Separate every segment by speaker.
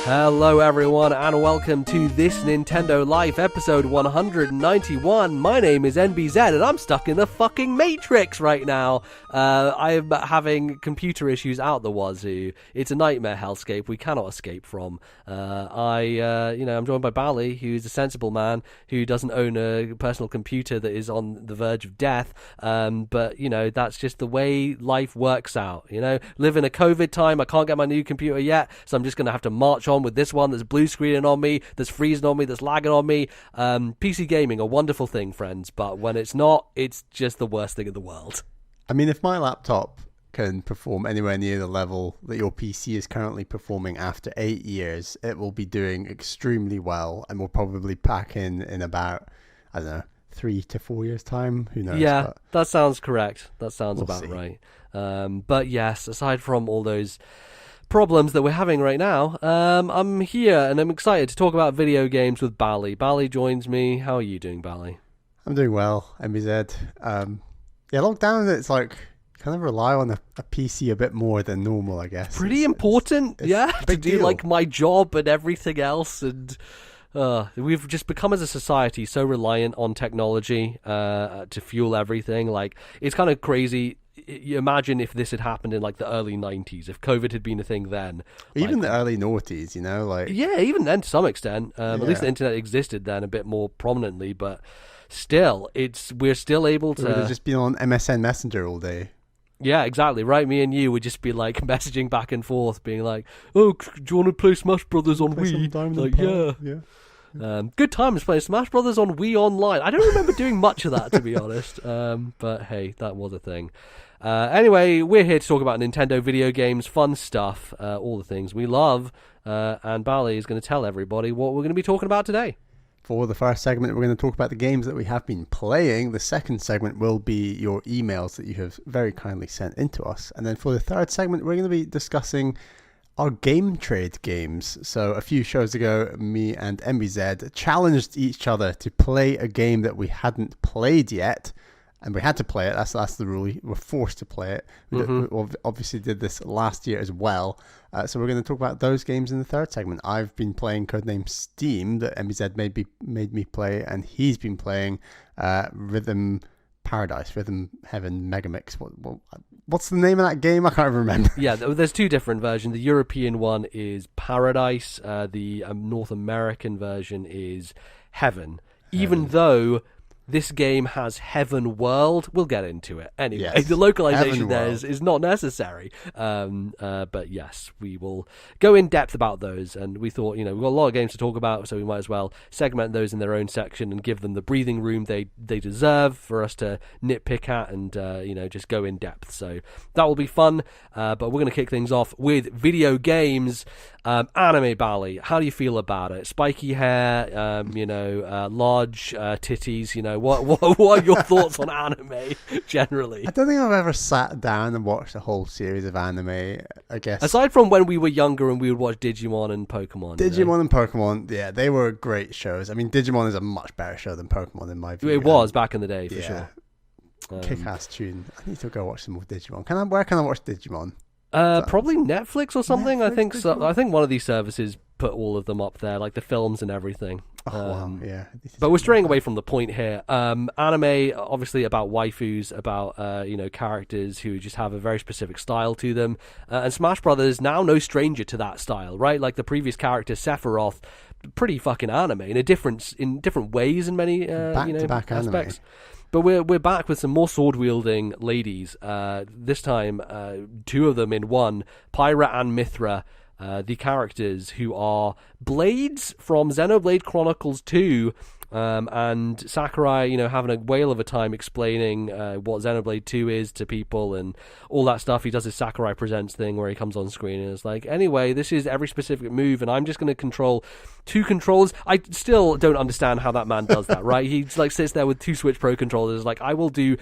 Speaker 1: Hello everyone and welcome to This Nintendo Life episode 191. My name is NBZ and I'm stuck in the fucking Matrix right now. I'm having computer issues out the wazoo. It's a nightmare hellscape we cannot escape from. I'm joined by Bally, who's a sensible man who doesn't own a personal computer that is on the verge of death. But, you know, that's just the way life works out, you know. Live in a COVID time, I can't get my new computer yet, so I'm just going to have to march on with this one that's blue screening on me, that's freezing on me, that's lagging on me. PC gaming, a wonderful thing, friends, but when it's not, it's just the worst thing in the world.
Speaker 2: I mean, if my laptop can perform anywhere near the level that your PC is currently performing after 8 years, it will be doing extremely well and will probably pack in about, I don't know, 3 to 4 years time. Who knows?
Speaker 1: Yeah, that sounds correct. That sounds
Speaker 2: we'll
Speaker 1: about
Speaker 2: see.
Speaker 1: right. But yes, aside from all those problems that we're having right now, I'm here and I'm excited to talk about video games with Bally. Bally joins me. How are you doing, Bally?
Speaker 2: I'm doing well, MBZ. Lockdown, it's like you kind of rely on a PC a bit more than normal, I guess.
Speaker 1: Pretty important,
Speaker 2: it's
Speaker 1: yeah,
Speaker 2: a big
Speaker 1: to do
Speaker 2: deal.
Speaker 1: like my job and everything else. And we've just become as a society so reliant on technology to fuel everything. Like, it's kind of crazy. You imagine if this had happened in like the early 90s, if COVID had been a thing then.
Speaker 2: Even the early noughties, you know, like...
Speaker 1: Yeah, even then to some extent. At least the internet existed then a bit more prominently, but still, we're still able to...
Speaker 2: We would have just been on MSN Messenger all day.
Speaker 1: Yeah, exactly, right? Me and you would just be like messaging back and forth, being like, oh, do you want to play Smash Brothers on Wii? Like, yeah. Good times playing Smash Brothers on Wii Online. I don't remember doing much of that, to be honest. But hey, that was a thing. Anyway, we're here to talk about Nintendo video games, fun stuff, all the things we love. And Bally is going to tell everybody what we're going to be talking about today.
Speaker 2: For the first segment, we're going to talk about the games that we have been playing. The second segment will be your emails that you have very kindly sent into us. And then for the third segment, we're going to be discussing our game trade games. So a few shows ago, me and MBZ challenged each other to play a game that we hadn't played yet. And we had to play it. That's the rule. We were forced to play it. We obviously did this last year as well. So we're going to talk about those games in the third segment. I've been playing Codename Steam that MBZ made me play, and he's been playing Rhythm Heaven Megamix. What's the name of that game? I can't remember.
Speaker 1: Yeah, there's two different versions. The European one is Paradise. The North American version is Heaven. Even though this game has Heaven World. We'll get into it. Anyway,
Speaker 2: yes.
Speaker 1: The localization
Speaker 2: Heaven
Speaker 1: there
Speaker 2: World
Speaker 1: is not necessary. But yes, we will go in depth about those. And we thought, we've got a lot of games to talk about, so we might as well segment those in their own section and give them the breathing room they deserve for us to nitpick at and, just go in depth. So that will be fun. But we're going to kick things off with video games. Anime, Bally, how do you feel about it? Spiky hair, large titties, what are your thoughts on anime generally?
Speaker 2: I don't think I've ever sat down and watched a whole series of anime, I guess.
Speaker 1: Aside from when we were younger and we would watch Digimon and Pokemon.
Speaker 2: Digimon and Pokemon, yeah, they were great shows. I mean, Digimon is a much better show than Pokemon in my view.
Speaker 1: It was back in the day, for sure.
Speaker 2: Kick-ass tune. I need to go watch some more Digimon. Where can I watch Digimon?
Speaker 1: Probably Netflix or something.
Speaker 2: Netflix,
Speaker 1: I think so. I think one of these services put all of them up there, like the films and everything.
Speaker 2: Wow, yeah.
Speaker 1: But we're straying away from the point here. Anime, obviously about waifus, about characters who just have a very specific style to them. And Smash Brothers, now no stranger to that style, right? Like the previous character Sephiroth, pretty fucking anime in different ways in many
Speaker 2: back-to-back
Speaker 1: aspects.
Speaker 2: Anime.
Speaker 1: But we're back with some more sword-wielding ladies. This time, two of them in one, Pyra and Mythra, the characters who are Blades from Xenoblade Chronicles 2, and Sakurai, having a whale of a time explaining what Xenoblade 2 is to people and all that stuff. He does his Sakurai Presents thing where he comes on screen and it's like, anyway, this is every specific move and I'm just going to control two controllers. I still don't understand how that man does that, right? He like sits there with two Switch Pro controllers like, I will do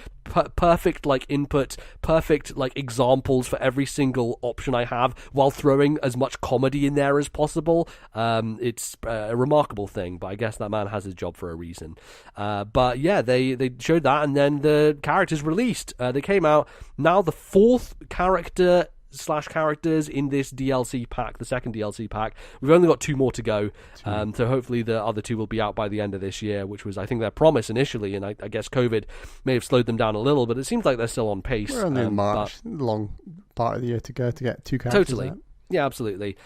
Speaker 1: perfect like input, perfect like examples for every single option I have while throwing as much comedy in there as possible. It's a remarkable thing, but I guess that man has his job for a reason. But yeah, they showed that, and then the characters released. They came out. Now the fourth character slash characters in this DLC pack, the second DLC pack. We've only got 2 more to go, so hopefully the other 2 will be out by the end of this year, which was, I think, their promise initially, and I guess COVID may have slowed them down a little, but it seems like they're still on pace.
Speaker 2: We're only in March, long part of the year to go to get 2 characters
Speaker 1: Totally.
Speaker 2: out.
Speaker 1: Yeah, absolutely.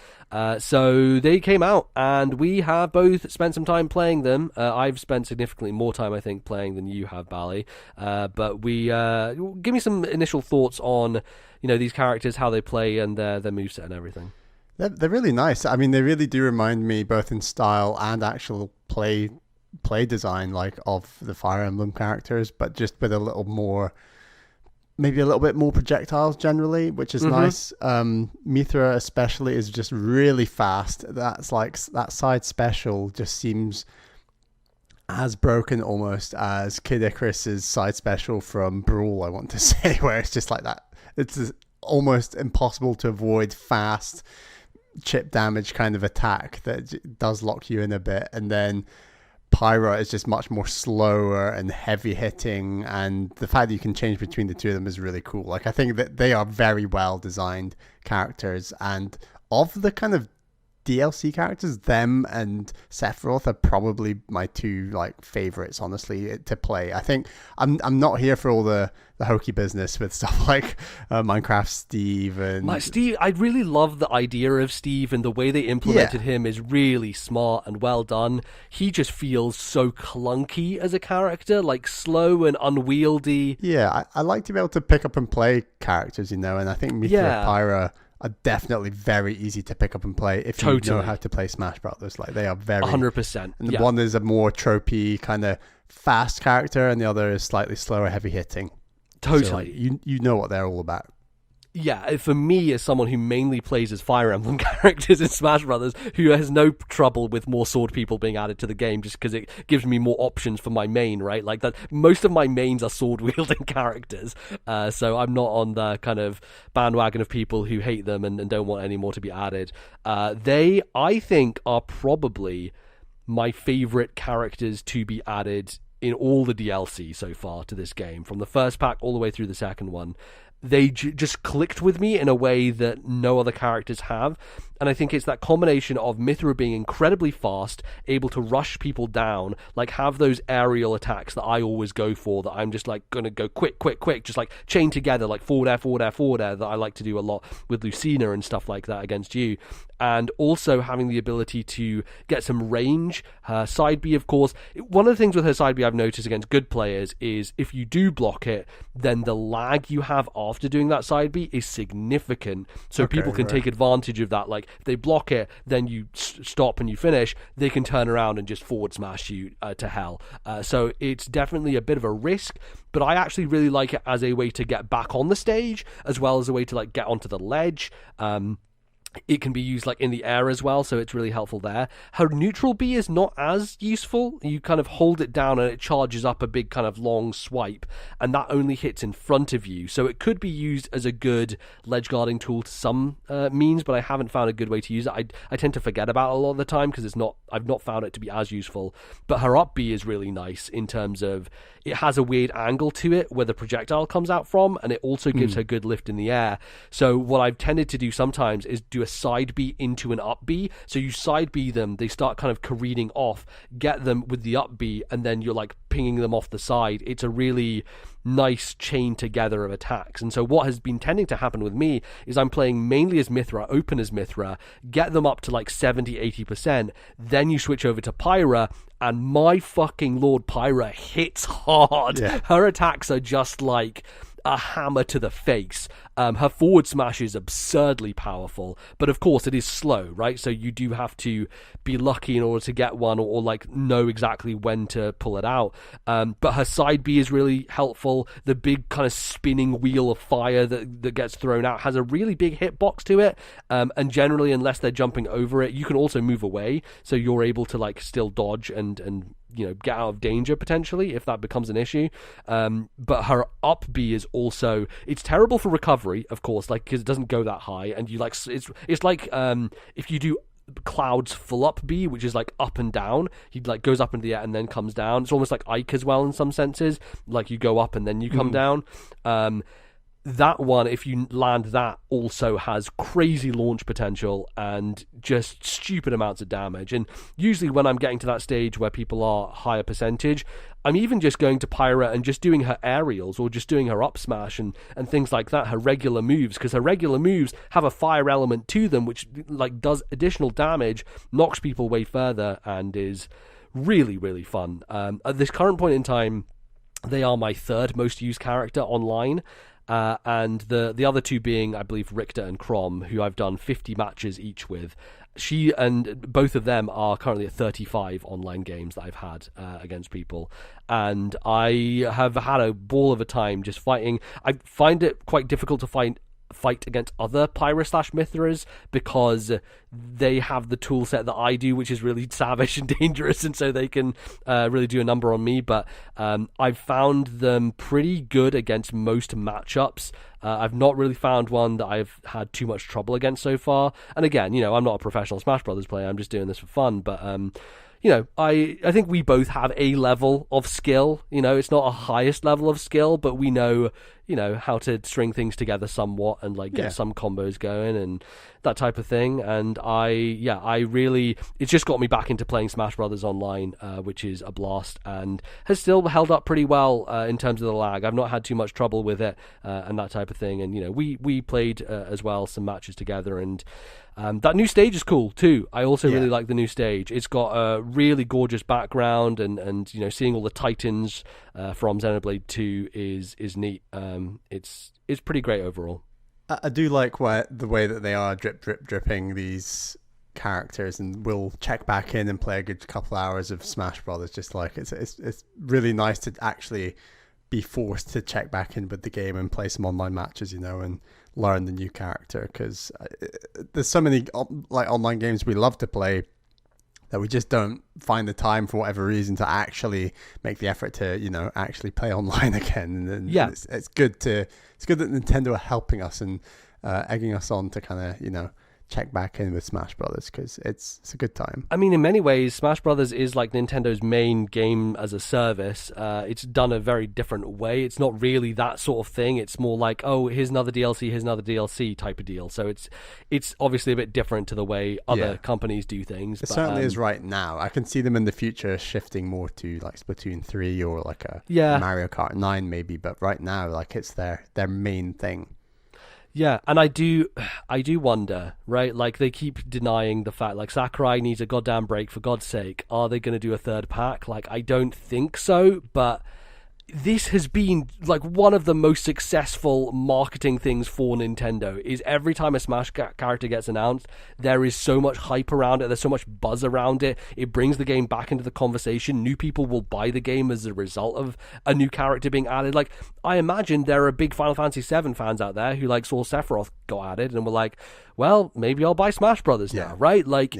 Speaker 1: So they came out, and we have both spent some time playing them. I've spent significantly more time, I think, playing than you have, Bally. But we give me some initial thoughts on, these characters, how they play, and their moveset and everything.
Speaker 2: They're really nice. I mean, they really do remind me both in style and actual play design, like of the Fire Emblem characters, but just with a little more. Maybe a little bit more projectiles generally, which is nice. Mythra especially is just really fast. That's like that side special just seems as broken almost as Kid Icarus's side special from Brawl, I want to say, where it's just like that. It's almost impossible to avoid fast chip damage kind of attack that does lock you in a bit. And then Pyra is just much more slower and heavy hitting, and the fact that you can change between the 2 of them is really cool. Like, I think that they are very well designed characters, and of the kind of DLC characters, them and Sephiroth are probably my 2 favorites, honestly, to play. I think I'm not here for all the hokey business with stuff like Minecraft Steve and
Speaker 1: Steve. I really love the idea of Steve, and the way they implemented him is really smart and well done. He just feels so clunky as a character, like slow and unwieldy.
Speaker 2: Yeah, I like to be able to pick up and play characters, and I think Mythra and Pyra are definitely very easy to pick up and play if you know how to play Smash Brothers. Like, they are very
Speaker 1: 100%.
Speaker 2: And one is a more tropey kind of fast character, and the other is slightly slower, heavy hitting.
Speaker 1: Totally.
Speaker 2: So, you know what they're all about.
Speaker 1: Yeah, for me, as someone who mainly plays as Fire Emblem characters in Smash Brothers, who has no trouble with more sword people being added to the game, just because it gives me more options for my main, right? Like, that, most of my mains are sword wielding characters, so I'm not on the kind of bandwagon of people who hate them and don't want any more to be added. They, I think, are probably my favorite characters to be added in all the DLC so far to this game, from the first pack all the way through the second one. They just clicked with me in a way that no other characters have. And I think it's that combination of Mythra being incredibly fast, able to rush people down, like have those aerial attacks that I always go for, that I'm just like going to go quick, just like chain together, like forward air, that I like to do a lot with Lucina and stuff like that against you. And also having the ability to get some range. Her side B, of course. One of the things with her side B I've noticed against good players is if you do block it, then the lag you have after doing that side B is significant. So people can take advantage of that. Like, if they block it, then you stop and you finish, they can turn around and just forward smash you to hell. So it's definitely a bit of a risk, but I actually really like it as a way to get back on the stage, as well as a way to like get onto the ledge. It can be used like in the air as well, so it's really helpful there. Her neutral B is not as useful. You kind of hold it down and it charges up a big kind of long swipe, and that only hits in front of you. So it could be used as a good ledge guarding tool to some means, but I haven't found a good way to use it. I tend to forget about it a lot of the time because I've not found it to be as useful. But her up B is really nice in terms of it has a weird angle to it where the projectile comes out from, and it also gives her good lift in the air. So what I've tended to do sometimes is do a side B into an up B. So you side B them, they start kind of careening off, get them with the up B, and then you're like pinging them off the side. It's a really nice chain together of attacks. And so what has been tending to happen with me is I'm playing mainly as Mythra, open as Mythra, get them up to like 70-80%, then you switch over to Pyra, and my fucking lord, Pyra hits hard. Her attacks are just like a hammer to the face. Her forward smash is absurdly powerful, but of course it is slow, right? So you do have to be lucky in order to get one, or like know exactly when to pull it out. But her side B is really helpful. The big kind of spinning wheel of fire that gets thrown out has a really big hitbox to it, and generally, unless they're jumping over it, you can also move away, so you're able to like still dodge and you know, get out of danger potentially if that becomes an issue. But her up B is also, it's terrible for recovery, of course, like because it doesn't go that high, and you like it's like if you do Cloud's full up B, which is like up and down, he like goes up into the air and then comes down. It's almost like Ike as well in some senses, like you go up and then you come down. that one, if you land that, also has crazy launch potential and just stupid amounts of damage. And usually when I'm getting to that stage where people are higher percentage, I'm even just going to Pyra and just doing her aerials or just doing her up smash and things like that, her regular moves, because her regular moves have a fire element to them, which like does additional damage, knocks people way further, and is really, really fun. At this current point in time, they are my third most used character online. And the other two being, I believe, Richter and Crom, who I've done 50 matches each with. She and both of them are currently at 35 online games that I've had against people. And I have had a ball of a time just fighting. I find it quite difficult to fight against other Pyra/Mythras because they have the tool set that I do, which is really savage and dangerous, and so they can really do a number on me. But I've found them pretty good against most matchups. I've not really found one that I've had too much trouble against so far. And again, I'm not a professional Smash Brothers player. I'm just doing this for fun. But I think we both have a level of skill. It's not a highest level of skill, but we know how to string things together somewhat and like get some combos going and that type of thing. And it's just got me back into playing Smash Brothers online, which is a blast and has still held up pretty well in terms of the lag. I've not had too much trouble with it and that type of thing. And we played as well some matches together, and that new stage is cool too. I also really like the new stage. It's got a really gorgeous background, and seeing all the Titans from Xenoblade 2 is neat. It's pretty great overall.
Speaker 2: I do like the way that they are dripping these characters, and we'll check back in and play a good couple hours of Smash Brothers. Just like it's really nice to actually be forced to check back in with the game and play some online matches, and learn the new character, because there's so many like online games we love to play that we just don't find the time for whatever reason to actually make the effort to actually play online again. And it's good that Nintendo are helping us and egging us on to kind of check back in with Smash Brothers, because it's a good time. I
Speaker 1: mean, in many ways, Smash Brothers is like Nintendo's main game as a service. It's done a very different way. It's not really that sort of thing. It's more like, oh, here's another DLC type of deal. So it's obviously a bit different to the way other companies do things.
Speaker 2: It certainly is right now. I can see them in the future shifting more to like Splatoon 3 or like a Mario Kart 9 maybe, but right now like it's their main thing.
Speaker 1: Yeah, and I do wonder, right? Like, they keep denying the fact, like, Sakurai needs a goddamn break, for God's sake. Are they going to do a third pack? Like, I don't think so, but this has been, like, one of the most successful marketing things for Nintendo, is every time a Smash character gets announced, there is so much hype around it, there's so much buzz around it, it brings the game back into the conversation, new people will buy the game as a result of a new character being added. Like, I imagine there are big Final Fantasy VII fans out there who, like, saw Sephiroth got added and were like, well, maybe I'll buy Smash Brothers now, right? Like,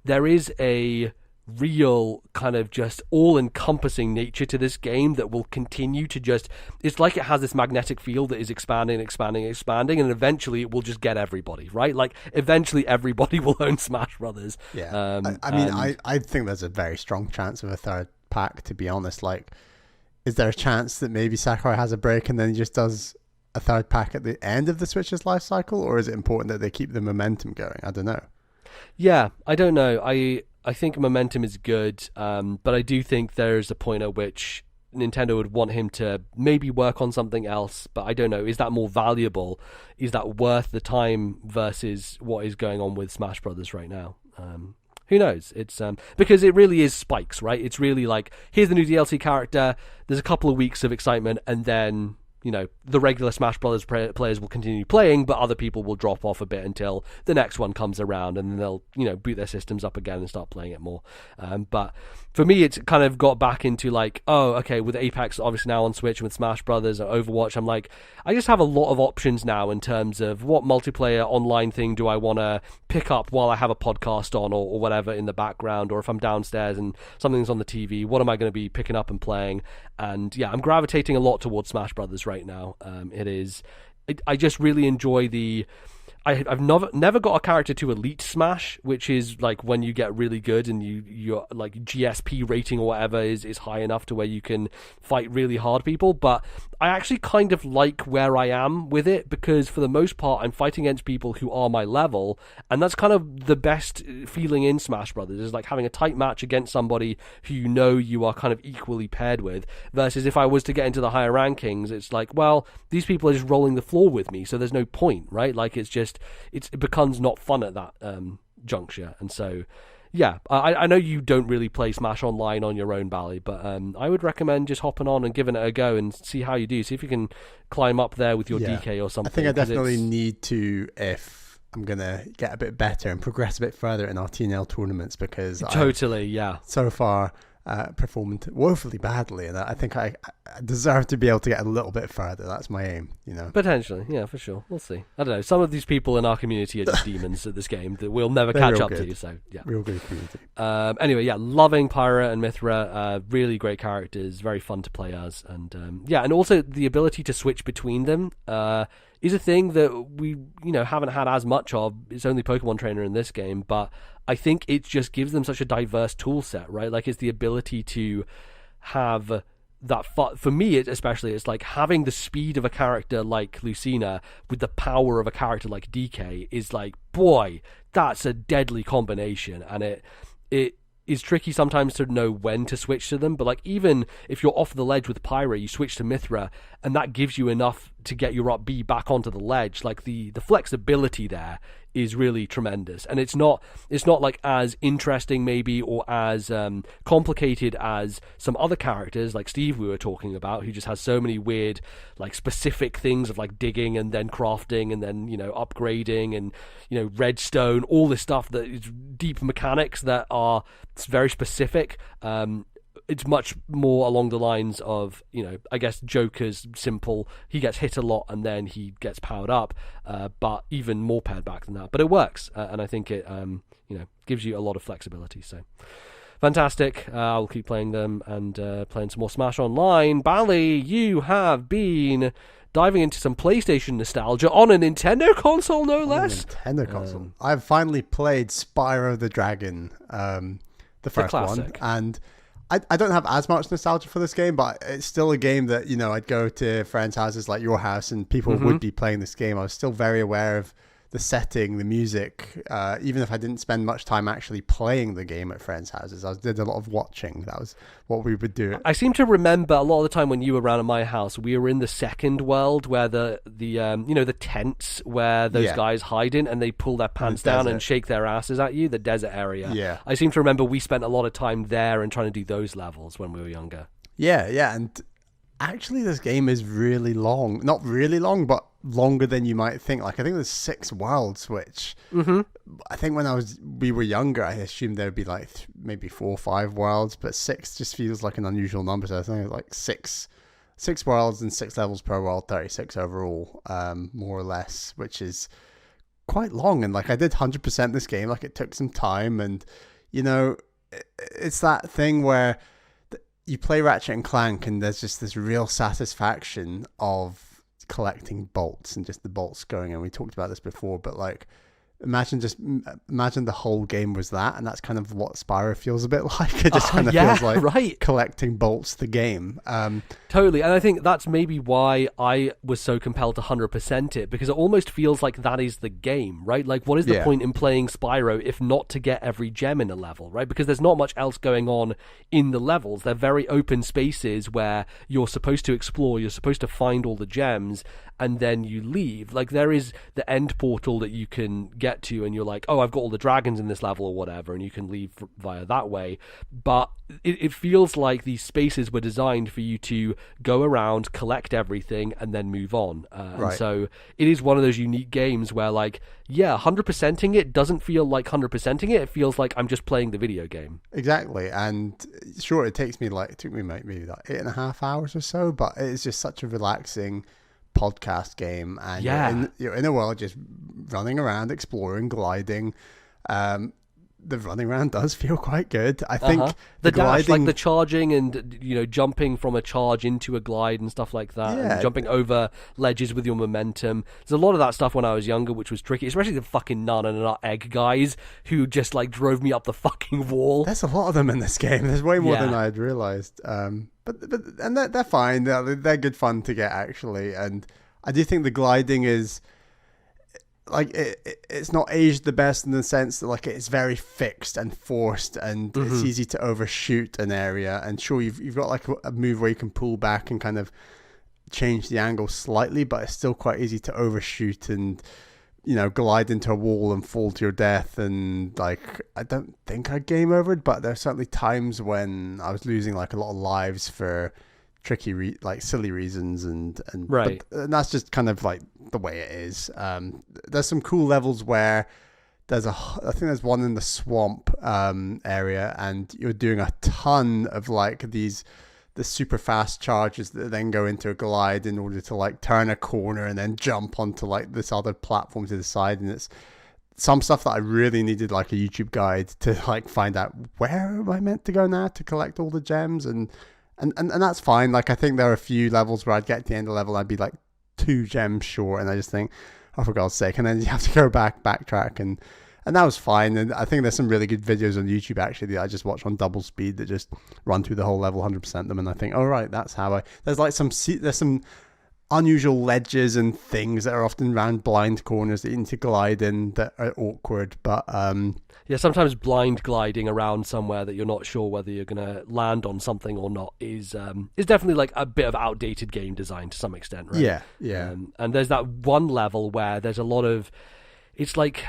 Speaker 1: there is a real kind of just all-encompassing nature to this game that will continue to just, it's like it has this magnetic field that is expanding, and eventually it will just get everybody, right? Like, eventually everybody will own Smash Brothers.
Speaker 2: I think there's a very strong chance of a third pack, to be honest. Like, is there a chance that maybe Sakurai has a break and then he just does a third pack at the end of the Switch's life cycle, or is it important that they keep the momentum going? I don't know.
Speaker 1: Yeah, I don't know. I think momentum is good, but I do think there's a point at which Nintendo would want him to maybe work on something else, but I don't know. Is that more valuable? Is that worth the time versus what is going on with Smash Brothers right now? Who knows? It's because it really is spikes, right? It's really like, here's the new DLC character, there's a couple of weeks of excitement, and then the regular Smash Brothers players will continue playing, but other people will drop off a bit until the next one comes around, and then they'll, boot their systems up again and start playing it more. But for me, it's kind of got back into like, oh, okay, with Apex obviously now on Switch, and with Smash Brothers or Overwatch, I'm like, I just have a lot of options now in terms of what multiplayer online thing do I want to pick up while I have a podcast on or whatever in the background, or if I'm downstairs and something's on the TV, what am I going to be picking up and playing? And yeah, I'm gravitating a lot towards Smash Brothers right now. I just really enjoy I've never got a character to Elite Smash, which is like when you get really good and your like GSP rating or whatever is high enough to where you can fight really hard people. But I actually kind of like where I am with it, because for the most part I'm fighting against people who are my level, and that's kind of the best feeling in Smash Brothers, is like having a tight match against somebody who you are kind of equally paired with, versus if I was to get into the higher rankings, it's like, well, these people are just rolling the floor with me, so there's no point, right? Like it becomes not fun at that juncture. And so yeah, I know you don't really play Smash Online on your own, Bally, but I would recommend just hopping on and giving it a go and see how you do. See if you can climb up there with your DK or something.
Speaker 2: I think I definitely need to, if I'm going to get a bit better and progress a bit further in our TNL tournaments, because so far performed woefully badly, and I think I deserve to be able to get a little bit further. That's my aim, Potentially,
Speaker 1: yeah, for sure. We'll see. I don't know. Some of these people in our community are just demons at this game that we'll never catch up to. So yeah,
Speaker 2: real good community.
Speaker 1: Anyway, yeah, loving Pyra and Mythra. Really great characters. Very fun to play as, and and also the ability to switch between them is a thing that we haven't had as much of. It's only Pokemon Trainer in this game, but I think it just gives them such a diverse tool set, right? Like, it's the ability to have that for me, especially, it's like having the speed of a character like Lucina with the power of a character like DK is like, boy, that's a deadly combination, and it is tricky sometimes to know when to switch to them. But like, even if you're off the ledge with Pyra, you switch to Mythra, and that gives you enough to get your up B back onto the ledge. Like, the flexibility there is really tremendous, and it's not like as interesting maybe, or as complicated as some other characters like Steve we were talking about, who just has so many weird like specific things of like digging and then crafting and then upgrading and redstone, all this stuff that is deep mechanics that are very specific. It's much more along the lines of, I guess Joker's simple. He gets hit a lot and then he gets powered up, but even more pared back than that. But it works, and I think it, gives you a lot of flexibility. So fantastic. I'll keep playing them and playing some more Smash Online. Bally, you have been diving into some PlayStation nostalgia on a Nintendo console, no less.
Speaker 2: Nintendo console. I've finally played Spyro the Dragon, the first one, and I don't have as much nostalgia for this game, but it's still a game that, I'd go to friends' houses like your house and people would be playing this game. I was still very aware of the setting, the music, even if I didn't spend much time actually playing the game at friends' houses. I did a lot of watching. That was what we would do.
Speaker 1: I seem to remember a lot of the time when you were around at my house, we were in the second world where the tents where those guys hide in and they pull their pants down and shake their asses at you, the desert area.
Speaker 2: Yeah.
Speaker 1: I seem to remember we spent a lot of time there and trying to do those levels when we were younger.
Speaker 2: Yeah, and actually this game is really long. Not really long, but longer than you might think. Like, I think there's 6 worlds, which I think when we were younger, I assumed there would be like maybe 4 or 5 worlds, but 6 just feels like an unusual number. So I think it's like six worlds and 6 levels per world, 36 overall, more or less, which is quite long. And like, I did 100% this game. Like, it took some time, and it's that thing where you play Ratchet and Clank and there's just this real satisfaction of collecting bolts and just the bolts going. And we talked about this before, but like, imagine the whole game was that, and that's kind of what Spyro feels a bit like. It just kind of feels like collecting bolts the game.
Speaker 1: Totally, and I think that's maybe why I was so compelled to 100% it, because it almost feels like that is the game, right? Like, what is the point in playing Spyro if not to get every gem in a level, right? Because there's not much else going on in the levels. They're very open spaces where you're supposed to explore, you're supposed to find all the gems, and then you leave. Like, there is the end portal that you can get to, and you're like, oh, I've got all the dragons in this level or whatever, and you can leave via that way. But it feels like these spaces were designed for you to go around, collect everything, and then move on. And so it is one of those unique games where, like, 100%ing it doesn't feel like 100%ing it. It feels like I'm just playing the video game.
Speaker 2: Exactly. And sure, it took me maybe like 8.5 hours or so, but it's just such a relaxing podcast game, and you're in a world just running around, exploring, gliding. the running around does feel quite good. I think
Speaker 1: the dash,
Speaker 2: gliding,
Speaker 1: like the charging and jumping from a charge into a glide and stuff like that, and jumping over ledges with your momentum. There's a lot of that stuff when I was younger, which was tricky, especially the fucking nun and egg guys who just like drove me up the fucking wall.
Speaker 2: There's a lot of them in this game. There's way more than I had realized. But they're fine. They're good fun to get actually, and I do think the gliding is. Like it's not aged the best in the sense that like it's very fixed and forced, and it's easy to overshoot an area. And sure, you've got like a move where you can pull back and kind of change the angle slightly, but it's still quite easy to overshoot and glide into a wall and fall to your death. And like I don't think I game overed, but there's certainly times when I was losing like a lot of lives for tricky silly reasons, and
Speaker 1: right,
Speaker 2: and that's just kind of like the way it is. There's some cool levels where I think there's one in the swamp area, and you're doing a ton of like the super fast charges that then go into a glide in order to like turn a corner and then jump onto like this other platform to the side. And it's some stuff that I really needed like a YouTube guide to like find out where am I meant to go now to collect all the gems, and that's fine. Like I think there are a few levels where I'd get to the end of the level, I'd be like 2 gems short, and I just think, oh, for God's sake, and then you have to go backtrack, and that was fine. And I think there's some really good videos on YouTube actually that I just watch on double speed that just run through the whole level, 100% them, and I think, oh right, that's how there's like there's some unusual ledges and things that are often around blind corners that you need to glide in that are awkward, but
Speaker 1: sometimes blind gliding around somewhere that you're not sure whether you're going to land on something or not is definitely like a bit of outdated game design to some extent, right?
Speaker 2: Yeah.
Speaker 1: And there's that one level where there's a lot of, it's like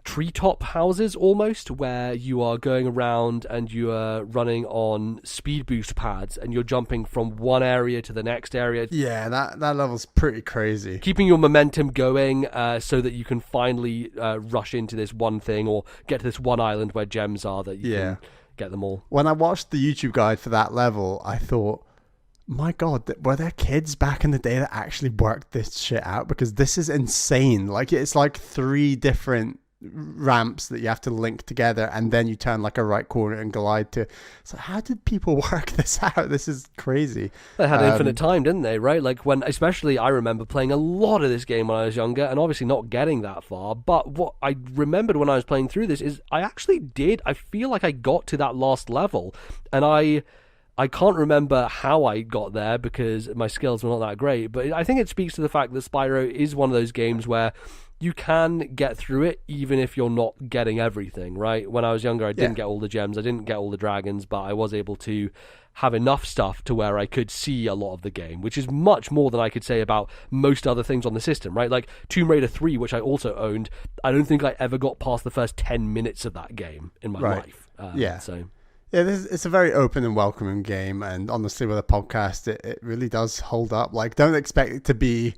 Speaker 1: treetop houses almost, where you are going around and you are running on speed boost pads and you're jumping from one area to the next area.
Speaker 2: Yeah, that level's pretty crazy.
Speaker 1: Keeping your momentum going so that you can finally rush into this one thing or get to this one island where gems are that you can get them all.
Speaker 2: When I watched the YouTube guide for that level, I thought, my God, were there kids back in the day that actually worked this shit out? Because this is insane. Like it's like 3 different ramps that you have to link together, and then you turn like a right corner and glide to. So how did people work this out? This is crazy.
Speaker 1: They had infinite time, didn't they? Right? Like when, especially I remember playing a lot of this game when I was younger, and obviously not getting that far. But what I remembered when I was playing through this is I actually did. I feel like I got to that last level, and I can't remember how I got there because my skills were not that great. But I think it speaks to the fact that Spyro is one of those games where you can get through it even if you're not getting everything, right? When I was younger, I didn't get all the gems, I didn't get all the dragons, but I was able to have enough stuff to where I could see a lot of the game, which is much more than I could say about most other things on the system, right? Like Tomb Raider 3, which I also owned, I don't think I ever got past the first 10 minutes of that game in my life.
Speaker 2: It's a very open and welcoming game, and honestly with a podcast, it really does hold up. Like, don't expect it to be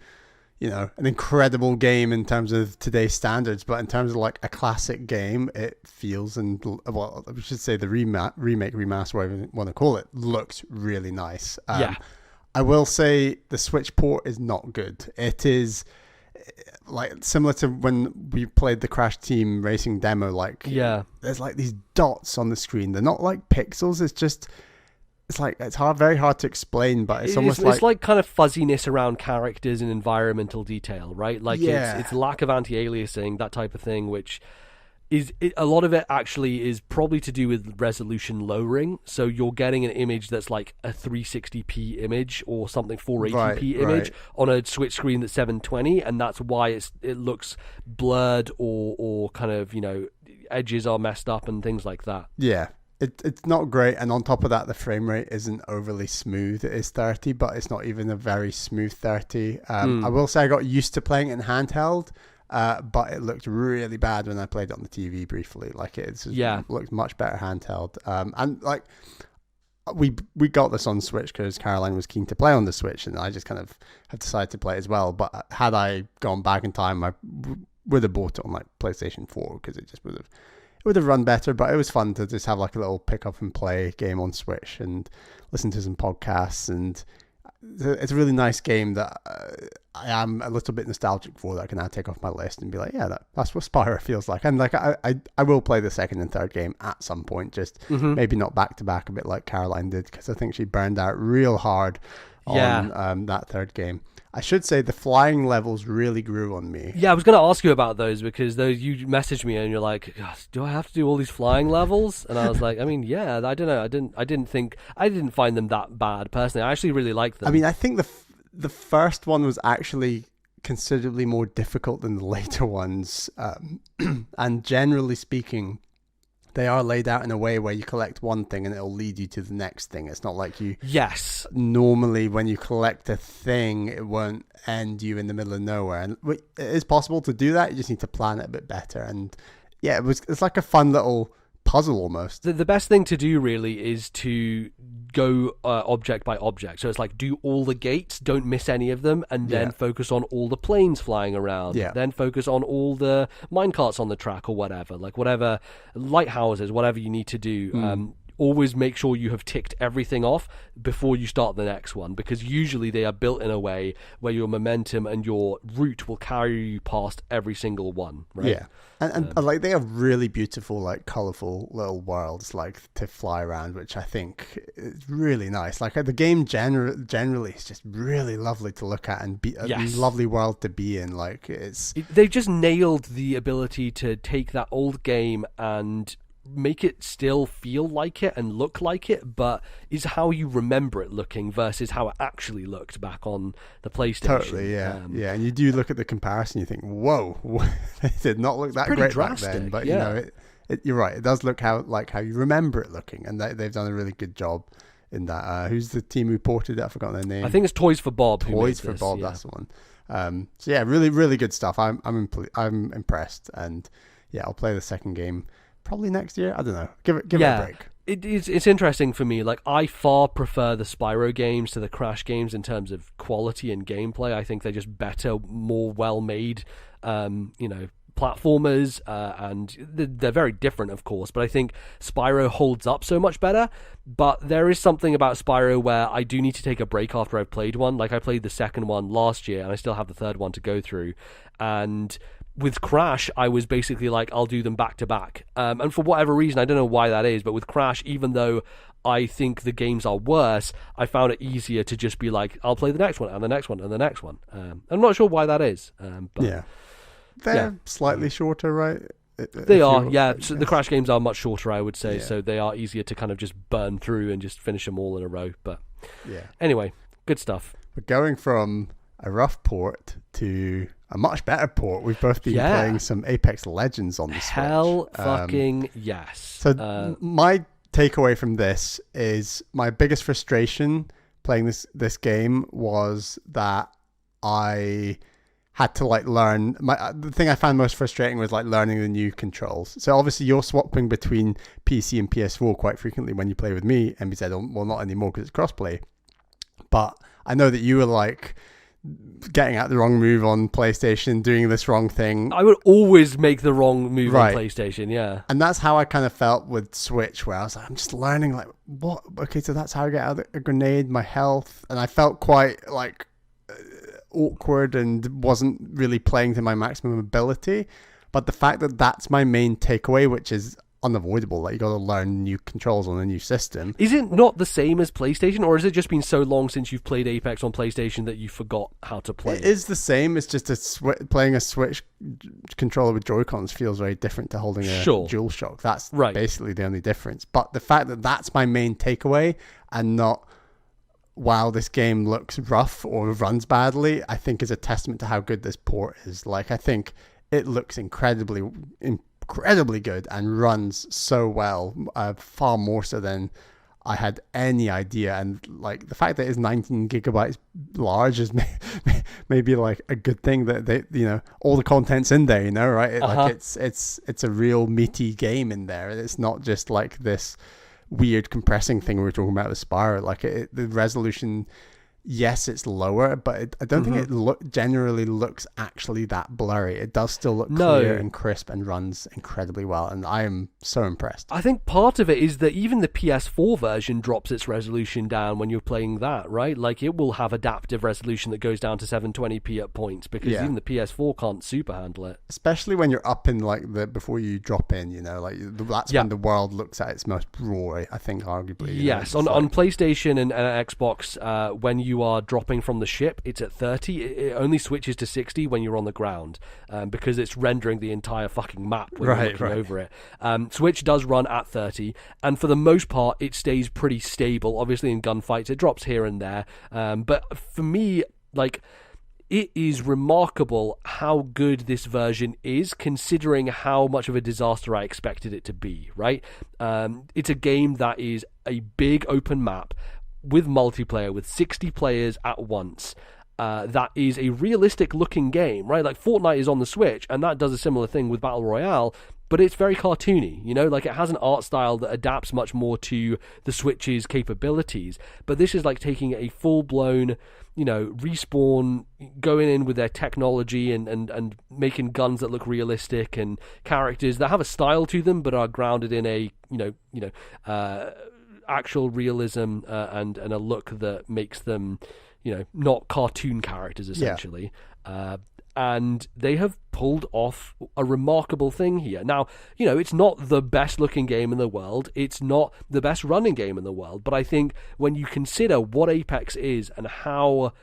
Speaker 2: an incredible game in terms of today's standards, but in terms of like a classic game, it feels, and well, we should say the remake, remaster, whatever you want to call it, looks really nice. I will say the Switch port is not good. It is like similar to when we played the Crash Team Racing demo. Like, there's like these dots on the screen. They're not like pixels. It's very hard to explain, but it's like
Speaker 1: kind of fuzziness around characters and environmental detail, right? Like it's lack of anti-aliasing, that type of thing, which is a lot of it actually is probably to do with resolution lowering. So you're getting an image that's like a 360p image or something 480p image on a Switch screen that's 720, and that's why it looks blurred or kind of edges are messed up and things like that.
Speaker 2: Yeah. It's not great, and on top of that, the frame rate isn't overly smooth. It is 30, but it's not even a very smooth 30. I will say I got used to playing it in handheld, but it looked really bad when I played it on the TV briefly. Like it looked much better handheld. And like we got this on Switch because Caroline was keen to play on the Switch, and I just kind of have decided to play as well. But had I gone back in time, I would have bought it on like PlayStation 4 because it just would have run better. But it was fun to just have like a little pick up and play game on Switch and listen to some podcasts. And it's a really nice game that I am a little bit nostalgic for, that I can now take off my list and be like, yeah, that's what Spyro feels like. And like I will play the second and third game at some point, just maybe not back to back, a bit like Caroline did, because I think she burned out real hard on that third game. I should say the flying levels really grew on me.
Speaker 1: Yeah, I was going to ask you about those, because you messaged me and you're like, do I have to do all these flying levels? And I was like, I mean, yeah, I don't know. I didn't find them that bad personally. I actually really liked them.
Speaker 2: I mean, I think the first one was actually considerably more difficult than the later ones. And generally speaking, they are laid out in a way where you collect one thing and it'll lead you to the next thing. It's not like you...
Speaker 1: Yes.
Speaker 2: Normally, when you collect a thing, it won't end you in the middle of nowhere. And it is possible to do that. You just need to plan it a bit better. And yeah, it's like a fun little puzzle almost.
Speaker 1: The best thing to do really is to go object by object. So it's like, do all the gates, don't miss any of them, and then focus on all the planes flying around.
Speaker 2: Yeah.
Speaker 1: Then focus on all the minecarts on the track or whatever, like whatever lighthouses, whatever you need to do. Always make sure you have ticked everything off before you start the next one, because usually they are built in a way where your momentum and your route will carry you past every single one, right?
Speaker 2: Yeah. And like they have really beautiful, like colorful little worlds like to fly around, which I think is really nice. Like the game generally is just really lovely to look at and be a lovely world to be in. Like
Speaker 1: they've just nailed the ability to take that old game and make it still feel like it and look like it, but is how you remember it looking versus how it actually looked back on the PlayStation.
Speaker 2: Totally, yeah. And you do look at the comparison, you think, whoa, it did not look that great drastic, back then. But you know, you're right. It does look how you remember it looking, and they've done a really good job in that. Who's the team who ported it? I've forgotten their name.
Speaker 1: I think it's Toys for Bob.
Speaker 2: Toys for Bob, that's the one. So yeah, really, really good stuff. I'm impressed, and yeah, I'll play the second game probably next year. I don't know. Give it a break.
Speaker 1: It's interesting for me. Like, I far prefer the Spyro games to the Crash games in terms of quality and gameplay. I think they're just better, more well-made, platformers, and they're very different, of course. But I think Spyro holds up so much better. But there is something about Spyro where I do need to take a break after I've played one. Like, I played the second one last year, and I still have the third one to go through. And with Crash, I was basically like, I'll do them back to back. And for whatever reason, I don't know why that is, but with Crash, even though I think the games are worse, I found it easier to just be like, I'll play the next one, and the next one, and the next one. I'm not sure why that is. But
Speaker 2: yeah. They're slightly shorter, right?
Speaker 1: They are, yeah. So the Crash games are much shorter, I would say, so they are easier to kind of just burn through and just finish them all in a row. But anyway, good stuff.
Speaker 2: We're going from a rough port to a much better port. We've both been playing some Apex Legends on the Switch.
Speaker 1: Hell fucking yes.
Speaker 2: So my takeaway from this is my biggest frustration playing this game was that I had to learn. The thing I found most frustrating was learning the new controls. So obviously you're swapping between PC and PS4 quite frequently when you play with me. MBZ, well, not anymore because it's crossplay. But I know that you were getting out the wrong move on PlayStation, doing this wrong thing.
Speaker 1: I would always make the wrong move on PlayStation, yeah.
Speaker 2: And that's how I kind of felt with Switch, where I was I'm just learning, what? Okay, so that's how I get out a grenade, my health. And I felt quite, awkward and wasn't really playing to my maximum ability. But the fact that that's my main takeaway, which is unavoidable, you got to learn new controls on a new system.
Speaker 1: Is it not the same as PlayStation, or has it just been so long since you've played Apex on PlayStation that you forgot how to play
Speaker 2: it? It is the same. It's just playing a Switch controller with Joy-Cons feels very different to holding a DualShock. That's basically the only difference. But the fact that that's my main takeaway and not, wow, this game looks rough or runs badly, I think is a testament to how good this port is. I think it looks incredibly good and runs so well, far more so than I had any idea. And the fact that it's 19 gigabytes large is maybe a good thing that they, all the content's in there, right? It's a real meaty game in there. It's not just this weird compressing thing we were talking about with Spyro. The resolution yes, it's lower, but I don't think it generally looks actually that blurry. It does still look clear and crisp and runs incredibly well, and I am so impressed.
Speaker 1: I think part of it is that even the PS4 version drops its resolution down when you're playing that, right? Like, it will have adaptive resolution that goes down to 720p at points, because even the PS4 can't super handle it.
Speaker 2: Especially when you're up in, like, before you drop in, like, that's when the world looks at its most raw, I think, arguably.
Speaker 1: Yes, on PlayStation and Xbox, when you are dropping from the ship, it's at 30. It only switches to 60 when you're on the ground, because it's rendering the entire fucking map when you're looking over it. Switch does run at 30, and for the most part, it stays pretty stable. Obviously, in gunfights, it drops here and there. But for me, like, it is remarkable how good this version is, considering how much of a disaster I expected it to be, right? It's a game that is a big open map with multiplayer, with 60 players at once. That is a realistic looking game, right? Like, Fortnite is on the Switch, and that does a similar thing with Battle Royale, but it's very cartoony, like, it has an art style that adapts much more to the Switch's capabilities. But this is like taking a full-blown, Respawn, going in with their technology and making guns that look realistic, and characters that have a style to them but are grounded in a actual realism, and a look that makes them not cartoon characters, essentially. And they have pulled off a remarkable thing here. Now, it's not the best looking game in the world, it's not the best running game in the world, but I think when you consider what Apex is and how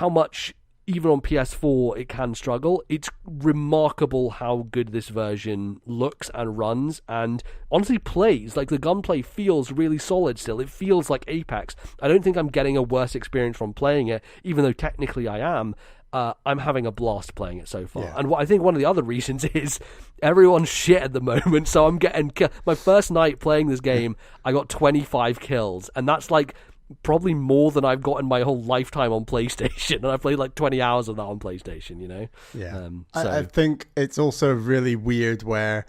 Speaker 1: much even on PS4 it can struggle, it's remarkable how good this version looks and runs, and honestly plays. Like, the gunplay feels really solid still. It feels like Apex. I don't think I'm getting a worse experience from playing it, even though technically I am. I'm having a blast playing it so far. And I think one of the other reasons is everyone's shit at the moment, so I'm getting... My first night playing this game, I got 25 kills, and that's like probably more than I've got in my whole lifetime on PlayStation, and I played like 20 hours of that on PlayStation,
Speaker 2: Yeah. I think it's also really weird where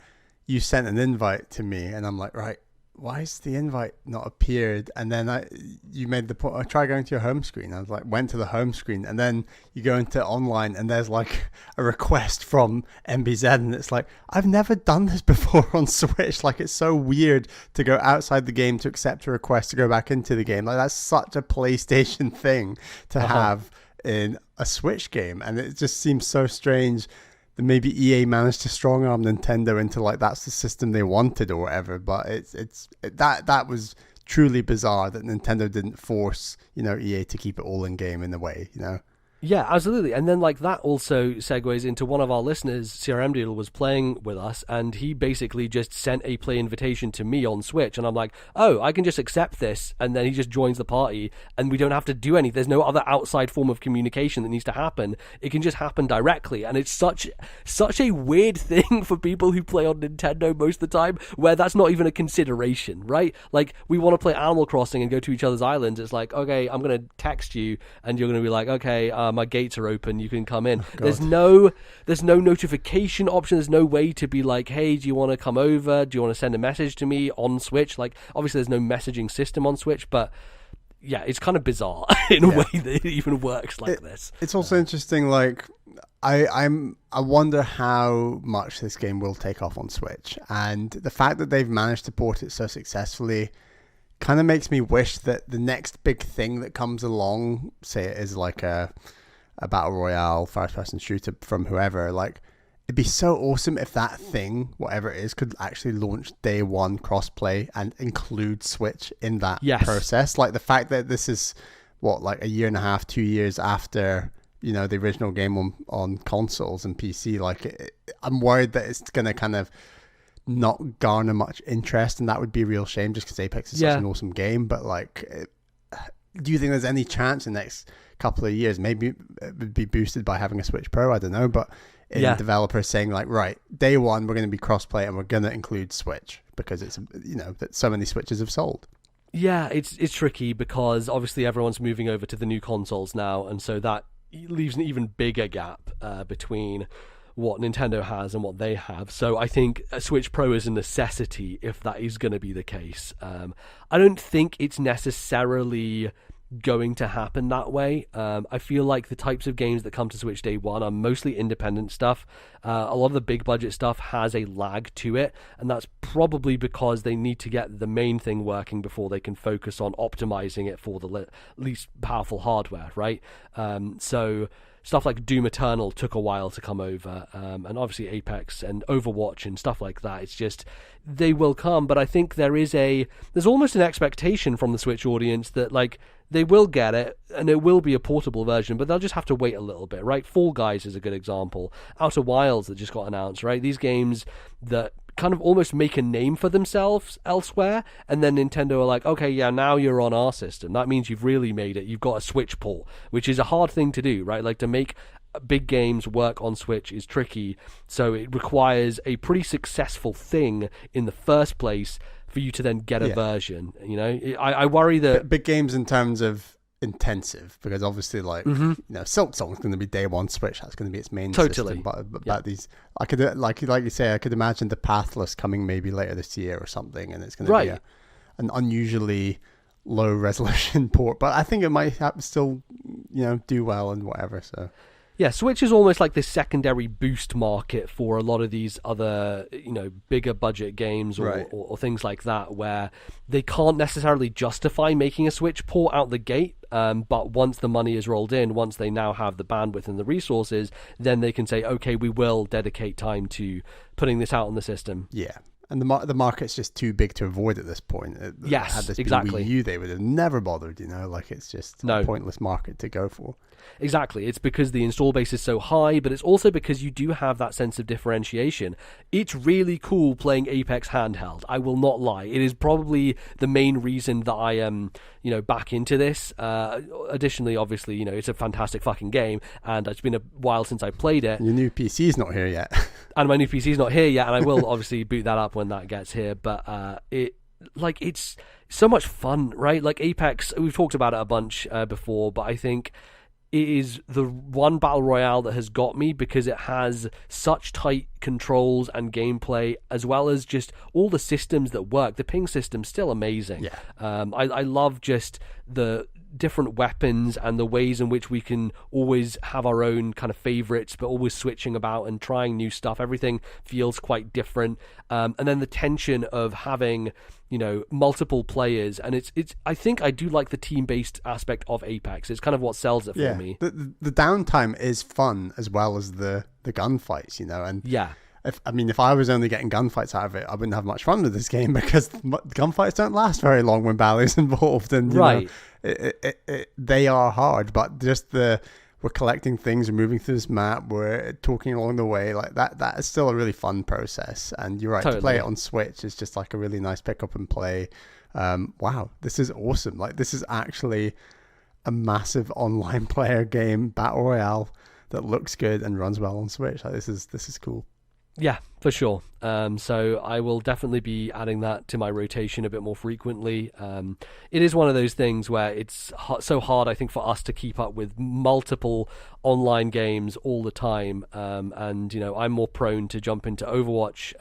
Speaker 2: you sent an invite to me, and I'm like, right, why has the invite not appeared? And then you made the point, I tried going to your home screen. I was like, went to the home screen, and then you go into online, and there's like a request from MBZ, and it's like, I've never done this before on Switch. Like, it's so weird to go outside the game to accept a request to go back into the game. Like, that's such a PlayStation thing to have in a Switch game, and it just seems so strange that maybe EA managed to strong arm Nintendo into, like, that's the system they wanted or whatever. But that was truly bizarre that Nintendo didn't force EA to keep it all in game in a way.
Speaker 1: Yeah, absolutely. And then, like, that also segues into one of our listeners, CRM Deal, was playing with us, and he basically just sent a play invitation to me on Switch, and I'm like, oh, I can just accept this, and then he just joins the party, and we don't have to do anything. There's no other outside form of communication that needs to happen. It can just happen directly, and it's such a weird thing for people who play on Nintendo most of the time, where that's not even a consideration, right? Like, we want to play Animal Crossing and go to each other's islands. It's like, okay, I'm going to text you, and you're going to be like, okay, my gates are open, you can come in. There's no notification option. There's no way to be like, hey, do you want to come over? Do you want to send a message to me on Switch? Like, obviously there's no messaging system on Switch, but yeah, it's kind of bizarre in a way that it even works like this.
Speaker 2: It's also interesting, like, I wonder how much this game will take off on Switch, and the fact that they've managed to port it so successfully kind of makes me wish that the next big thing that comes along, say it is like a battle royale first-person shooter from whoever, like, it'd be so awesome if that thing, whatever it is, could actually launch day one crossplay and include Switch in that process. Like, the fact that this is like a year and a half, 2 years after the original game on consoles and PC, like, I'm worried that it's gonna kind of not garner much interest, and that would be a real shame, just because Apex is such an awesome game. But, like, do you think there's any chance in the next couple of years maybe it would be boosted by having a Switch Pro? I don't know, but developers saying, like, right, day one we're going to be crossplay and we're going to include Switch because it's that so many Switches have sold.
Speaker 1: Yeah, it's tricky because obviously everyone's moving over to the new consoles now, and so that leaves an even bigger gap between what Nintendo has and what they have. So I think a Switch Pro is a necessity if that is going to be the case. I don't think it's necessarily going to happen that way. I feel like the types of games that come to Switch day one are mostly independent stuff. A lot of the big budget stuff has a lag to it, and that's probably because they need to get the main thing working before they can focus on optimizing it for the least powerful hardware, right? So stuff like Doom Eternal took a while to come over, and obviously Apex and Overwatch and stuff like that. It's just, they will come, but I think there's almost an expectation from the Switch audience that, like, they will get it, and it will be a portable version, but they'll just have to wait a little bit, right? Fall Guys is a good example. Outer Wilds that just got announced, right? These games that kind of almost make a name for themselves elsewhere, and then Nintendo are like, okay, yeah, now you're on our system. That means you've really made it. You've got a Switch port, which is a hard thing to do, right? Like, to make big games work on Switch is tricky, so it requires a pretty successful thing in the first place for you to then get a version. You know, I worry that
Speaker 2: big games in terms of intensive, because obviously, like, you know, Silk Song's going to be day one Switch. That's going to be its main system. But these, I could, like you say, I could imagine the Pathless coming maybe later this year or something, and it's going to be an unusually low resolution port. But I think it might still, you know, do well and whatever. So.
Speaker 1: Yeah, Switch is almost like this secondary boost market for a lot of these other, you know, bigger budget games or things like that, where they can't necessarily justify making a Switch port out the gate. But once the money is rolled in, once they now have the bandwidth and the resources, then they can say, okay, we will dedicate time to putting this out on the system.
Speaker 2: Yeah. And the market's just too big to avoid at this point.
Speaker 1: Yes,
Speaker 2: had this
Speaker 1: exactly.
Speaker 2: Been Wii U, they would have never bothered, you know, like, it's just a pointless market to go for.
Speaker 1: Exactly. It's because the install base is so high, but it's also because you do have that sense of differentiation. It's really cool playing Apex handheld, I will not lie. It is probably the main reason that I am, you know, back into this. Additionally, obviously, you know, it's a fantastic fucking game, and it's been a while since I played it.
Speaker 2: Your new PC's not here yet.
Speaker 1: And my new PC's not here yet, and I will obviously boot that up when that gets here, but it's so much fun, right? Like, Apex, we've talked about it a bunch before, but I think it is the one battle royale that has got me because it has such tight controls and gameplay, as well as just all the systems that work. The ping system's still amazing.
Speaker 2: Yeah.
Speaker 1: I love just the different weapons and the ways in which we can always have our own kind of favorites, but always switching about and trying new stuff. Everything feels quite different. And then the tension of having, you know, multiple players, and it's I think I do like the team-based aspect of Apex. It's kind of what sells it for me.
Speaker 2: The downtime is fun as well as the gunfights, you know, and if I was only getting gunfights out of it, I wouldn't have much fun with this game, because gunfights don't last very long when battle is involved, and you know, they are hard. But just we're collecting things, we're moving through this map, we're talking along the way, like that is still a really fun process. And you're right, to play it on Switch is just like a really nice pick up and play. Wow, this is awesome. Like, this is actually a massive online player game, battle royale, that looks good and runs well on Switch. Like, this is cool.
Speaker 1: Yeah, for sure. So I will definitely be adding that to my rotation a bit more frequently. It is one of those things where it's so hard, I think, for us to keep up with multiple online games all the time. And, you know, I'm more prone to jump into Overwatch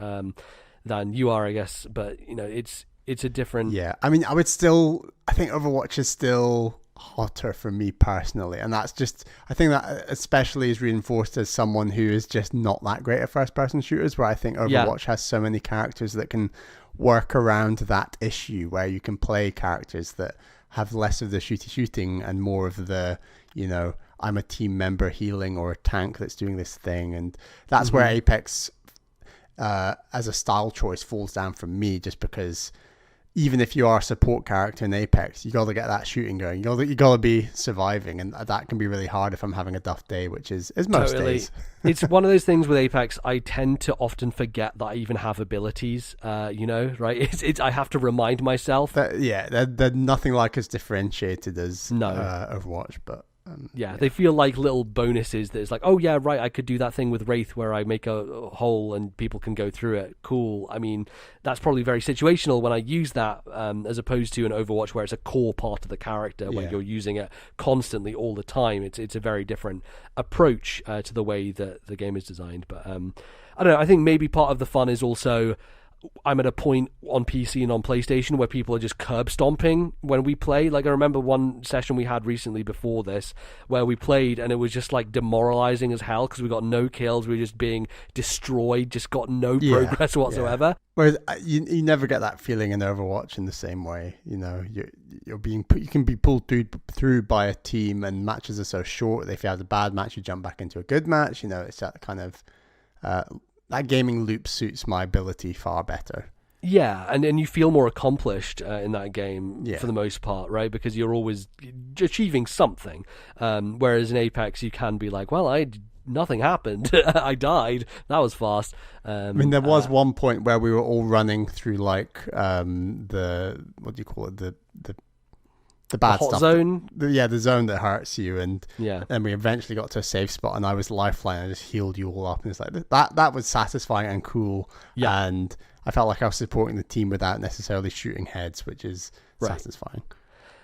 Speaker 1: than you are, I guess. But, you know, it's a different...
Speaker 2: Yeah, I mean, I think Overwatch is still hotter for me personally, and that's just, I think that especially is reinforced as someone who is just not that great at first person shooters, where I think Overwatch has so many characters that can work around that issue, where you can play characters that have less of the shooting and more of the, you know, I'm a team member healing or a tank that's doing this thing. And that's where Apex as a style choice falls down for me, just because even if you are a support character in Apex, you got to get that shooting going. You got to be surviving, and that can be really hard if I'm having a duff day, which is most days.
Speaker 1: It's one of those things with Apex. I tend to often forget that I even have abilities. You know, right? It's I have to remind myself.
Speaker 2: They're nothing like as differentiated as Overwatch, but.
Speaker 1: They feel like little bonuses that it's like, oh yeah, right, I could do that thing with Wraith where I make a hole and people can go through it. Cool. I mean, that's probably very situational when I use that, as opposed to an Overwatch where it's a core part of the character when you're using it constantly all the time. It's a very different approach to the way that the game is designed. But I don't know, I think maybe part of the fun is also I'm at a point on PC and on PlayStation where people are just curb stomping when we play. Like, I remember one session we had recently before this where we played and it was just like demoralizing as hell because we got no kills. We were just being destroyed, just got no progress whatsoever.
Speaker 2: Yeah. Whereas you never get that feeling in Overwatch in the same way. You know, you can be pulled through by a team, and matches are so short. If you have a bad match, you jump back into a good match. You know, it's that kind of that gaming loop suits my ability far better.
Speaker 1: Yeah, and you feel more accomplished in that game for the most part, right? Because you're always achieving something. Whereas in Apex, you can be like, well, nothing happened. I died. That was fast.
Speaker 2: I mean, there was one point where we were all running through like the what do you call it? The bad
Speaker 1: hot
Speaker 2: stuff.
Speaker 1: Zone.
Speaker 2: The zone that hurts you, and
Speaker 1: yeah.
Speaker 2: Then we eventually got to a safe spot, and I was lifeline. I just healed you all up, and it's like that was satisfying and cool.
Speaker 1: Yeah.
Speaker 2: And I felt like I was supporting the team without necessarily shooting heads, which is satisfying.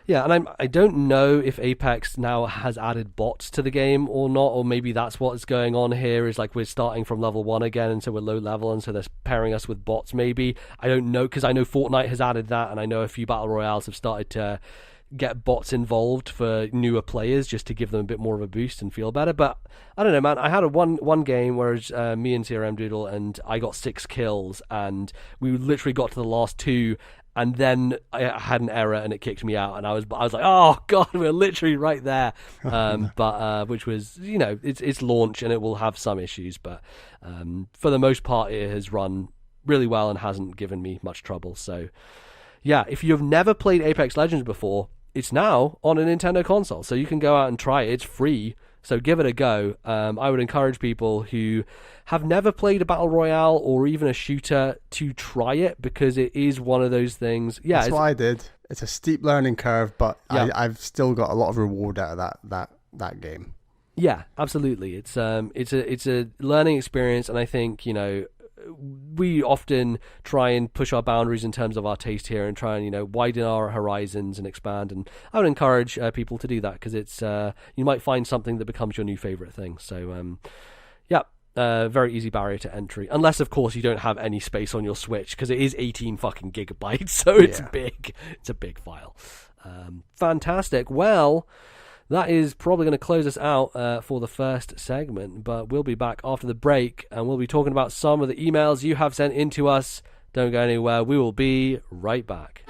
Speaker 1: Yeah, and I don't know if Apex now has added bots to the game or not, or maybe that's what's going on here, is like we're starting from level 1 again, and so we're low level, and so they're pairing us with bots maybe. I don't know, because I know Fortnite has added that, and I know a few Battle Royales have started to get bots involved for newer players just to give them a bit more of a boost and feel better. But I don't know, man. I had one game where me and CRM Doodle, and I got 6 kills, and we literally got to the last 2, and then I had an error and it kicked me out, and I was like, oh god, we're literally right there. But which was, you know, it's launch and it will have some issues, but for the most part it has run really well and hasn't given me much trouble. So yeah, if you've never played Apex Legends before, it's now on a Nintendo console, so you can go out and try it. It's free, so give it a go. I would encourage people who have never played a Battle Royale or even a shooter to try it, because it is one of those things. Yeah,
Speaker 2: that's what I did. It's a steep learning curve, but I've still got a lot of reward out of that game.
Speaker 1: Yeah, absolutely. It's a learning experience, and I think, you know, we often try and push our boundaries in terms of our taste here and try and, you know, widen our horizons and expand, and I would encourage people to do that, because it's you might find something that becomes your new favorite thing. So very easy barrier to entry, unless of course you don't have any space on your Switch, because it is 18 fucking gigabytes, so it's big. It's a big file. Fantastic. Well, that is probably going to close us out for the first segment, but we'll be back after the break, and we'll be talking about some of the emails you have sent in to us. Don't go anywhere. We will be right back.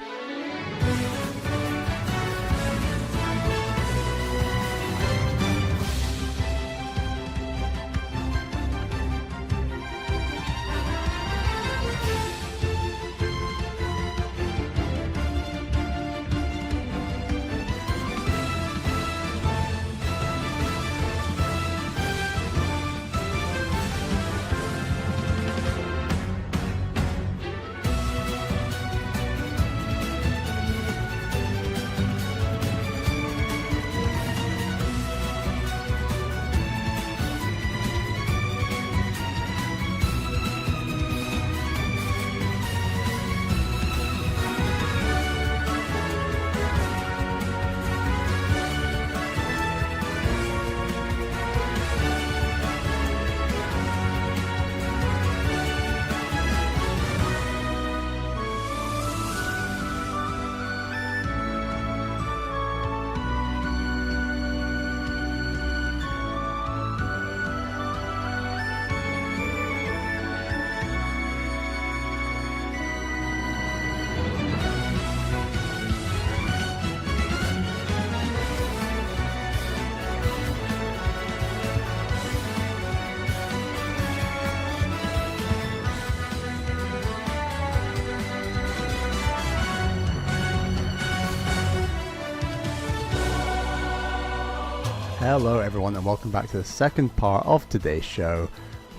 Speaker 2: Hello everyone, and welcome back to the second part of today's show.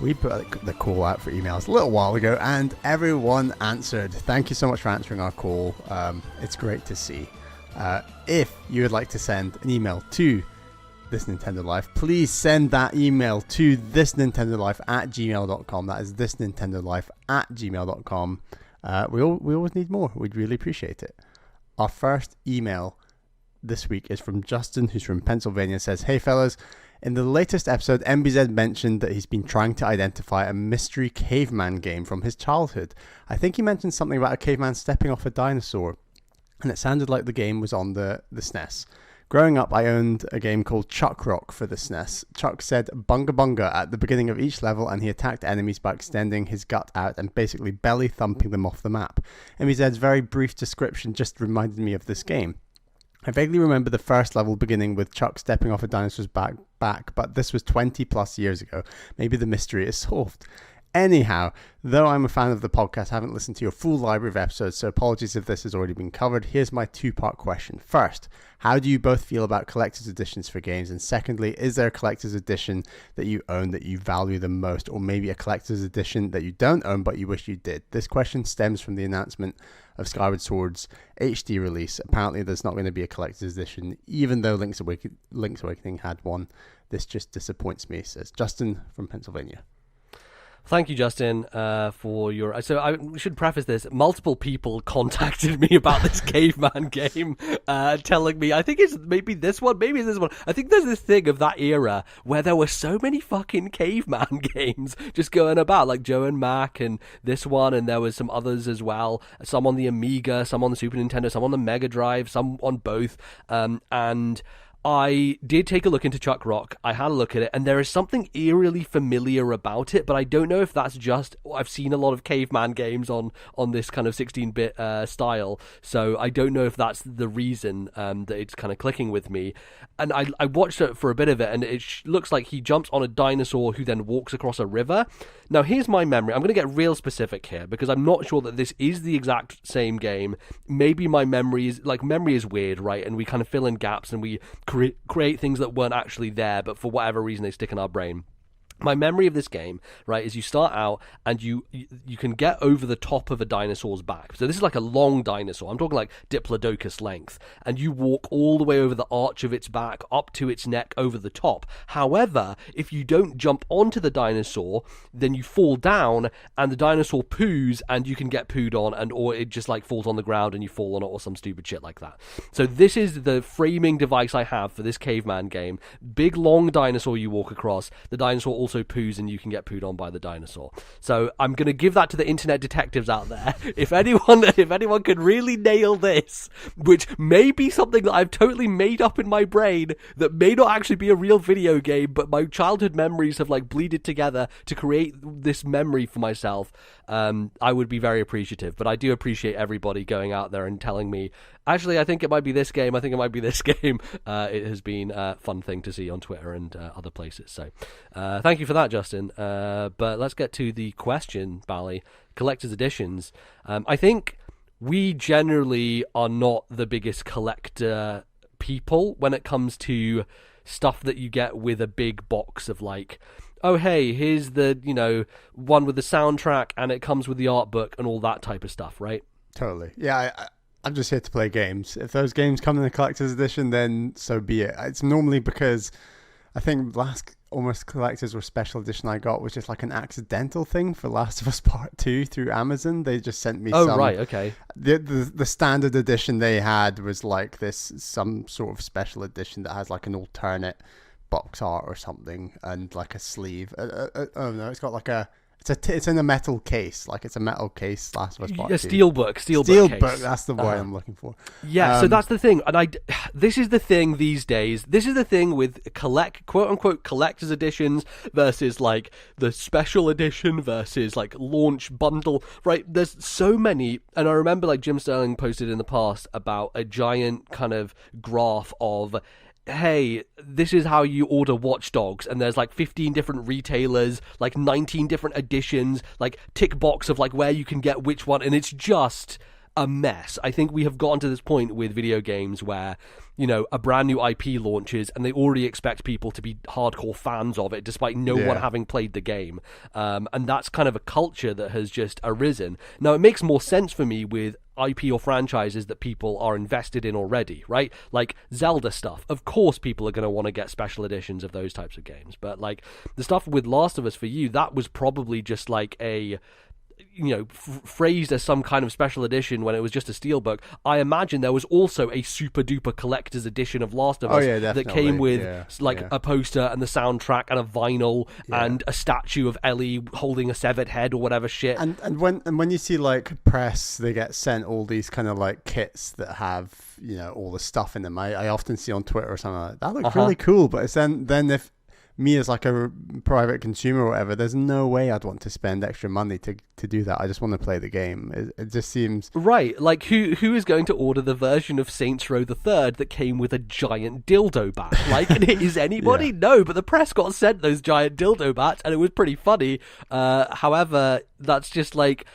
Speaker 2: We put the call out for emails a little while ago, and everyone answered. Thank you so much for answering our call. It's great to see. If you would like to send an email to ThisNintendoLife, please send that email to thisnintendolife@gmail.com. That is thisnintendolife@gmail.com. We always need more. We'd really appreciate it. Our first email this week is from Justin, who's from Pennsylvania. Says, hey fellas, In the latest episode, MBZ mentioned that he's been trying to identify a mystery caveman game from his childhood. I think he mentioned something about a caveman stepping off a dinosaur, and it sounded like the game was on the SNES. Growing up, I owned a game called Chuck Rock for the SNES. Chuck said bunga bunga at the beginning of each level, and he attacked enemies by extending his gut out and basically belly thumping them off the map. MBZ's very brief description just reminded me of this game. I vaguely remember the first level beginning with Chuck stepping off a dinosaur's back, but this was 20 plus years ago. Maybe the mystery is solved. Anyhow, though I'm a fan of the podcast, I haven't listened to your full library of episodes, so apologies if this has already been covered. Here's my two-part question. First, how do you both feel about collector's editions for games? And secondly, is there a collector's edition that you own that you value the most, or maybe a collector's edition that you don't own but you wish you did? This question stems from the announcement of Skyward Sword's HD release. Apparently there's not going to be a collector's edition, even though Link's Awakening had one. This just disappoints me, says Justin from Pennsylvania.
Speaker 1: Thank you, Justin, for your... So I should preface this. Multiple people contacted me about this caveman game, telling me, I think it's maybe this one, maybe it's this one. I think there's this thing of that era where there were so many fucking caveman games just going about, like Joe and Mac and this one, and there was some others as well. Some on the Amiga, some on the Super Nintendo, some on the Mega Drive, some on both, and... I did take a look into Chuck Rock. I had a look at it, and there is something eerily familiar about it, but I don't know if that's just... I've seen a lot of caveman games on this kind of 16-bit style, so I don't know if that's the reason that it's kind of clicking with me. And I watched it for a bit of it, and it looks like he jumps on a dinosaur who then walks across a river. Now, here's my memory. I'm going to get real specific here, because I'm not sure that this is the exact same game. Maybe my memory is... memory is weird, right? And we kind of fill in gaps, and we create things that weren't actually there, but for whatever reason they stick in our brain. My memory of this game, right, is you start out and you can get over the top of a dinosaur's back. So this is like a long dinosaur. I'm talking like Diplodocus length. And you walk all the way over the arch of its back, up to its neck, over the top. However, if you don't jump onto the dinosaur, then you fall down and the dinosaur poos and you can get pooed on, and or it just like falls on the ground and you fall on it or some stupid shit like that. So this is the framing device I have for this caveman game. Big long dinosaur you walk across. The dinosaur also poos and you can get pooed on by the dinosaur. So I'm going to give that to the internet detectives out there. If anyone can really nail this, which may be something that I've totally made up in my brain that may not actually be a real video game, but my childhood memories have like bleeded together to create this memory for myself, I would be very appreciative. But I do appreciate everybody going out there and telling me, actually, I think it might be this game. I think it might be this game. It has been a fun thing to see on Twitter and other places. So thank you for that, Justin. But let's get to the question, Bally. Collector's editions. I think we generally are not the biggest collector people when it comes to stuff that you get with a big box of like, oh, hey, here's the, one with the soundtrack and it comes with the art book and all that type of stuff, right?
Speaker 2: Totally. Yeah, I'm just here to play games. If those games come in the collector's edition, then so be it. It's normally because I think last almost collector's or special edition I got was just like an accidental thing for Last of Us Part 2 through Amazon. They just sent me some... Oh,
Speaker 1: right, okay.
Speaker 2: The standard edition they had was like some sort of special edition that has like an alternate box art or something and like a sleeve. Oh no, it's got like a... It's in a metal case, like it's a metal case. Last of Us Part 2.
Speaker 1: Steelbook case.
Speaker 2: That's the word I'm looking for.
Speaker 1: Yeah, so that's the thing, and this is the thing these days. This is the thing with quote unquote collector's editions versus like the special edition versus like launch bundle. Right? There's so many, and I remember like Jim Sterling posted in the past about a giant kind of graph of, hey, this is how you order Watch Dogs, and there's like 15 different retailers, like 19 different editions, like tick box of like where you can get which one, and it's just a mess. I think we have gotten to this point with video games where, a brand new IP launches and they already expect people to be hardcore fans of it despite no one having played the game. And that's kind of a culture that has just arisen. Now, it makes more sense for me with IP or franchises that people are invested in already, right? Like Zelda stuff. Of course, people are going to want to get special editions of those types of games. But like the stuff with Last of Us for you, that was probably just like phrased as some kind of special edition when it was just a steelbook, I imagine there was also a super duper collector's edition of Last of Us that came with a poster and the soundtrack and a vinyl and a statue of Ellie holding a severed head or whatever shit.
Speaker 2: And when you see like press, they get sent all these kind of like kits that have all the stuff in them. I often see on Twitter or something like that looks really cool, but it's then if me as like a private consumer or whatever, there's no way I'd want to spend extra money to do that. I just want to play the game. It just seems
Speaker 1: right. Like who is going to order the version of Saints Row the Third that came with a giant dildo bat? Like, is anybody? No, but the press got sent those giant dildo bats, and it was pretty funny. However, that's just like,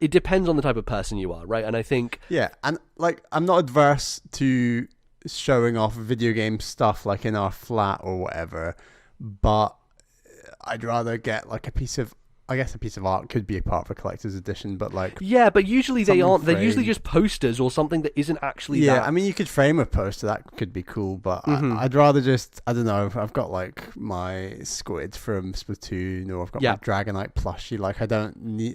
Speaker 1: it depends on the type of person you are, right? And I think
Speaker 2: and like I'm not adverse to showing off video game stuff like in our flat or whatever, but I'd rather get like a piece of art could be a part of a collector's edition, but like
Speaker 1: but usually they aren't. They're usually just posters or something that isn't actually that.
Speaker 2: I mean, you could frame a poster, that could be cool, but I'd rather just, I don't know, I've got like my squid from Splatoon, or I've got my Dragonite plushie. Like I don't know,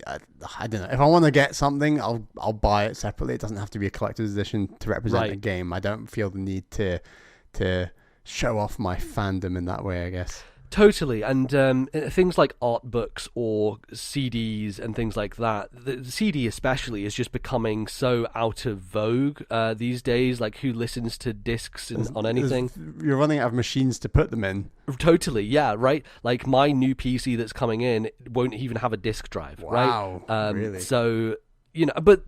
Speaker 2: if I want to get something, I'll buy it separately. It doesn't have to be a collector's edition to represent the game. I don't feel the need to show off my fandom in that way, I guess.
Speaker 1: Totally, and things like art books or CDs and things like that, the CD especially is just becoming so out of vogue these days. Like, who listens to discs on anything?
Speaker 2: You're running out of machines to put them in.
Speaker 1: Totally, yeah, right? Like, my new PC that's coming in won't even have a disc drive, right?
Speaker 2: Really?
Speaker 1: So... but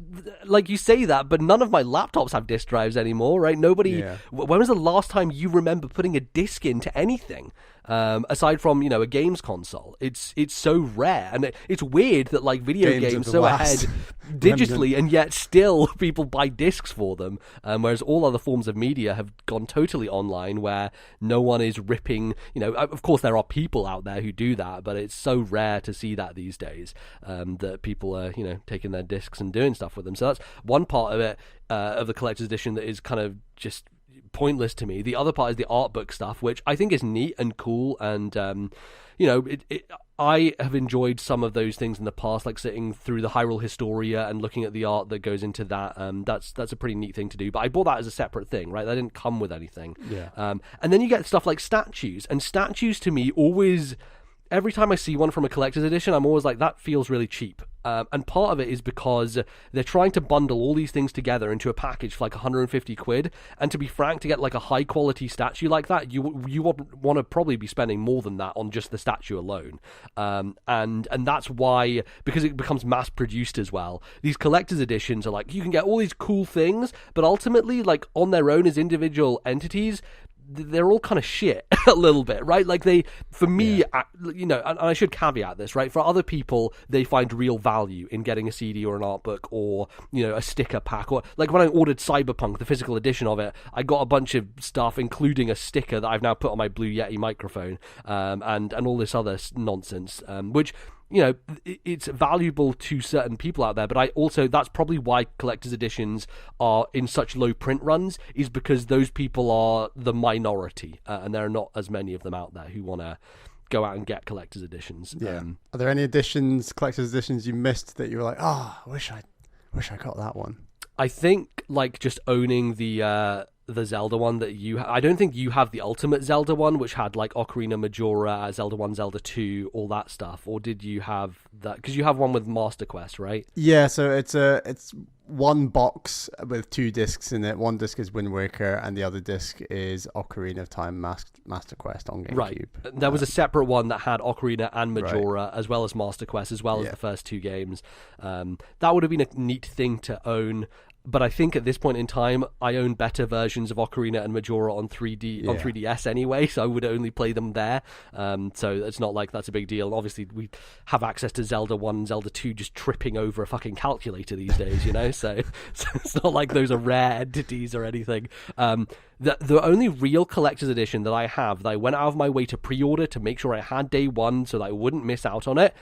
Speaker 1: like you say that, but none of my laptops have disk drives anymore, right? Nobody. When was the last time you remember putting a disc into anything, aside from a games console? It's so rare, and it's weird that like video games so ahead digitally, and yet still people buy discs for them, whereas all other forms of media have gone totally online, where no one is ripping. Of course there are people out there who do that, but it's so rare to see that these days, that people are taking their discs and doing stuff with them. So that's one part of it, of the collector's edition, that is kind of just pointless to me. The other part is the art book stuff, which I think is neat and cool, and I have enjoyed some of those things in the past, like sitting through the Hyrule Historia and looking at the art that goes into that. That's a pretty neat thing to do, but I bought that as a separate thing, right? That didn't come with anything. And then you get stuff like statues, and statues to me always, every time I see one from a collector's edition, I'm always like, that feels really cheap. And part of it is because they're trying to bundle all these things together into a package for like 150 quid. And to be frank, to get like a high quality statue like that, you want to probably be spending more than that on just the statue alone. And that's why, because it becomes mass produced as well, these collector's editions are like, you can get all these cool things, but ultimately, like on their own as individual entities, they're all kind of shit a little bit, right? Like for me, and I should caveat this, right? For other people, they find real value in getting a CD or an art book or, a sticker pack. Or like when I ordered Cyberpunk, the physical edition of it, I got a bunch of stuff, including a sticker that I've now put on my Blue Yeti microphone, and all this other nonsense, which... it's valuable to certain people out there, but that's probably why collector's editions are in such low print runs, is because those people are the minority, and there are not as many of them out there who want to go out and get collector's editions.
Speaker 2: Are there any collector's editions you missed that you were like, I wish I got that one?
Speaker 1: I think like just owning the Zelda one that I don't think you have the Ultimate Zelda one, which had like Ocarina, Majora, Zelda 1, Zelda 2, all that stuff, or did you have that? Because you have one with Master Quest, right?
Speaker 2: Yeah, so it's one box with 2 discs in it. One disc is Wind Waker, and the other disc is Ocarina of Time Master Quest on GameCube.
Speaker 1: Right. There was a separate one that had Ocarina and Majora, as well as Master Quest, as well as the first 2 games. That would have been a neat thing to own. But I think at this point in time, I own better versions of Ocarina and Majora on 3DS anyway, so I would only play them there. So it's not like that's a big deal. Obviously, we have access to Zelda 1 and Zelda 2 just tripping over a fucking calculator these days, so it's not like those are rare entities or anything. The only real collector's edition that I have, that I went out of my way to pre-order to make sure I had day one so that I wouldn't miss out on it,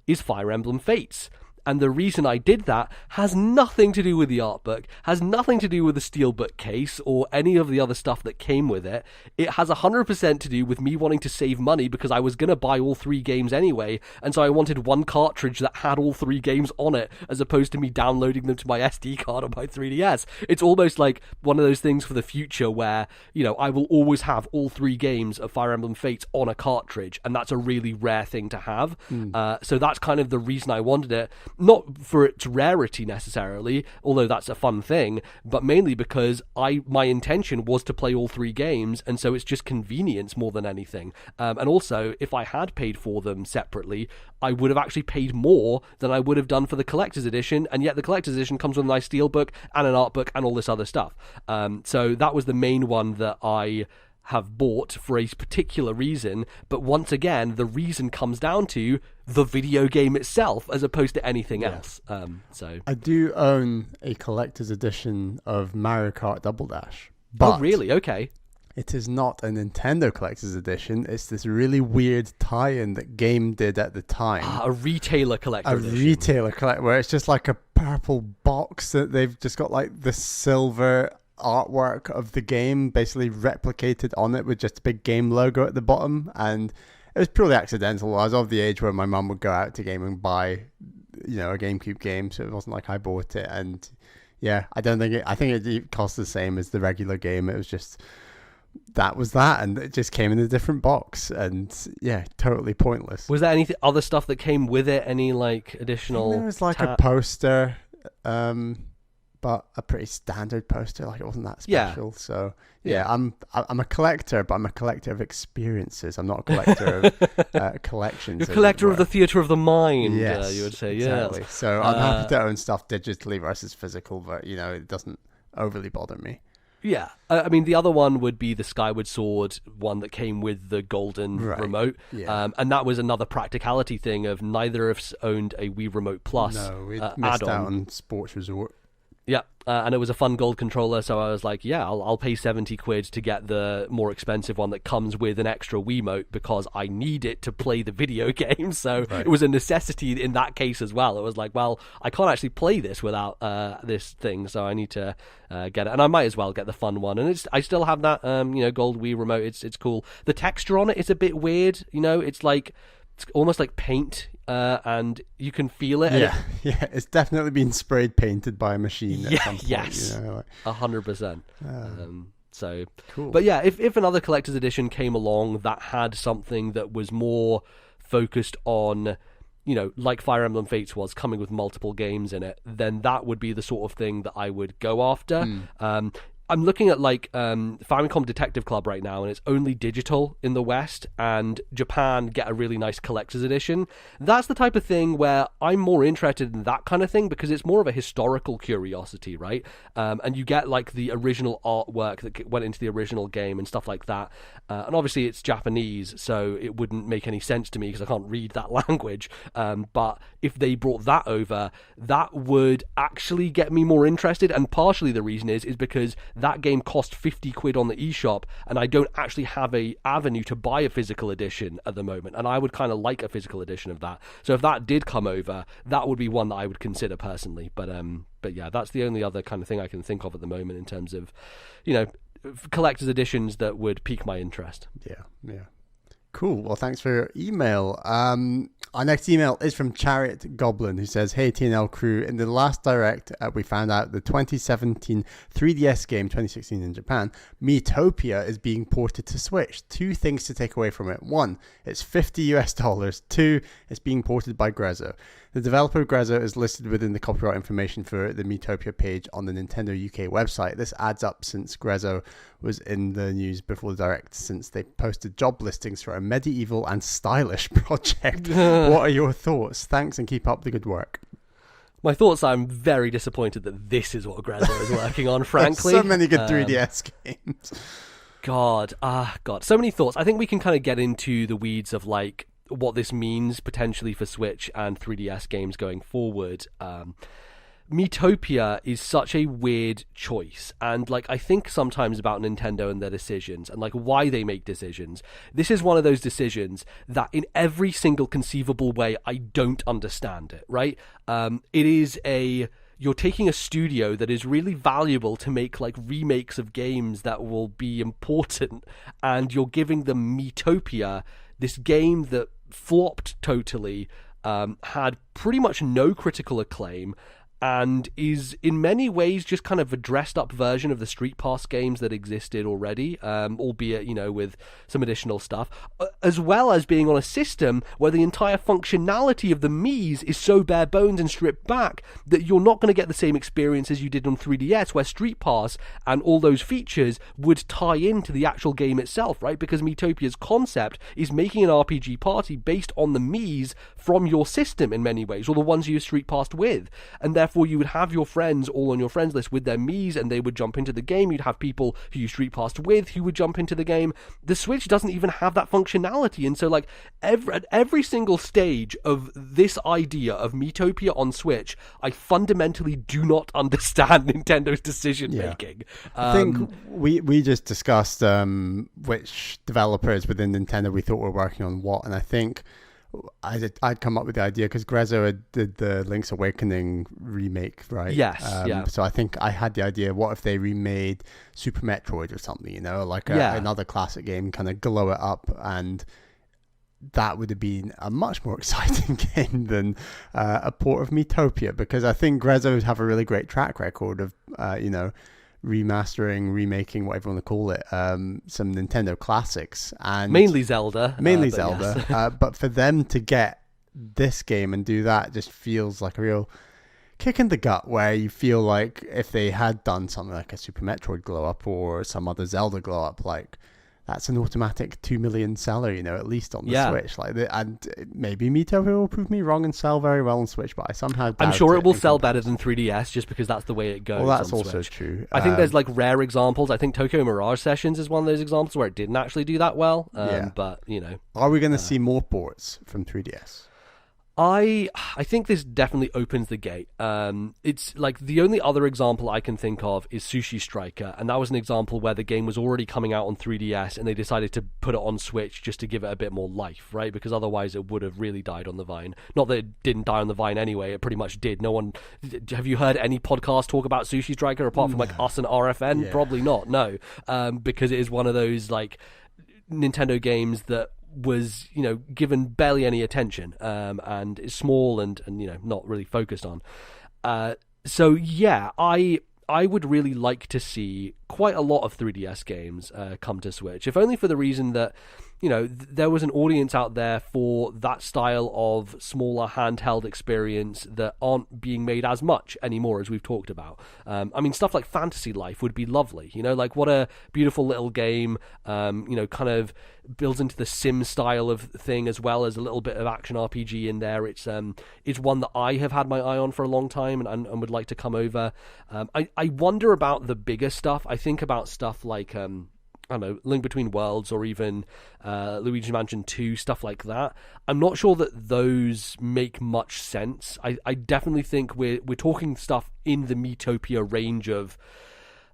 Speaker 1: is Fire Emblem Fates. And the reason I did that has nothing to do with the art book, has nothing to do with the steelbook case or any of the other stuff that came with it. It has 100% to do with me wanting to save money because I was going to buy all 3 games anyway, and so I wanted one cartridge that had all 3 games on it, as opposed to me downloading them to my SD card on my 3DS. It's almost like one of those things for the future where, you know, I will always have all 3 games of Fire Emblem Fates on a cartridge, and that's a really rare thing to have. So that's kind of the reason I wanted it, not for its rarity necessarily, although that's a fun thing, but mainly because my intention was to play all 3 games, and so it's just convenience more than anything. And also, if I had paid for them separately, I would have actually paid more than I would have done for the collector's edition, and yet the collector's edition comes with a nice steelbook and an art book and all this other stuff. So that was the main one that I have bought for a particular reason, but once again, the reason comes down to the video game itself as opposed to anything else. So
Speaker 2: I do own a collector's edition of Mario Kart Double Dash. But
Speaker 1: oh, really? Okay.
Speaker 2: it is not a Nintendo collector's edition. It's this really weird tie-in that Game did at the time.
Speaker 1: A retailer collector edition.
Speaker 2: A retailer collector, where it's just like a purple box that they've just got like the silver artwork of the game basically replicated on it with just a big game logo at the bottom. And it was purely accidental. I was of the age where my mum would go out to game and buy, you know, a GameCube game, so it wasn't like I bought it. And yeah, I think it cost the same as the regular game. It was just that was that, and it just came in a different box, and yeah, totally pointless.
Speaker 1: Was there any other stuff that came with it? Any like additional?
Speaker 2: There was like a poster, but a pretty standard poster. Like it wasn't that special. Yeah. So yeah, I'm a collector, but I'm a collector of experiences. I'm not a collector of collections.
Speaker 1: You're a collector of the theatre of the mind.
Speaker 2: Yes,
Speaker 1: you would say.
Speaker 2: Exactly.
Speaker 1: Yes.
Speaker 2: So I'm happy to own stuff digitally versus physical, but you know, it doesn't overly bother me.
Speaker 1: Yeah, I mean, the other one would be the Skyward Sword one that came with the golden remote. Yeah. And that was another practicality thing of neither of us owned a Wii Remote Plus.
Speaker 2: No, we missed out on Sports Resort.
Speaker 1: Yeah, and it was a fun gold controller, so I was like, yeah, I'll pay 70 quid to get the more expensive one that comes with an extra Wiimote because I need it to play the video game, so it was a necessity in that case as well. It was like, well, I can't actually play this without this thing, so I need to get it, and I might as well get the fun one, and I still have that, gold Wii remote. It's cool. The texture on it is a bit weird, it's like, it's almost like paint, and you can feel it.
Speaker 2: Yeah, it's definitely been sprayed painted by a machine at some point.
Speaker 1: Yes, 100%. So
Speaker 2: cool.
Speaker 1: But yeah, if another collector's edition came along that had something that was more focused on, like Fire Emblem Fates was, coming with multiple games in it, then that would be the sort of thing that I would go after. I'm looking at like Famicom Detective Club right now, and it's only digital in the West, and Japan get a really nice collector's edition. That's the type of thing where I'm more interested in that kind of thing because it's more of a historical curiosity, right? And you get like the original artwork that went into the original game and stuff like that. And obviously it's Japanese, so it wouldn't make any sense to me because I can't read that language. But if they brought that over, that would actually get me more interested. And partially the reason is because that game cost 50 quid on the eShop, and I don't actually have a avenue to buy a physical edition at the moment, and I would kind of like a physical edition of that. So if that did come over, that would be one that I would consider personally. But yeah, that's the only other kind of thing I can think of at the moment in terms of, collector's editions that would pique my interest.
Speaker 2: Yeah. Cool. Well, thanks for your email. Our next email is from Chariot Goblin, who says, "Hey TNL crew, in the last direct, we found out the 2017 3DS game, 2016 in Japan, Miitopia, is being ported to Switch. 2 things to take away from it. 1, it's $50. 2, it's being ported by Grezzo. The developer Grezzo is listed within the copyright information for the Miitopia page on the Nintendo UK website. This adds up since Grezzo was in the news before the direct, since they posted job listings for a medieval and stylish project. What are your thoughts? Thanks and keep up the good work."
Speaker 1: My thoughts are I'm very disappointed that this is what Grezzo is working on, frankly.
Speaker 2: So many good 3DS games.
Speaker 1: God. So many thoughts. I think we can kind of get into the weeds of like what this means potentially for Switch and 3DS games going forward. Miitopia is such a weird choice, and like I think sometimes about Nintendo and their decisions and like why they make decisions. This is one of those decisions that in every single conceivable way I don't understand it, right? You're taking a studio that is really valuable to make like remakes of games that will be important, and you're giving them Miitopia, this game that flopped totally, had pretty much no critical acclaim, and is in many ways just kind of a dressed up version of the Street Pass games that existed already, albeit, with some additional stuff, as well as being on a system where the entire functionality of the Miis is so bare bones and stripped back that you're not going to get the same experience as you did on 3DS, where Street Pass and all those features would tie into the actual game itself, right? Because Miitopia's concept is making an RPG party based on the Miis from your system in many ways, or the ones you Street Passed with, and therefore you would have your friends all on your friends list with their Miis, and they would jump into the game. You'd have people who you Street Passed with who would jump into the game. The Switch doesn't even have that functionality, and so like at every single stage of this idea of Miitopia on Switch, I fundamentally do not understand Nintendo's decision making.
Speaker 2: I think we just discussed which developers within Nintendo we thought were working on what, and I think I'd come up with the idea because Grezzo did the Link's Awakening remake, right?
Speaker 1: Yes,
Speaker 2: So I think I had the idea, what if they remade Super Metroid or something, like another classic game, kind of glow it up, and that would have been a much more exciting game than a port of Miitopia, because I think Grezzo have a really great track record of, remastering, remaking, whatever you want to call it, some Nintendo classics, and
Speaker 1: mainly Zelda.
Speaker 2: Yes. But for them to get this game and do that just feels like a real kick in the gut, where you feel like if they had done something like a Super Metroid glow up or some other Zelda glow up, like that's an automatic 2 million seller, at least on the Switch. And maybe Miitopia will prove me wrong and sell very well on Switch, but I somehow doubt
Speaker 1: I'm sure it will sell better than 3DS, just because that's the way it goes.
Speaker 2: Well, that's
Speaker 1: on
Speaker 2: also
Speaker 1: Switch.
Speaker 2: True.
Speaker 1: I think there's like rare examples. I think Tokyo Mirage Sessions is one of those examples where it didn't actually do that well. But
Speaker 2: are we going to see more ports from 3DS?
Speaker 1: I think this definitely opens the gate. It's like the only other example I can think of is Sushi Striker, and that was an example where the game was already coming out on 3DS and they decided to put it on Switch just to give it a bit more life, right? Because otherwise it would have really died on the vine. Not that it didn't die on the vine anyway, it pretty much did. Have you heard any podcast talk about Sushi Striker apart from like us and RFN?
Speaker 2: Yeah.
Speaker 1: Probably not, no. Because it is one of those like Nintendo games that was given barely any attention, and is small and not really focused on. So yeah, I would really like to see quite a lot of 3DS games come to Switch, if only for the reason that there was an audience out there for that style of smaller handheld experience that aren't being made as much anymore, as we've talked about. I mean, stuff like Fantasy Life would be lovely, like what a beautiful little game, kind of builds into the sim style of thing, as well as a little bit of action RPG in there. It's one that I have had my eye on for a long time and would like to come over. I wonder about the bigger stuff. I think about stuff like I don't know, Link Between Worlds, or even Luigi's Mansion 2, stuff like that. I'm not sure that those make much sense. I definitely think we're talking stuff in the Miitopia range of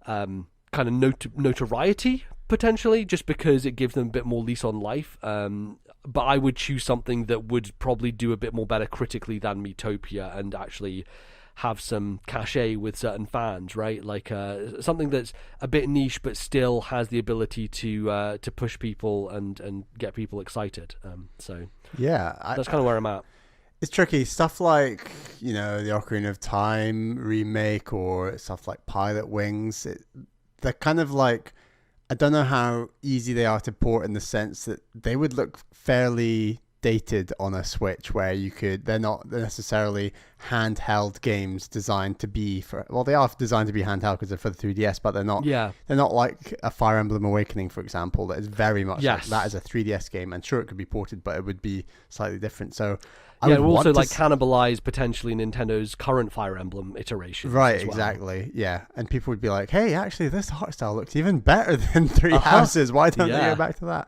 Speaker 1: kind of notoriety, potentially, just because it gives them a bit more lease on life. But I would choose something that would probably do a bit more better critically than Miitopia, and actually have some cachet with certain fans, right? Like something that's a bit niche but still has the ability to push people and get people excited. So yeah, that's kind of where I'm at.
Speaker 2: It's tricky stuff like the Ocarina of Time remake, or stuff like Pilot Wings. They're kind of like, I don't know how easy they are to port, in the sense that they would look fairly dated on a Switch, where they're not necessarily handheld games designed to be they are designed to be handheld because they're for the 3DS, but they're not like a Fire Emblem Awakening, for example, that is very much like that is a 3DS game, and sure, it could be ported, but it would be slightly different. So
Speaker 1: it would also cannibalize potentially Nintendo's current Fire Emblem iteration.
Speaker 2: Right, exactly. Yeah. And people would be like, hey, actually this art style looks even better than Three Houses. Why don't they go back to that?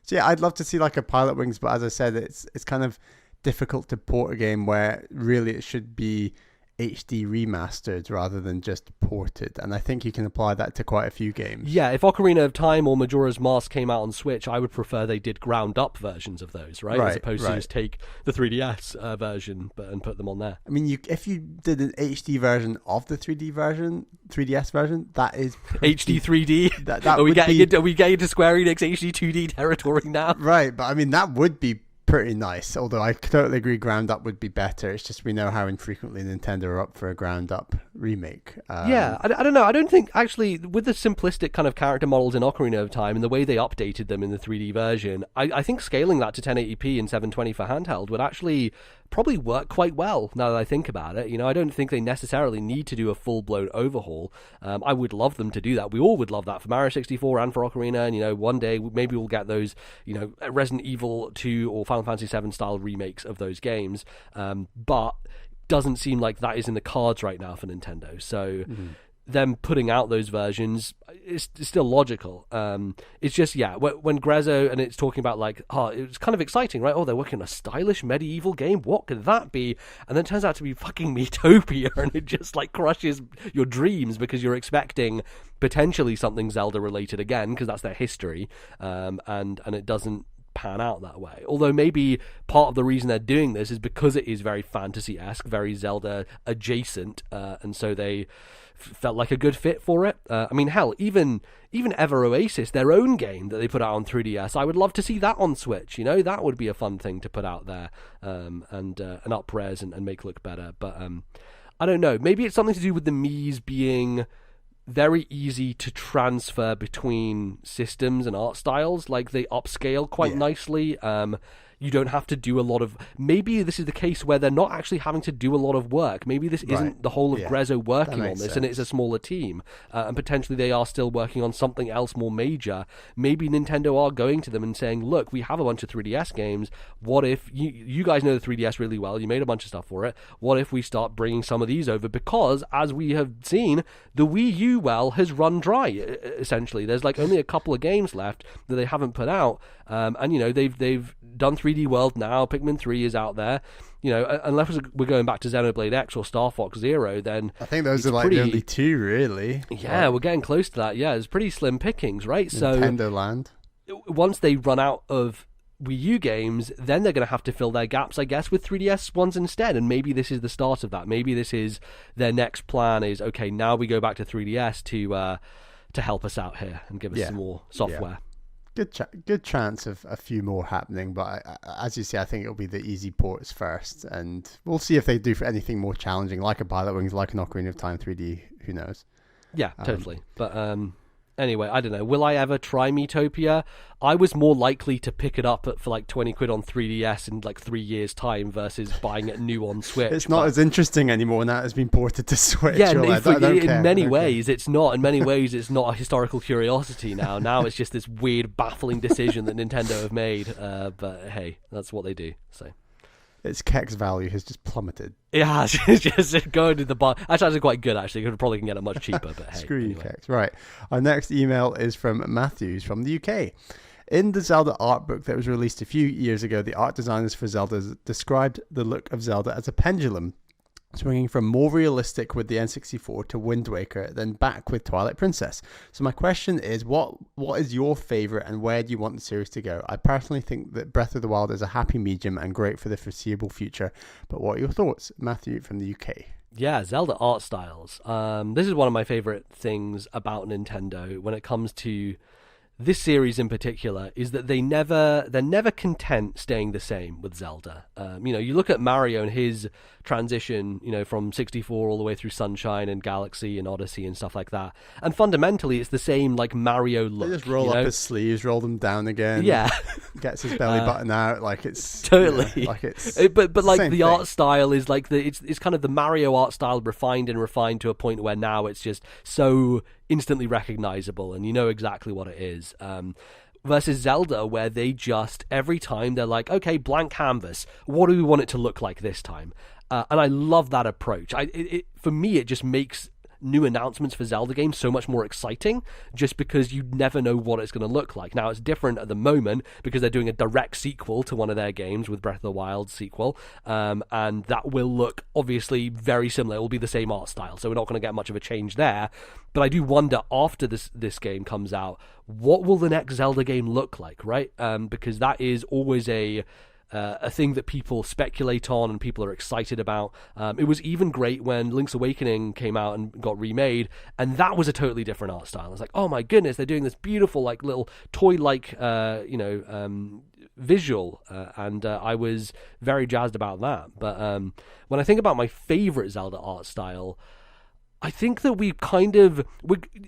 Speaker 2: So yeah, I'd love to see like a Pilot Wings, but as I said, it's kind of difficult to port a game where really it should be HD remastered rather than just ported, and I think you can apply that to quite a few games.
Speaker 1: Yeah, if Ocarina of Time or Majora's Mask came out on Switch, I would prefer they did ground-up versions of those, right? As opposed to just take the 3DS version and put them on there.
Speaker 2: I mean, if you did an HD version of the 3DS version, that is
Speaker 1: HD 3D.
Speaker 2: That
Speaker 1: are we getting into Square Enix HD 2D territory now?
Speaker 2: Right, but I mean that would be pretty nice, although I totally agree ground up would be better. It's just we know how infrequently Nintendo are up for a ground up remake.
Speaker 1: I don't know. I don't think, actually, with the simplistic kind of character models in Ocarina of Time and the way they updated them in the 3D version, I think scaling that to 1080p and 720 for handheld would actually probably work quite well now that I think about it. I don't think they necessarily need to do a full-blown overhaul. I would love them to do that. We all would love that for Mario 64 and for Ocarina, and one day maybe we'll get those Resident Evil 2 or Final Fantasy 7 style remakes of those games, but doesn't seem like that is in the cards right now for Nintendo. So them putting out those versions is still logical. It's just, when Grezzo, and it's talking about it's kind of exciting, right? Oh, they're working on a stylish medieval game. What could that be? And then it turns out to be fucking Miitopia, and it just crushes your dreams because you're expecting potentially something Zelda related again, because that's their history, and it doesn't pan out that way. Although maybe part of the reason they're doing this is because it is very fantasy-esque, very Zelda adjacent, and so they felt like a good fit for it. I mean, hell, even Ever Oasis, their own game that they put out on 3DS, I would love to see that on Switch. That would be a fun thing to put out there, and up-res and make look better. But I don't know. Maybe it's something to do with the Mii's being very easy to transfer between systems and art styles. Like, they upscale quite nicely. You don't have to do a lot of... Maybe this is the case where they're not actually having to do a lot of work. Maybe this isn't the whole of Grezzo working on this, and it's a smaller team. And potentially they are still working on something else more major. Maybe Nintendo are going to them and saying, look, we have a bunch of 3DS games. What if... You guys know the 3DS really well. You made a bunch of stuff for it. What if we start bringing some of these over? Because, as we have seen, the Wii U well has run dry, essentially. There's only a couple of games left that they haven't put out. And, they've done 3D World now. Pikmin 3 is out there. Unless we're going back to Xenoblade X or Star Fox Zero, then
Speaker 2: I think those are the only two, really.
Speaker 1: Yeah, we're getting close to that. Yeah, it's pretty slim pickings, right?
Speaker 2: Nintendo Land.
Speaker 1: Once they run out of Wii U games, then they're going to have to fill their gaps, I guess, with 3DS ones instead. And maybe this is the start of that. Maybe this is their next plan is, okay, now we go back to 3DS to help us out here and give us some more software.
Speaker 2: Yeah. Good chance of a few more happening, but as you say, I think it'll be the easy ports first, and we'll see if they do for anything more challenging, like a Pilot Wings, like an Ocarina of Time 3D. Who knows?
Speaker 1: Yeah, totally. But anyway, I don't know. Will I ever try Miitopia? I was more likely to pick it up for 20 quid on 3DS in 3 years' time versus buying it new on Switch.
Speaker 2: It's not as interesting anymore now it's been ported to Switch.
Speaker 1: Yeah, in many ways it's not. In many ways it's not a historical curiosity now. Now it's just this weird, baffling decision that Nintendo have made. But hey, that's what they do. So
Speaker 2: its Kex value has just plummeted.
Speaker 1: Yeah, it's just going to the bar. That's actually quite good, actually. You probably can get it much cheaper, but hey.
Speaker 2: Screw you, Kex. Right. Our next email is from Matthew, who's from the UK. In the Zelda art book that was released a few years ago, the art designers for Zelda described the look of Zelda as a pendulum, swinging from more realistic with the N64 to Wind Waker, then back with Twilight Princess. So my question is, what is your favourite and where do you want the series to go? I personally think that Breath of the Wild is a happy medium and great for the foreseeable future. But what are your thoughts? Matthew from the UK.
Speaker 1: Yeah, Zelda Artstyles. This is one of my favourite things about Nintendo when it comes to this series in particular, is that they're never content staying the same with Zelda. You look at Mario and his transition, from 64 all the way through Sunshine and Galaxy and Odyssey and stuff like that. And fundamentally, it's the same Mario look.
Speaker 2: They just roll up his sleeves, roll them down again.
Speaker 1: Yeah,
Speaker 2: gets his belly button out like it's
Speaker 1: totally. But the art style is it's kind of the Mario art style refined to a point where now it's just so instantly recognizable and you know exactly what it is. Versus Zelda, where they just, every time they're like, okay, blank canvas, what do we want it to look like this time? And I love that approach. For me, it just makes new announcements for Zelda games so much more exciting, just because you never know what it's going to look like. Now, it's different at the moment because they're doing a direct sequel to one of their games with Breath of the Wild sequel, and that will look obviously very similar. It will be the same art style, so we're not going to get much of a change there. But I do wonder, after this game comes out, what will the next Zelda game look like, right? Because that is always a thing that people speculate on and people are excited about. It was even great when Link's Awakening came out and got remade, and that was a totally different art style. I was like, oh my goodness, they're doing this beautiful, like, little toy-like, visual, and I was very jazzed about that. But when I think about my favorite Zelda art style, I think that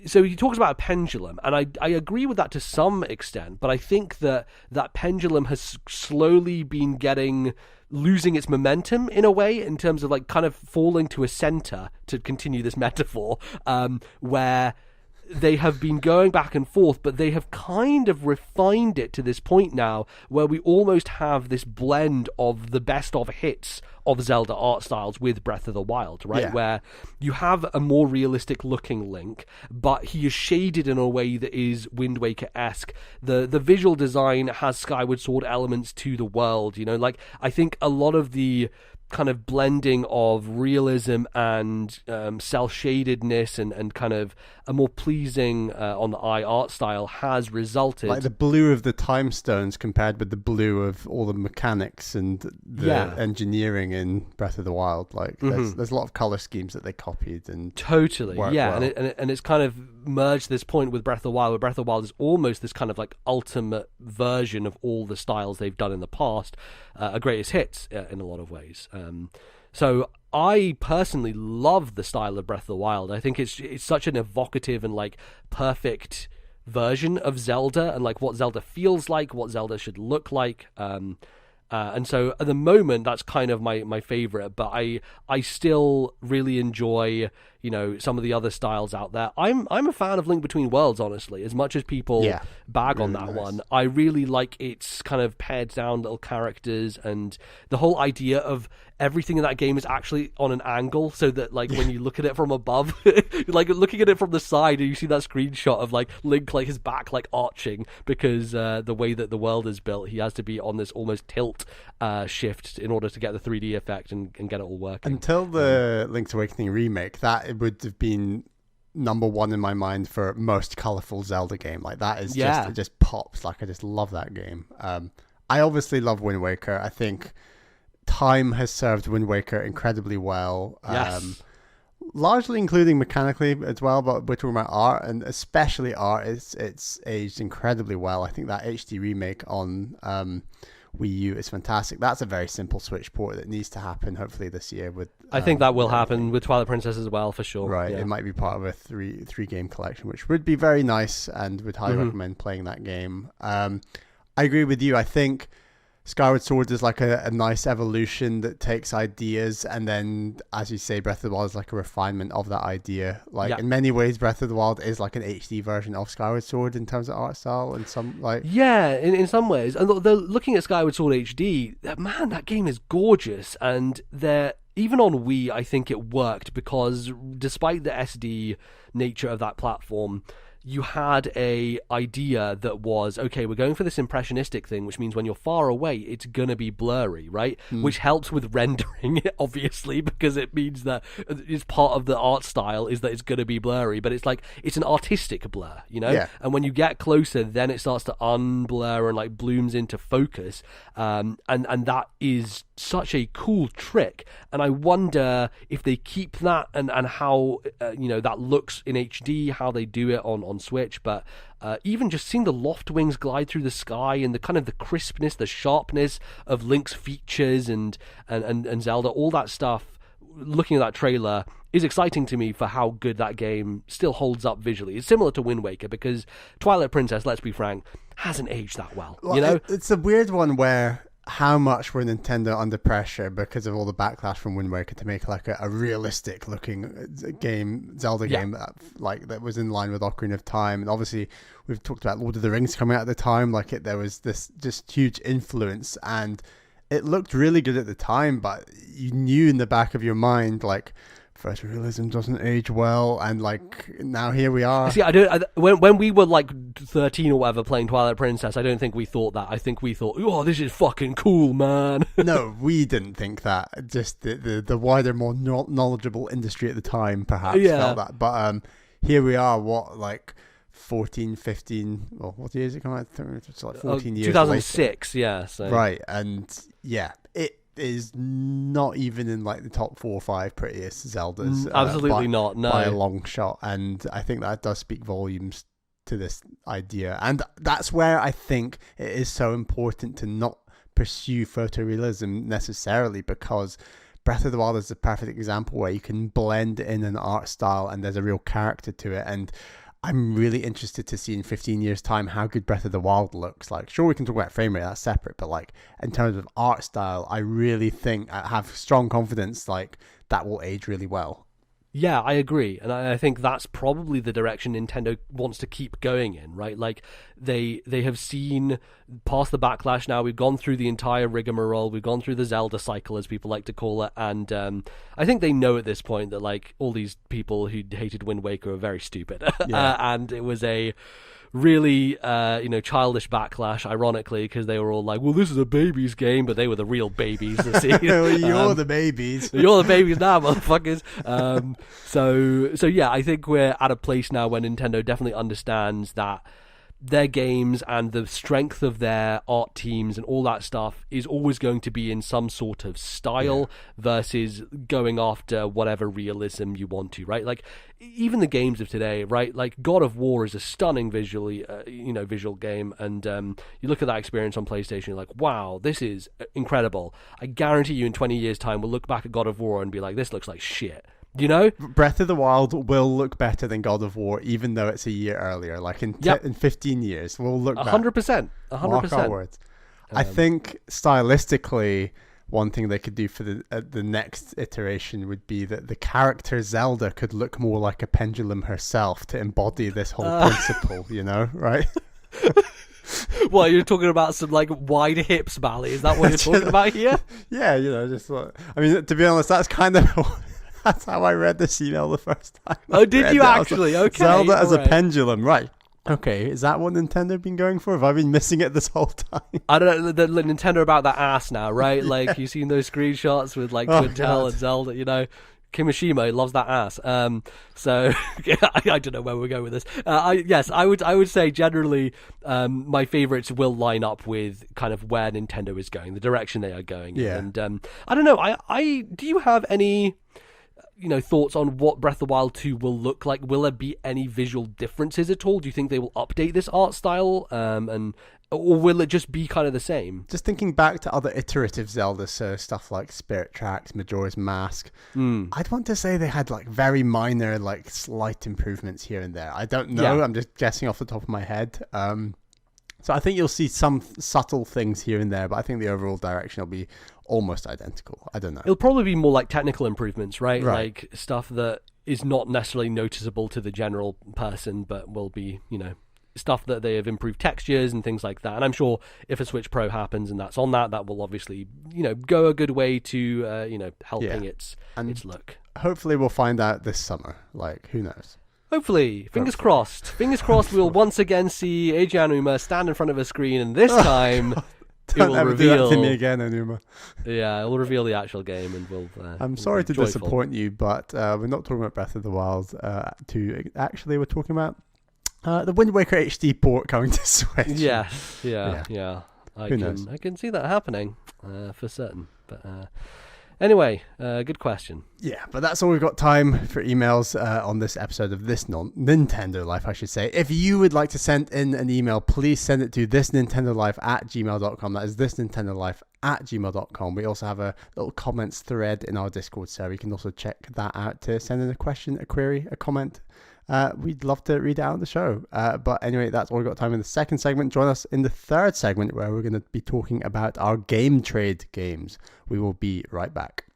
Speaker 1: so he talks about a pendulum, and I agree with that to some extent, but I think that pendulum has slowly been losing its momentum in a way, in terms of like kind of falling to a center, to continue this metaphor, where they have been going back and forth, but they have kind of refined it to this point now where we almost have this blend of the best of hits of Zelda art styles with Breath of the Wild, right?
Speaker 2: Yeah.
Speaker 1: Where you have a more realistic looking Link, but he is shaded in a way that is Wind Waker-esque. The visual design has Skyward Sword elements to the world, like I think a lot of the kind of blending of realism and cel-shadedness and kind of a more pleasing on the eye art style has resulted,
Speaker 2: like the blue of the time stones compared with the blue of all the mechanics and the engineering in Breath of the Wild. Like there's a lot of color schemes that they copied and
Speaker 1: totally
Speaker 2: well.
Speaker 1: and it's kind of merged this point with Breath of the Wild, where Breath of the Wild is almost this kind of like ultimate version of all the styles they've done in the past, a greatest hits in a lot of ways. So I personally love the style of Breath of the Wild. I think it's such an evocative and like perfect version of Zelda, and like what Zelda feels like, what Zelda should look like. And so at the moment, that's kind of my favorite, but I still really enjoy, some of the other styles out there. I'm a fan of Link Between Worlds, honestly, as much as people bag on that one. I really like its kind of pared down little characters, and the whole idea of everything in that game is actually on an angle, so that like when you look at it from above, like looking at it from the side, and you see that screenshot of like Link, like his back like arching because the way that the world is built, he has to be on this almost tilt shift in order to get the 3D effect and get it all working.
Speaker 2: Until the Link's Awakening remake, that it would have been number one in my mind for most colorful Zelda game. Like that is just, it just pops. Like I just love that game. I obviously love Wind Waker. I think time has served Wind Waker incredibly well.
Speaker 1: Yes.
Speaker 2: Largely including mechanically as well, but we're talking about art, and especially art. It's aged incredibly well. I think that HD remake on Wii U is fantastic. That's a very simple Switch port that needs to happen hopefully this year. With
Speaker 1: I think that will happen with Twilight Princess as well, for sure.
Speaker 2: Right, it might be part of a three game collection, which would be very nice, and would highly recommend playing that game. I agree with you. I think Skyward Sword is like a nice evolution that takes ideas, and then, as you say, Breath of the Wild is like a refinement of that idea. Like in many ways, Breath of the Wild is like an HD version of Skyward Sword in terms of art style, and some like
Speaker 1: in some ways. And looking at Skyward Sword HD, man, that game is gorgeous, and even on Wii, I think it worked because despite the SD nature of that platform, you had a idea that was, okay, we're going for this impressionistic thing, which means when you're far away, it's going to be blurry, right? Which helps with rendering, obviously, because it means that it's part of the art style is that it's going to be blurry, but it's like, it's an artistic blur, Yeah. And when you get closer, then it starts to unblur and like blooms into focus. And that is such a cool trick. And I wonder if they keep that and how, that looks in HD, how they do it on Switch, but even just seeing the loft wings glide through the sky and the kind of the crispness, the sharpness of Link's features and Zelda, all that stuff, looking at that trailer is exciting to me for how good that game still holds up visually. It's similar to Wind Waker, because Twilight Princess, let's be frank, hasn't aged that well.
Speaker 2: It's a weird one where how much were Nintendo under pressure because of all the backlash from Wind Waker to make like a realistic looking Zelda game that was in line with Ocarina of Time. And obviously we've talked about Lord of the Rings coming out at the time, there was this just huge influence, and it looked really good at the time, but you knew in the back of your mind, like photorealism doesn't age well, and like now here we are.
Speaker 1: See, when we were like 13 or whatever playing Twilight Princess, I don't think we thought that. I think we thought, oh, this is fucking cool, man.
Speaker 2: No, we didn't think that. Just the wider, more knowledgeable industry at the time perhaps felt that. But here we are, what, like 14, 15, well, what years it come out? It's like 14 years
Speaker 1: 2006, later. Yeah. So.
Speaker 2: Right, and yeah, it is not even in like the top 4 or 5 prettiest Zeldas.
Speaker 1: Absolutely not, no.
Speaker 2: By a long shot, and I think that does speak volumes to this idea. And that's where I think it is so important to not pursue photorealism necessarily, because Breath of the Wild is a perfect example where you can blend in an art style and there's a real character to it. And I'm really interested to see in 15 years time how good Breath of the Wild looks like. Sure, we can talk about frame rate, that's separate, but like in terms of art style, I really think, I have strong confidence like that will age really well.
Speaker 1: Yeah, I agree. And I think that's probably the direction Nintendo wants to keep going in, right? Like, they have seen past the backlash now. We've gone through the entire rigmarole. We've gone through the Zelda cycle, as people like to call it. And I think they know at this point that, like, all these people who hated Wind Waker are very stupid.
Speaker 2: Yeah.
Speaker 1: And it was a really childish backlash, ironically, because they were all like, well, this is a baby's game, but they were the real babies.
Speaker 2: You're the babies.
Speaker 1: You're the babies now, motherfuckers. So yeah, I think we're at a place now where Nintendo definitely understands that their games and the strength of their art teams and all that stuff is always going to be in some sort of style versus going after whatever realism you want to, right? Like, even the games of today, right? Like, God of War is a stunning visual game, and you look at that experience on PlayStation, you're like, wow, this is incredible. I guarantee you in 20 years' time, we'll look back at God of War and be like, this looks like shit. You know,
Speaker 2: Breath of the Wild will look better than God of War, even though it's a year earlier. Like in 15 years, we'll look
Speaker 1: 100%. 100%.
Speaker 2: Mark our words. I think stylistically, one thing they could do for the next iteration would be that the character Zelda could look more like a pendulum herself to embody this whole principle. You know, right?
Speaker 1: Well, you're talking about some like wide hips ballet. Is that what you're talking about here?
Speaker 2: Yeah, just like, I mean, to be honest, that's kind of. That's how I read this email the first time.
Speaker 1: Oh, did you actually? Okay.
Speaker 2: Zelda as a pendulum, right. Okay, is that what Nintendo have been going for? Have I been missing it this whole time?
Speaker 1: I don't know, the Nintendo about that ass now, right? Like, you've seen those screenshots with like Twintel and Zelda, Kimishima loves that ass. So I don't know where we're going with this. I would say generally my favorites will line up with kind of where Nintendo is going, the direction they are going.
Speaker 2: Yeah.
Speaker 1: And I don't know. I do you have any thoughts on what Breath of the Wild 2 will look like? Will there be any visual differences at all? Do you think they will update this art style, or will it just be kind of the same?
Speaker 2: Just thinking back to other iterative Zelda, so stuff like Spirit Tracks, Majora's Mask, I'd want to say they had like very minor, like slight improvements here and there. I don't know. Yeah. I'm just guessing off the top of my head. So I think you'll see some subtle things here and there, but I think the overall direction will be almost identical. I don't know.
Speaker 1: It'll probably be more like technical improvements, right? Like stuff that is not necessarily noticeable to the general person, but will be, stuff that they have improved textures and things like that. And I'm sure if a Switch Pro happens and that's on that will obviously, go a good way to, helping its look.
Speaker 2: Hopefully we'll find out this summer. Like, who knows?
Speaker 1: Hopefully. Fingers crossed. Fingers crossed we'll once again see Eiji Aonuma stand in front of a screen, and this time it will reveal...
Speaker 2: do that to me again, Aonuma.
Speaker 1: Yeah, it will reveal the actual game, and we'll...
Speaker 2: I'm sorry to disappoint you, but we're not talking about Breath of the Wild 2. Actually, we're talking about the Wind Waker HD port coming to Switch.
Speaker 1: Yeah. I can see that happening for certain, but... Anyway, good question.
Speaker 2: Yeah, but that's all we've got time for emails on this episode of This Nintendo Life, I should say. If you would like to send in an email, please send it to thisnintendolife@gmail.com. That is thisnintendolife@gmail.com. We also have a little comments thread in our Discord server. You can also check that out to send in a question, a query, a comment. We'd love to read it out on the show. But anyway, that's all we've got time in the second segment. Join us in the third segment where we're going to be talking about our game trade games. We will be right back.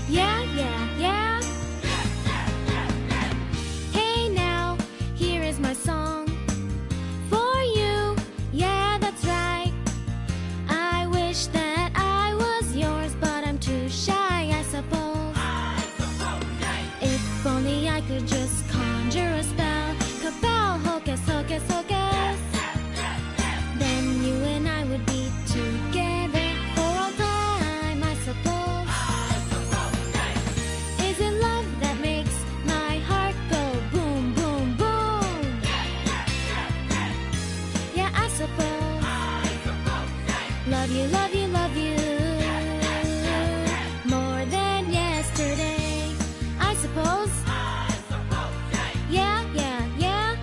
Speaker 3: Yeah. Hey now, here is my song for you. Yeah, that's right. I wish that I was yours, but I'm too shy. to just conjure a spell. Cabal, hocus, hocus, hocus. Then you and I would be together for all time, I suppose. Is it love that makes my heart go boom, boom, boom? Yeah, I suppose. Love you, love you, love you. More than yesterday, I suppose. Yeah, yeah, yeah.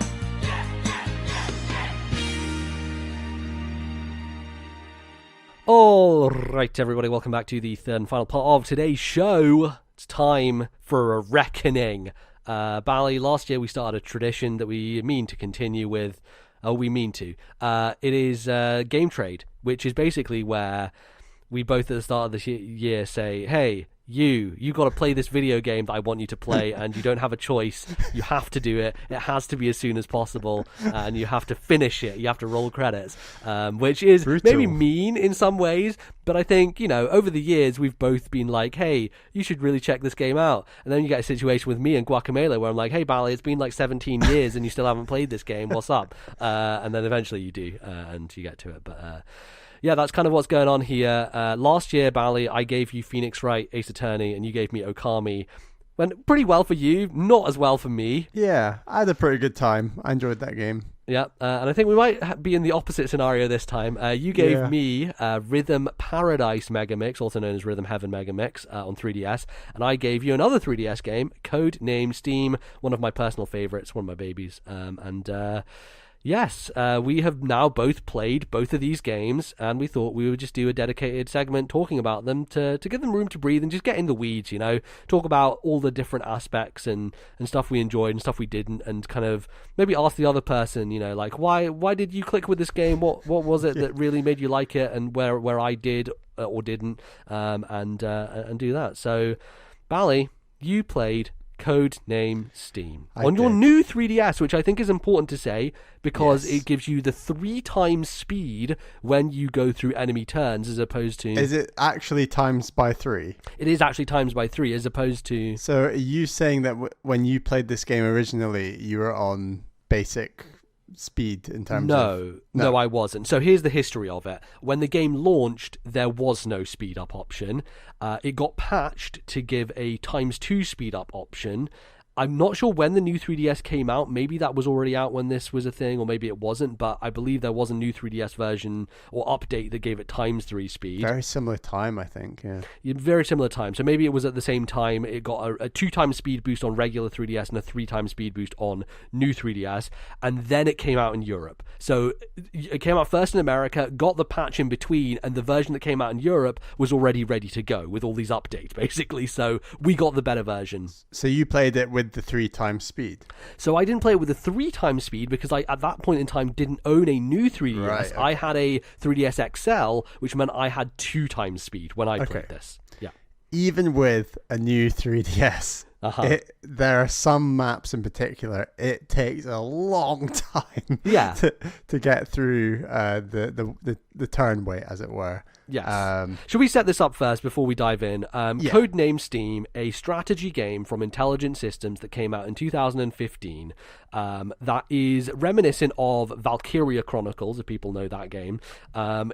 Speaker 1: All right, everybody, welcome back to the third and final part of today's show. It's time for a reckoning. Bally, last year we started a tradition that we mean to continue with. We mean to. It is game trade, which is basically where we both at the start of the year say, hey, you got to play this video game that I want you to play, and you don't have a choice. You have to do it. It has to be as soon as possible, and you have to finish it. You have to roll credits, which is
Speaker 2: Brutal.
Speaker 1: maybe mean in some ways, but I think, over the years, we've both been like, hey, you should really check this game out. And then you get a situation with me and Guacamole where I'm like, hey, Bally, it's been like 17 years and you still haven't played this game. What's up? And then eventually you do, and you get to it. But yeah, that's kind of what's going on here. Last year, Bally, I gave you Phoenix Wright, Ace Attorney, and you gave me Okami. Went pretty well for you, not as well for me.
Speaker 2: Yeah, I had a pretty good time. I enjoyed that game.
Speaker 1: Yeah, and I think we might be in the opposite scenario this time. You gave me Rhythm Paradise Megamix, also known as Rhythm Heaven Megamix, on 3DS, and I gave you another 3DS game, code named Steam, one of my personal favorites, one of my babies, yes, we have now both played both of these games, and we thought we would just do a dedicated segment talking about them to give them room to breathe and just get in the weeds, talk about all the different aspects and stuff we enjoyed and stuff we didn't, and kind of maybe ask the other person, like, why did you click with this game? What was it that really made you like it, and where I did or didn't, and do that. So, Bally, you played Code Name Steam on your new 3DS, which I think is important to say because it gives you the 3 times speed when you go through enemy turns, as opposed to...
Speaker 2: Is it actually times by 3?
Speaker 1: It is actually times by 3, as opposed to...
Speaker 2: So are you saying that when you played this game originally, you were on basic speed in terms of...
Speaker 1: No, I wasn't. So here's the history of it. When the game launched, there was no speed up option. It got patched to give a times 2 speed up option. I'm not sure when the new 3DS came out. Maybe that was already out when this was a thing, or maybe it wasn't, but I believe there was a new 3DS version or update that gave it times 3 speed.
Speaker 2: Very similar time, I think, yeah.
Speaker 1: Very similar time. So maybe it was at the same time. It got a 2 times speed boost on regular 3DS and a 3 times speed boost on new 3DS, and then it came out in Europe. So it came out first in America, got the patch in between, and the version that came out in Europe was already ready to go with all these updates, basically. So we got the better version.
Speaker 2: So you played it with the 3 times speed?
Speaker 1: So I didn't play it with the 3 times speed because I, at that point in time, didn't own a new 3DS.
Speaker 2: Right, okay.
Speaker 1: I had a 3DS XL, which meant I had 2 times speed when I played this. Yeah.
Speaker 2: Even with a new 3DS, there are some maps in particular, it takes a long time to get through the turn wait, as it were.
Speaker 1: Yes. Should we set this up first before we dive in? Codename Steam, a strategy game from Intelligent Systems that came out in 2015 that is reminiscent of Valkyria Chronicles, if people know that game,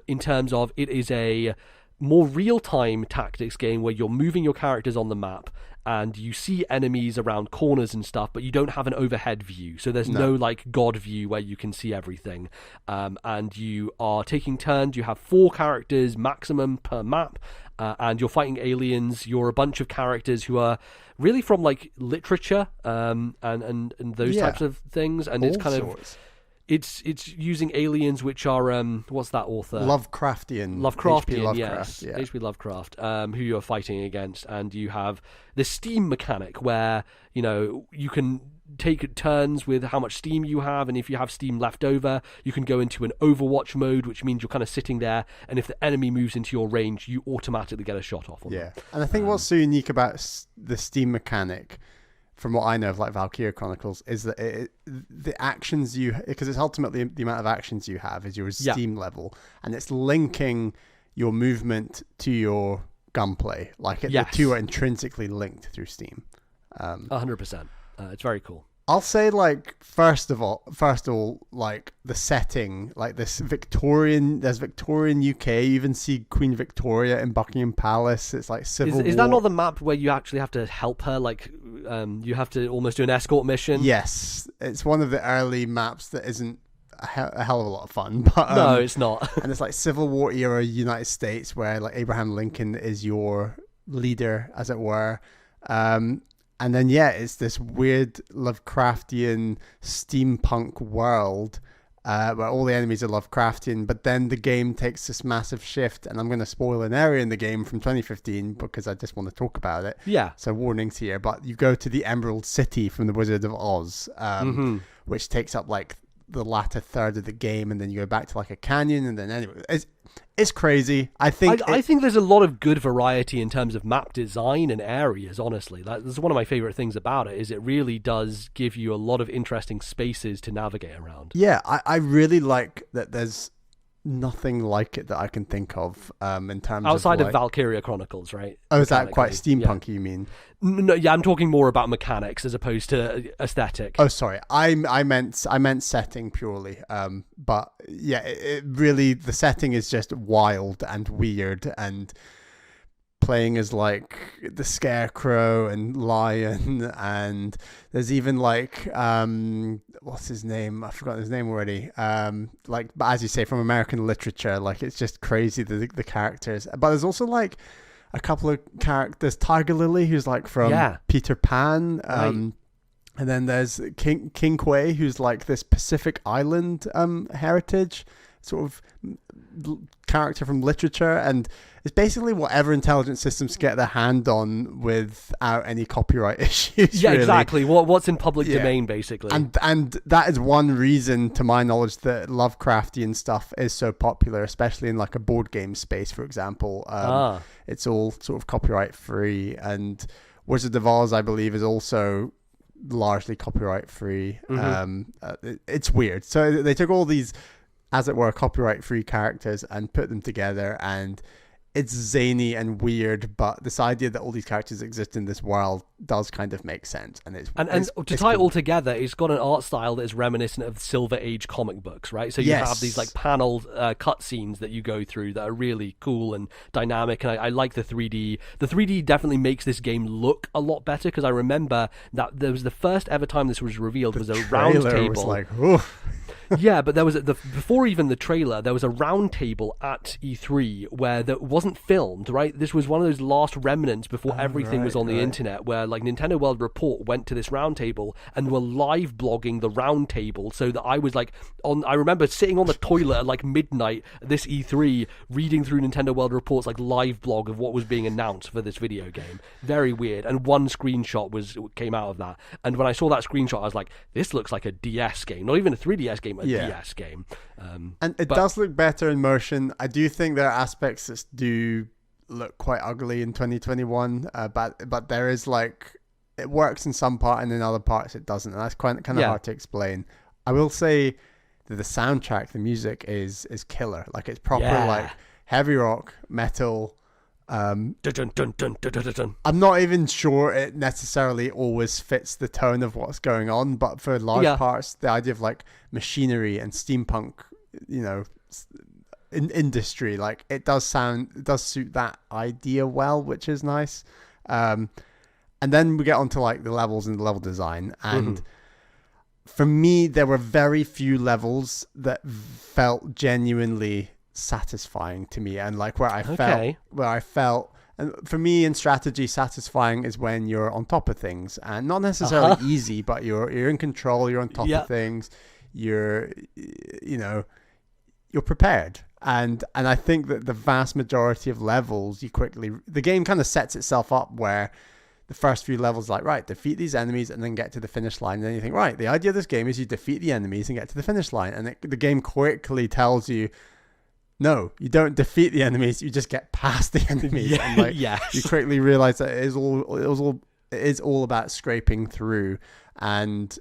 Speaker 1: in terms of it is a more real-time tactics game where you're moving your characters on the map and you see enemies around corners and stuff, but you don't have an overhead view. So there's no like God view where you can see everything. And you are taking turns. You have 4 characters maximum per map. And you're fighting aliens. You're a bunch of characters who are really from like literature and those types of things. And it's kind of... It's using aliens which are what's that author?
Speaker 2: Lovecraftian,
Speaker 1: yes, H.P. Lovecraft, who you're fighting against, and you have the steam mechanic where you can take turns with how much steam you have, and if you have steam left over, you can go into an Overwatch mode, which means you're kind of sitting there, and if the enemy moves into your range, you automatically get a shot off on them.
Speaker 2: And I think what's so unique about the steam mechanic, from what I know of like Valkyria Chronicles, is that the actions because it's ultimately the amount of actions you have is your steam level, and it's linking your movement to your gunplay. Like the two are intrinsically linked through Steam.
Speaker 1: 100%. It's very cool.
Speaker 2: I'll say, like, first of all, like, the setting, like this there's Victorian UK. You even see Queen Victoria in Buckingham Palace. It's like Civil War.
Speaker 1: Is that not the map where you actually have to help her? Like, you have to almost do an escort mission?
Speaker 2: Yes, it's one of the early maps that isn't a hell of a lot of fun. But
Speaker 1: no, it's not.
Speaker 2: And it's like Civil War era United States, where like Abraham Lincoln is your leader, as it were. And then, it's this weird Lovecraftian steampunk world where all the enemies are Lovecraftian. But then the game takes this massive shift, and I'm going to spoil an area in the game from 2015 because I just want to talk about it.
Speaker 1: Yeah.
Speaker 2: So warnings here. But you go to the Emerald City from the Wizard of Oz, which takes up like the latter third of the game, and then you go back to like a canyon, and then anyway, it's crazy. I think
Speaker 1: there's a lot of good variety in terms of map design and areas. Honestly, that's one of my favorite things about it. Is it really does give you a lot of interesting spaces to navigate around.
Speaker 2: Yeah, I really like that. There's nothing like it that I can think of in terms
Speaker 1: outside
Speaker 2: of
Speaker 1: of Valkyria Chronicles, right?
Speaker 2: Oh, is that quite steampunky? Yeah. You mean?
Speaker 1: No, yeah, I'm talking more about mechanics as opposed to aesthetic.
Speaker 2: Oh, sorry, I meant setting purely. But yeah, it really, the setting is just wild and weird, and playing as like the Scarecrow and Lion, and there's even like what's his name? I've forgotten his name already. Like, but as you say, from American literature, like it's just crazy the characters. But there's also like a couple of characters. Tiger Lily, who's like from Peter Pan.
Speaker 1: Right.
Speaker 2: And then there's King Quay, who's like this Pacific Island heritage sort of character from literature, and it's basically whatever intelligence systems get their hand on without any copyright issues.
Speaker 1: Yeah,
Speaker 2: really.
Speaker 1: exactly. What's in public domain, basically.
Speaker 2: And that is one reason, to my knowledge, that Lovecraftian stuff is so popular, especially in like a board game space, for example. It's all sort of copyright free, and Wizard of Oz, I believe, is also largely copyright free. It's weird. So they took all these, as it were, copyright free characters and put them together, and it's zany and weird, but this idea that all these characters exist in this world does kind of make sense. And
Speaker 1: to tie it all together, it's got an art style that is reminiscent of Silver Age comic books, right? So you have these like paneled cutscenes that you go through that are really cool and dynamic, and I like the 3D. The 3D definitely makes this game look a lot better, because I remember that there was the first ever time this was revealed was a round table.
Speaker 2: Was like, oof.
Speaker 1: Yeah, but there was before even the trailer, there was a round table at E3 where that wasn't filmed, right? This was one of those last remnants before everything was on the internet, where like Nintendo World Report went to this round table and were live blogging the round table, so that I was like I remember sitting on the toilet at like midnight this E3 reading through Nintendo World Report's like live blog of what was being announced for this video game. Very weird. And one screenshot came out of that, and when I saw that screenshot I was like, this looks like a DS game, not even a 3DS game, a DS game.
Speaker 2: And it does look better in motion. I do think there are aspects that do look quite ugly in 2021, but there is like, it works in some part and in other parts it doesn't, and that's kind of hard to explain. I will say that the soundtrack, the music is killer. Like, it's proper like heavy rock, metal. I'm not even sure it necessarily always fits the tone of what's going on, but for large parts, the idea of like machinery and steampunk, industry, like it does suit that idea well, which is nice. And then we get onto like the levels and the level design, and for me, there were very few levels that felt genuinely satisfying to me, and like where I felt, and for me in strategy, satisfying is when you're on top of things, and not necessarily easy, but you're in control, you're on top of things, you're prepared, and I think that the vast majority of levels, the game kind of sets itself up where the first few levels, like, right, defeat these enemies and then get to the finish line. And then you think, right, the idea of this game is you defeat the enemies and get to the finish line, and the game quickly tells you, no, you don't defeat the enemies. You just get past the enemies. And like, you quickly realize that it is all about scraping through. And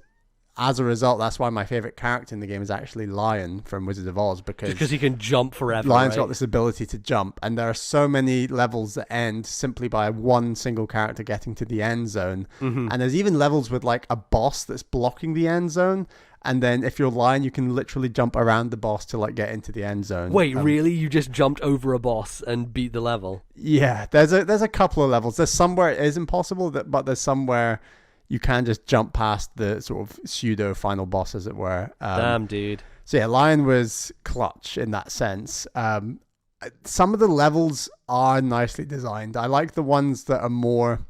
Speaker 2: as a result, that's why my favorite character in the game is actually Lion from Wizard of Oz,
Speaker 1: because he can jump forever.
Speaker 2: Lion's
Speaker 1: right?
Speaker 2: got this ability to jump, and there are so many levels that end simply by one single character getting to the end zone. And there's even levels with like a boss that's blocking the end zone, and then if you're Lion, you can literally jump around the boss to like get into the end zone.
Speaker 1: Wait, really? You just jumped over a boss and beat the level?
Speaker 2: Yeah, there's a couple of levels. There's somewhere it is impossible, but there's somewhere you can just jump past the sort of pseudo final boss, as it were.
Speaker 1: Damn, dude.
Speaker 2: So yeah, Lion was clutch in that sense. Some of the levels are nicely designed. I like the ones that are more,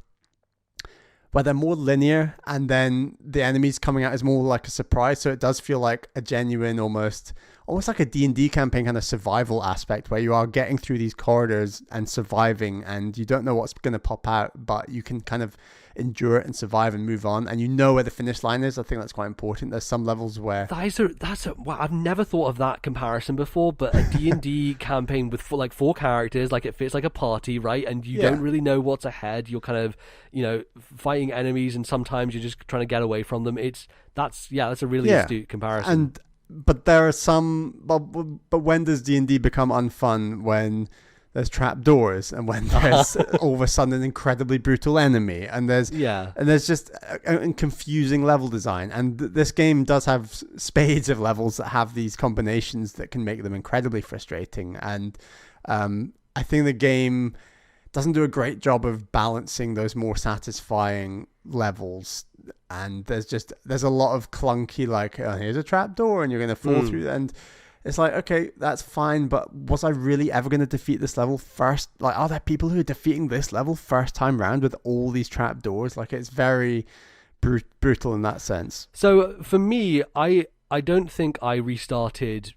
Speaker 2: where they're more linear, and then the enemies coming out is more like a surprise. So it does feel like a genuine, almost like a D&D campaign kind of survival aspect, where you are getting through these corridors and surviving, and you don't know what's going to pop out, but you can kind of endure it and survive and move on, and you know where the finish line is. I think that's quite important. There's some levels where
Speaker 1: wow, I've never thought of that comparison before, but a D&D campaign with four characters, like it fits like a party, right? And you don't really know what's ahead. You're kind of, fighting enemies, and sometimes you're just trying to get away from them. That's a really astute comparison.
Speaker 2: But there are some, but when does D&D become unfun? When there's trapdoors, and when there's all of a sudden an incredibly brutal enemy, and there's just a confusing level design. And this game does have spades of levels that have these combinations that can make them incredibly frustrating. And I think the game doesn't do a great job of balancing those more satisfying levels. And there's a lot of clunky, like, here's a trapdoor and you're going to fall through, and it's like, okay, that's fine, but was I really ever going to defeat this level first? Like, are there people who are defeating this level first time round with all these trapdoors? Like, it's very brutal in that sense.
Speaker 1: So for me, I don't think I restarted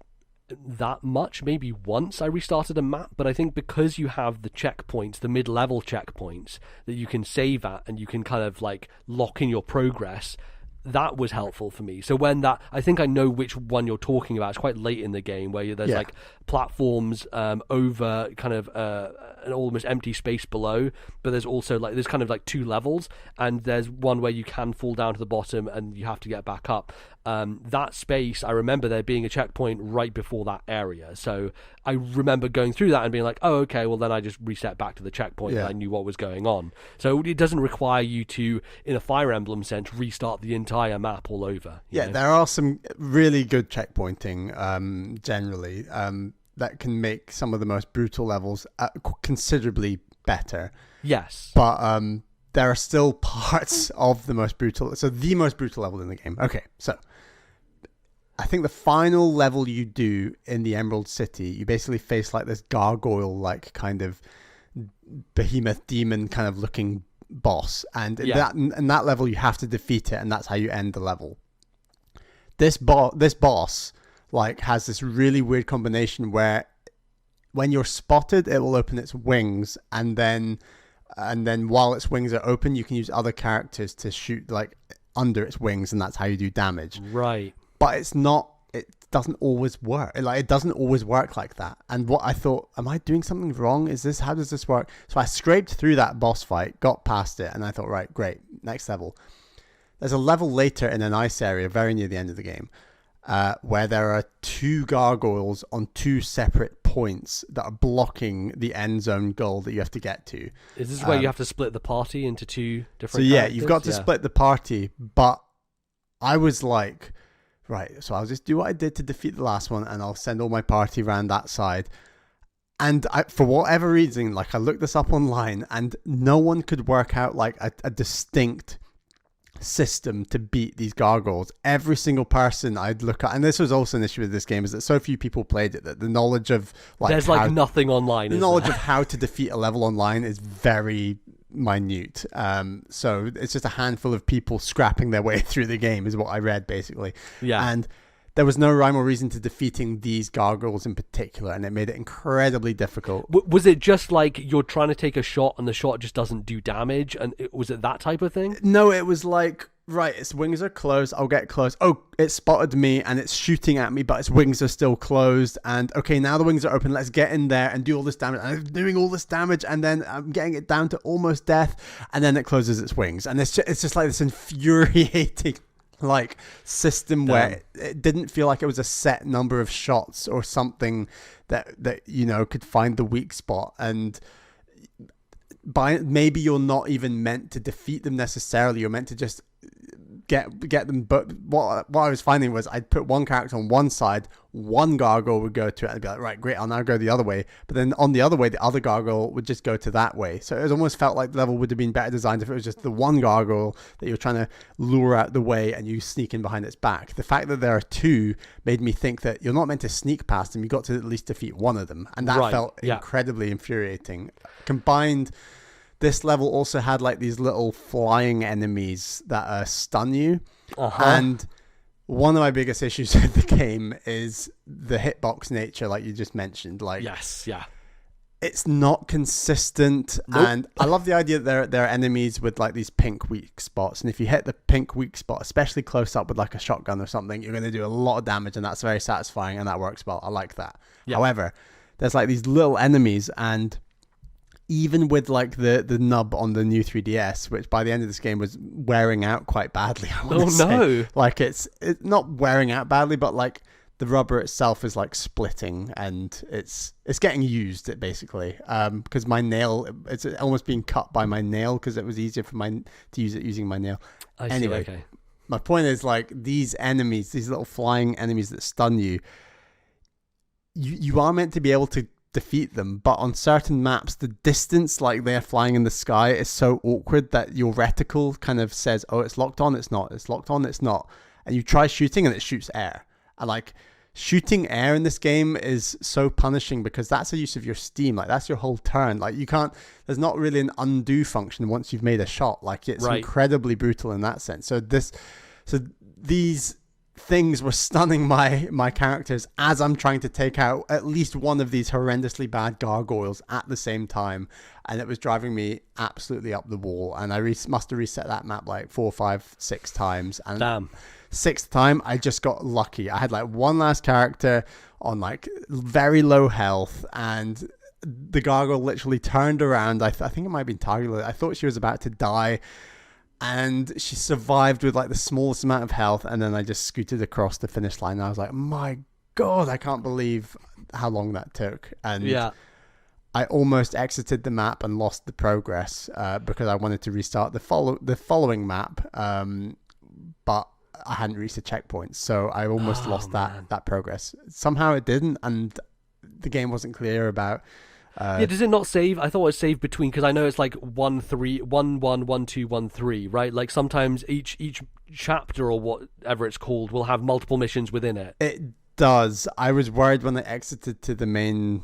Speaker 1: that much. Maybe once I restarted a map, but I think because you have the checkpoints, the mid-level checkpoints that you can save at, and you can kind of like lock in your progress, that was helpful for me. So when I think I know which one you're talking about. It's quite late in the game where there's like platforms over kind of an almost empty space below, but there's also there's kind of like two levels, and there's one where you can fall down to the bottom and you have to get back up. That space, I remember there being a checkpoint right before that area, so I remember going through that and being like, oh, okay, well then I just reset back to the checkpoint and I knew what was going on. So it doesn't require you to, in a Fire Emblem sense, restart the entire map all over. You know?
Speaker 2: There are some really good checkpointing generally that can make some of the most brutal levels considerably better.
Speaker 1: Yes.
Speaker 2: But there are still parts of the most brutal level in the game. Okay, so I think the final level you do in the Emerald City, you basically face like this gargoyle, like kind of behemoth demon kind of looking boss, and in that level you have to defeat it, and that's how you end the level. This boss like has this really weird combination where when you're spotted, it will open its wings, and then while its wings are open, you can use other characters to shoot like under its wings, and that's how you do damage.
Speaker 1: Right.
Speaker 2: But it doesn't always work. It doesn't always work like that. And what I thought, am I doing something wrong? How does this work? So I scraped through that boss fight, got past it, and I thought, right, great, next level. There's a level later in an ice area, very near the end of the game, where there are two gargoyles on two separate points that are blocking the end zone goal that you have to get to.
Speaker 1: Is this where you have to split the party into two different
Speaker 2: characters?
Speaker 1: characters?
Speaker 2: You've got to split the party, but I was like, right, so I'll just do what I did to defeat the last one, and I'll send all my party around that side. And for whatever reason, I looked this up online, and no one could work out a distinct system to beat these gargoyles. Every single person I'd look at, and this was also an issue with this game, is that so few people played it that the knowledge of
Speaker 1: there's nothing online.
Speaker 2: The knowledge of how to defeat a level online is very minute. So it's just a handful of people scrapping their way through the game is what I read basically.
Speaker 1: Yeah.
Speaker 2: And there was no rhyme or reason to defeating these gargoyles in particular, and it made it incredibly difficult.
Speaker 1: Was it just like you're trying to take a shot and the shot just doesn't do damage? And was it that type of thing?
Speaker 2: No, it was like, right, its wings are closed, I'll get close. Oh, it spotted me and it's shooting at me, but its wings are still closed. And okay, now the wings are open, let's get in there and do all this damage. And I'm doing all this damage, and then I'm getting it down to almost death, and then it closes its wings. And it's just like this infuriating like system where it didn't feel like it was a set number of shots or something that could find the weak spot. And maybe you're not even meant to defeat them necessarily, you're meant to just get them. But what I was finding was I'd put one character on one side, one gargoyle would go to it, and I'd be like, right, great, I'll now go the other way. But then on the other way, the other gargoyle would just go to that way. So it almost felt like the level would have been better designed if it was just the one gargoyle that you're trying to lure out the way and you sneak in behind its back. The fact that there are two made me think that you're not meant to sneak past them, you got to at least defeat one of them, and that felt incredibly infuriating. Combined, this level also had like these little flying enemies that stun you. And one of my biggest issues with the game is the hitbox nature, like you just mentioned. Like,
Speaker 1: yes, yeah,
Speaker 2: it's not consistent. Nope. And I love the idea that there are enemies with like these pink weak spots, and if you hit the pink weak spot, especially close up with like a shotgun or something, you're going to do a lot of damage, and that's very satisfying, and that works well. I like that. Yeah. However, there's like these little enemies, and even with like the nub on the new 3DS, which by the end of this game was wearing out quite badly.
Speaker 1: No.
Speaker 2: Like it's not wearing out badly, but like the rubber itself is like splitting, and it's getting used basically. Because my nail, it's almost being cut by my nail because it was easier for to use it using my nail. Anyway,
Speaker 1: okay.
Speaker 2: My point is like these enemies, these little flying enemies that stun you, you are meant to be able to defeat them, but on certain maps the distance, like they're flying in the sky, is so awkward that your reticle kind of says, oh, it's locked on, it's not, it's locked on, it's not, and you try shooting and it shoots air. And like shooting air in this game is so punishing because that's a use of your steam, like that's your whole turn. Like you can't, there's not really an undo function once you've made a shot. Like it's incredibly brutal in that sense. So these things were stunning my characters as I'm trying to take out at least one of these horrendously bad gargoyles at the same time, and it was driving me absolutely up the wall. And I must have reset that map like 4, 5, 6 times, and
Speaker 1: damn,
Speaker 2: 6th time I just got lucky. I had like one last character on like very low health, and the gargoyle literally turned around. I think it might have been targeted. I thought she was about to die, and she survived with like the smallest amount of health, and then I just scooted across the finish line. And I was like, my God, I can't believe how long that took. And I almost exited the map and lost the progress because I wanted to restart the following map, but I hadn't reached the checkpoint, so I almost lost that progress. Somehow it didn't, and the game wasn't clear about.
Speaker 1: Does it not save? I thought it saved between, because I know it's like 1, 3, 1, 1, 1, 2, 1, 3, right? Like sometimes each chapter or whatever it's called will have multiple missions within it.
Speaker 2: It does. I was worried when I exited to the main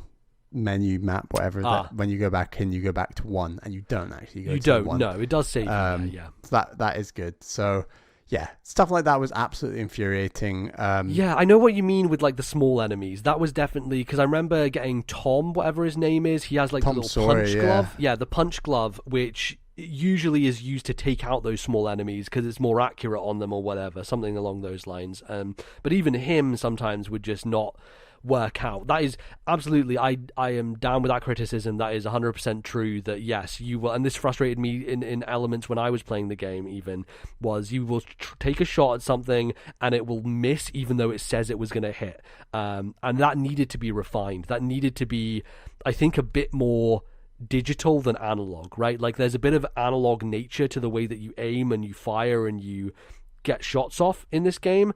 Speaker 2: menu map, whatever, that when you go back in, you go back to 1, and you don't actually go to 1.
Speaker 1: No, it does save.
Speaker 2: So that is good. So yeah, stuff like that was absolutely infuriating.
Speaker 1: Yeah, I know what you mean with like the small enemies. That was definitely, because I remember getting Tom, whatever his name is. He has like
Speaker 2: Tom
Speaker 1: the little
Speaker 2: Sawyer,
Speaker 1: punch glove. Yeah, the punch glove, which usually is used to take out those small enemies because it's more accurate on them or whatever, something along those lines. But even him sometimes would just not work out. That is absolutely, I am down with that criticism. That is 100% true, that yes, you will, and this frustrated me in elements when I was playing the game even, was you will take a shot at something and it will miss even though it says it was going to hit, and that needed to be refined. That needed to be, I think, a bit more digital than analog, right? Like there's a bit of analog nature to the way that you aim and you fire and you get shots off in this game,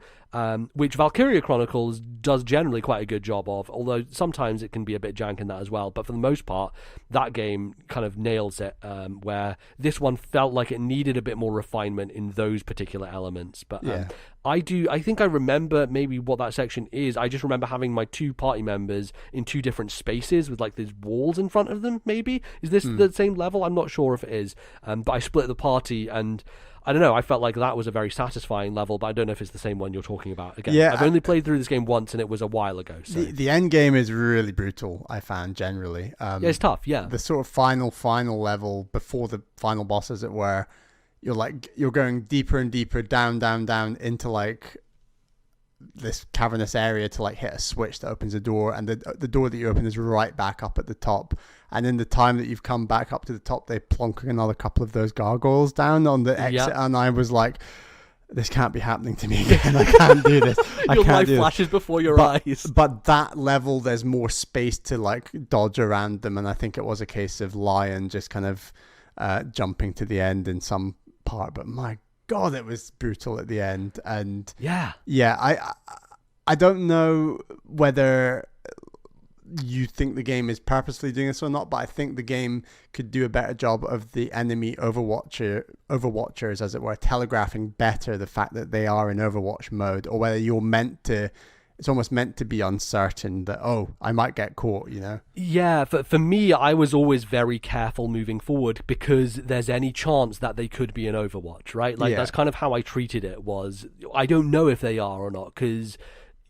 Speaker 1: which Valkyria Chronicles does generally quite a good job of, although sometimes it can be a bit jank in that as well. But for the most part, that game kind of nails it, where this one felt like it needed a bit more refinement in those particular elements. But I think I remember maybe what that section is. I just remember having my 2 party members in 2 different spaces with like these walls in front of them, maybe. Is this the same level? I'm not sure if it is. But I split the party, and I don't know, I felt like that was a very satisfying level, but I don't know if it's the same one you're talking about. Again, I've only played through this game once, and it was a while ago. So.
Speaker 2: The end game is really brutal, I found, generally.
Speaker 1: It's tough, yeah.
Speaker 2: The sort of final level, before the final boss, as it were, you're going deeper and deeper, down into like this cavernous area to like hit a switch that opens a door, and the door that you open is right back up at the top, and in the time that you've come back up to the top, they plonk another couple of those gargoyles down on the exit. And I was like, this can't be happening to me again. I can't do this.
Speaker 1: Your life flashes before your eyes.
Speaker 2: But that level, there's more space to like dodge around them, and I think it was a case of Lion just kind of jumping to the end in some part. But my God, it was brutal at the end. And
Speaker 1: yeah,
Speaker 2: I don't know whether you think the game is purposefully doing this or not, but I think the game could do a better job of the enemy overwatchers, as it were, telegraphing better the fact that they are in Overwatch mode, or whether it's almost meant to be uncertain that, oh, I might get caught, you know?
Speaker 1: Yeah, for me, I was always very careful moving forward because there's any chance that they could be in Overwatch, right? Like, that's kind of how I treated it. Was I don't know if they are or not, because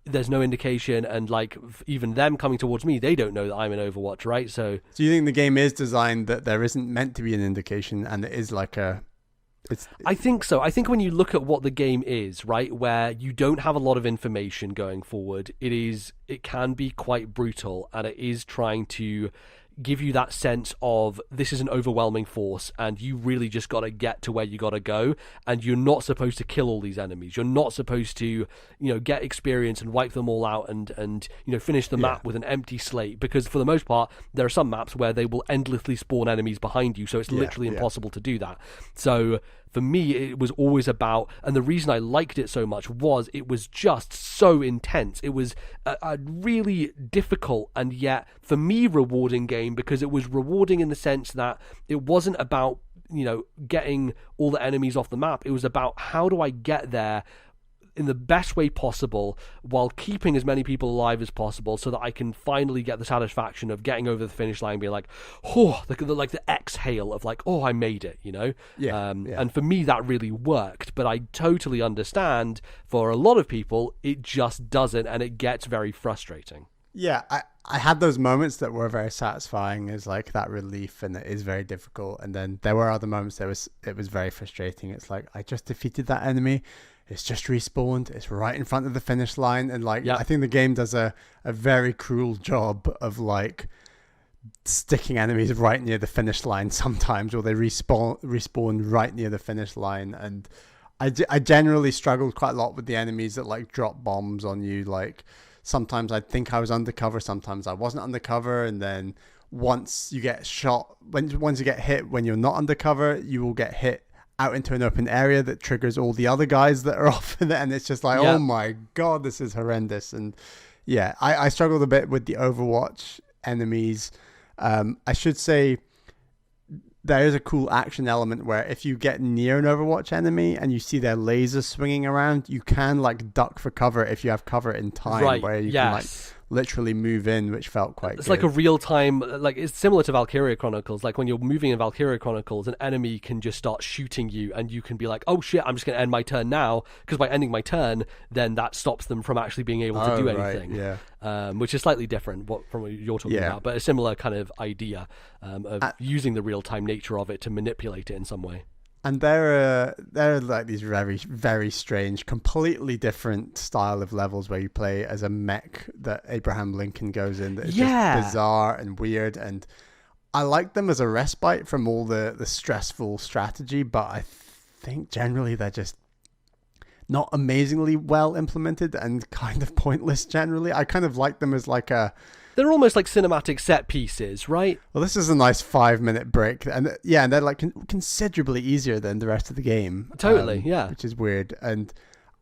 Speaker 1: there's no indication, and like even them coming towards me, they don't know that I'm in Overwatch, right? So
Speaker 2: you think the game is designed that there isn't meant to be an indication, and it is like I
Speaker 1: think so. I think when you look at what the game is, right, where you don't have a lot of information going forward, it can be quite brutal, and it is trying to give you that sense of this is an overwhelming force and you really just got to get to where you got to go, and you're not supposed to kill all these enemies. You're not supposed to, get experience and wipe them all out and finish the map with an empty slate, because for the most part there are some maps where they will endlessly spawn enemies behind you, so it's literally impossible to do that. So for me, it was always about, and the reason I liked it so much was it was just so intense. It was a really difficult and yet, for me, rewarding game, because it was rewarding in the sense that it wasn't about, getting all the enemies off the map. It was about, how do I get there in the best way possible while keeping as many people alive as possible, so that I can finally get the satisfaction of getting over the finish line, being like, oh, like the exhale of like, oh, I made it, And for me, that really worked. But I totally understand for a lot of people, it just doesn't, and it gets very frustrating.
Speaker 2: Yeah, I had those moments that were very satisfying, as like that relief, and it is very difficult. And then there were other moments it was very frustrating. It's like, I just defeated that enemy. It's just respawned. It's right in front of the finish line. And I think the game does a very cruel job of like sticking enemies right near the finish line sometimes, or they respawn right near the finish line. And I generally struggled quite a lot with the enemies that like drop bombs on you. Like sometimes I'd think I was undercover, sometimes I wasn't undercover. And then once you get shot, once you get hit when you're not undercover, you will get hit out into an open area that triggers all the other guys that are off in it, and it's just like, oh my God, this is horrendous. And I struggled a bit with the Overwatch enemies. I should say there is a cool action element where if you get near an Overwatch enemy and you see their lasers swinging around, you can like duck for cover if you have cover in time, where you can like literally move in, which felt quite good.
Speaker 1: Like a real time, like it's similar to Valkyria Chronicles. Like when you're moving in Valkyria Chronicles, an enemy can just start shooting you, and you can be like, oh shit, I'm just going to end my turn now, because by ending my turn, then that stops them from actually being able to do anything. Which is slightly different from what you're talking about, but a similar kind of idea of using the real time nature of it to manipulate it in some way.
Speaker 2: And there are like these very, very strange, completely different style of levels where you play as a mech that Abraham Lincoln goes in, that is just bizarre and weird. And I like them as a respite from all the stressful strategy, but I think generally they're just not amazingly well implemented and kind of pointless generally. I kind of like them as like
Speaker 1: they're almost like cinematic set pieces, right?
Speaker 2: Well, this is a nice 5-minute break, and and they're like considerably easier than the rest of the game.
Speaker 1: Totally,
Speaker 2: which is weird. And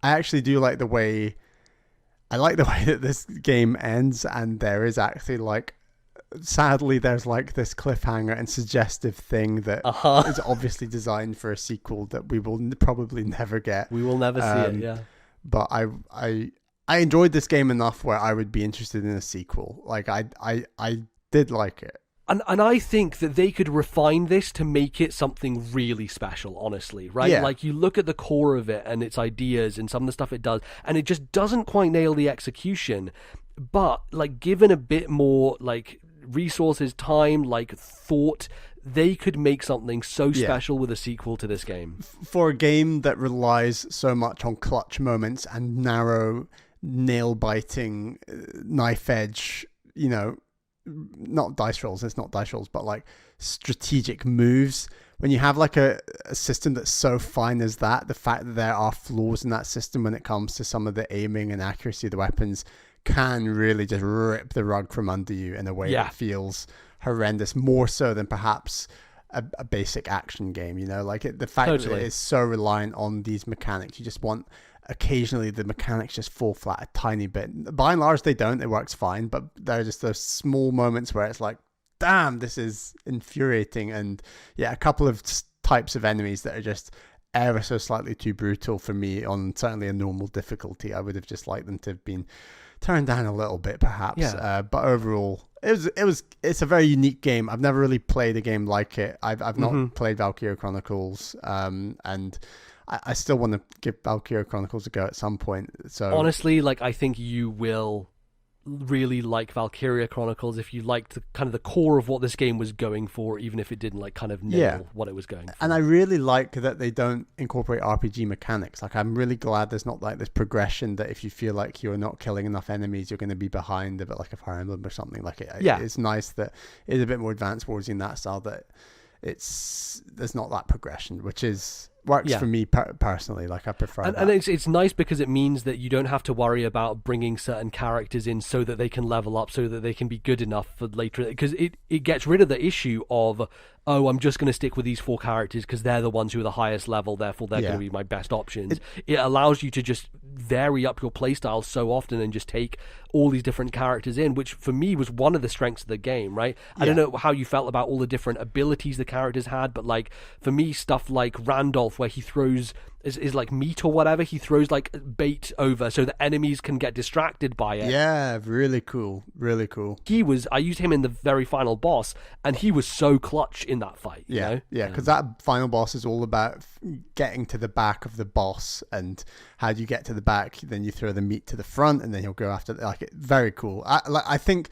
Speaker 2: I actually do like the way that this game ends, and there is actually like, sadly, there's like this cliffhanger and suggestive thing that is obviously designed for a sequel that we will probably never get.
Speaker 1: We will never see it, yeah.
Speaker 2: But I enjoyed this game enough where I would be interested in a sequel. Like I did like it.
Speaker 1: And I think that they could refine this to make it something really special, honestly, right?
Speaker 2: Yeah.
Speaker 1: Like you look at the core of it and its ideas and some of the stuff it does, and it just doesn't quite nail the execution. But like given a bit more like resources, time, like thought, they could make something so special with a sequel to this game.
Speaker 2: For a game that relies so much on clutch moments and narrow, nail-biting, knife-edge, not dice rolls, it's not dice rolls, but like strategic moves when you have like a system that's so fine as that, the fact that there are flaws in that system when it comes to some of the aiming and accuracy of the weapons can really just rip the rug from under you in a way that feels horrendous, more so than perhaps a basic action game, you know, like the fact that it is so reliant on these mechanics. You just want occasionally the mechanics just fall flat a tiny bit. By and large they don't, it works fine, but there are just those small moments where it's like, damn, this is infuriating. And a couple of types of enemies that are just ever so slightly too brutal for me on certainly a normal difficulty. I would have just liked them to have been turned down a little bit perhaps. But overall it's a very unique game. I've never really played a game like it. I've not played Valkyria Chronicles, and I still want to give Valkyria Chronicles a go at some point. So
Speaker 1: honestly, like, I think you will really like Valkyria Chronicles if you liked the kind of the core of what this game was going for, even if it didn't like kind of nail what it was going for.
Speaker 2: And I really like that they don't incorporate RPG mechanics. Like, I'm really glad there's not like this progression that if you feel like you're not killing enough enemies, you're going to be behind a bit like a Fire Emblem or something. Like it's nice that it's a bit more advanced towards in that style, that there's not that progression, which works for me personally. Like, I prefer that.
Speaker 1: And it's nice because it means that you don't have to worry about bringing certain characters in so that they can level up, so that they can be good enough for later, because it gets rid of the issue of, oh, I'm just going to stick with these 4 characters because they're the ones who are the highest level, therefore they're going to be my best options. It allows you to just vary up your playstyle so often and just take all these different characters in, which for me was one of the strengths of the game, right? I don't know how you felt about all the different abilities the characters had, but like for me, stuff like Randolph, where he throws is like meat or whatever, he throws like bait over so that enemies can get distracted by it.
Speaker 2: Yeah, really cool.
Speaker 1: I used him in the very final boss, and he was so clutch in that fight.
Speaker 2: Because that final boss is all about getting to the back of the boss, and how do you get to the back, then you throw the meat to the front, and then he'll go after, like, very cool. I think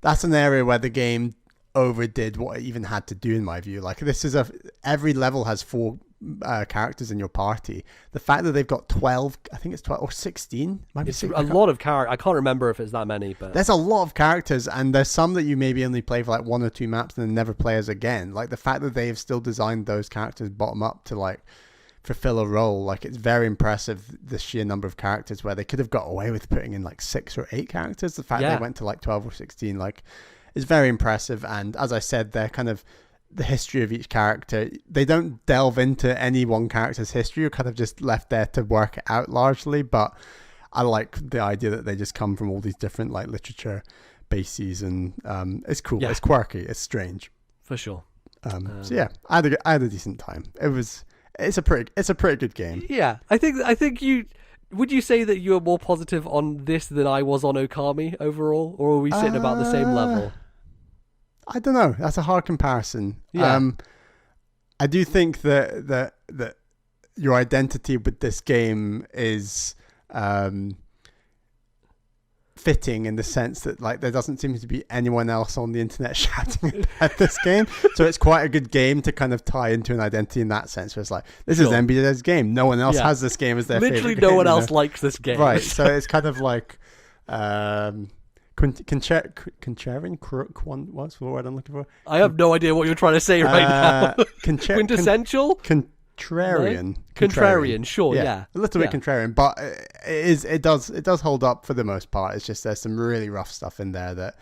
Speaker 2: that's an area where the game overdid what it even had to do, in my view. Like, this is every level has 4 characters in your party. The fact that they've got 12, I think it's 12 or 16, might be 16.
Speaker 1: A lot of characters. I can't remember if it's that many, but
Speaker 2: there's a lot of characters, and there's some that you maybe only play for like 1 or 2 maps and then never play as again. Like, the fact that they have still designed those characters bottom up to like fulfill a role, like, it's very impressive, the sheer number of characters, where they could have got away with putting in like 6 or 8 characters. The fact they went to like 12 or 16, like, is very impressive. And as I said, they're kind of the history of each character. They don't delve into any one character's history. You're kind of just left there to work it out largely. But I like the idea that they just come from all these different like literature bases, and it's cool. It's quirky. It's strange.
Speaker 1: For sure.
Speaker 2: So yeah, I had a decent time. It's a pretty good game.
Speaker 1: Yeah, I think you. Would you say that you were more positive on this than I was on Okami overall, or are we sitting about the same level?
Speaker 2: I don't know. That's a hard comparison.
Speaker 1: Yeah.
Speaker 2: I do think that your identity with this game is fitting, in the sense that, like, there doesn't seem to be anyone else on the internet shouting at this game, so it's quite a good game to kind of tie into an identity in that sense, where it's like, this is NBA's game, no one else has this game as their
Speaker 1: literally
Speaker 2: favorite
Speaker 1: no one
Speaker 2: game,
Speaker 1: else likes this game,
Speaker 2: right? So it's kind of like contrarian, what's the word I'm looking for?
Speaker 1: I have no idea what you're trying to say right now. Quintessential? Contrarian, sure, yeah.
Speaker 2: A little bit contrarian, but it does hold up for the most part. It's just there's some really rough stuff in there that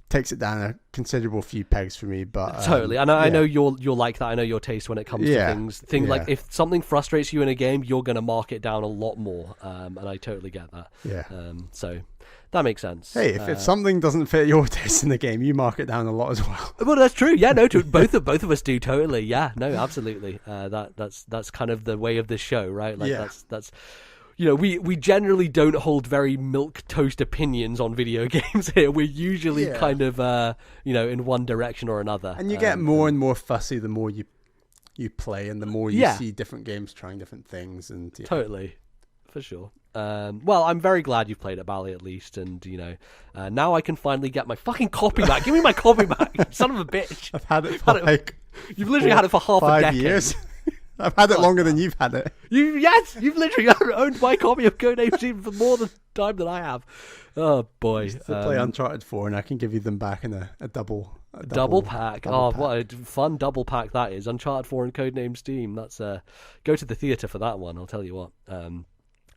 Speaker 2: takes it down a considerable few pegs for me. But
Speaker 1: totally, and I know you're like that. I know your taste when it comes to things like, if something frustrates you in a game, you're going to mark it down a lot more, and I totally get that. So that makes sense.
Speaker 2: Hey, if something doesn't fit your taste in the game, you mark it down a lot as well.
Speaker 1: Well, that's true. Yeah, no, both of us do, totally. Yeah, no, absolutely. That's kind of the way of this show, right? Like, that's you know, we generally don't hold very milquetoast opinions on video games here. We're usually kind of in one direction or another.
Speaker 2: And you get more and more fussy the more you play, and the more you see different games trying different things. And
Speaker 1: totally, for sure. Well, I'm very glad you've played at Bally at least, and now I can finally get my fucking copy back. Give me my copy back, you son of a bitch.
Speaker 2: I've had it for
Speaker 1: you've literally had it for half a decade.
Speaker 2: Years. I've had it longer than you've had it.
Speaker 1: You've literally owned my copy of Codename Steam for more than time than I have. Oh boy.
Speaker 2: To play Uncharted 4, and I can give you them back in a double
Speaker 1: Double pack. Oh, what a fun double pack that is. Uncharted 4 and Codename Steam. That's go to the theater for that one, I'll tell you what.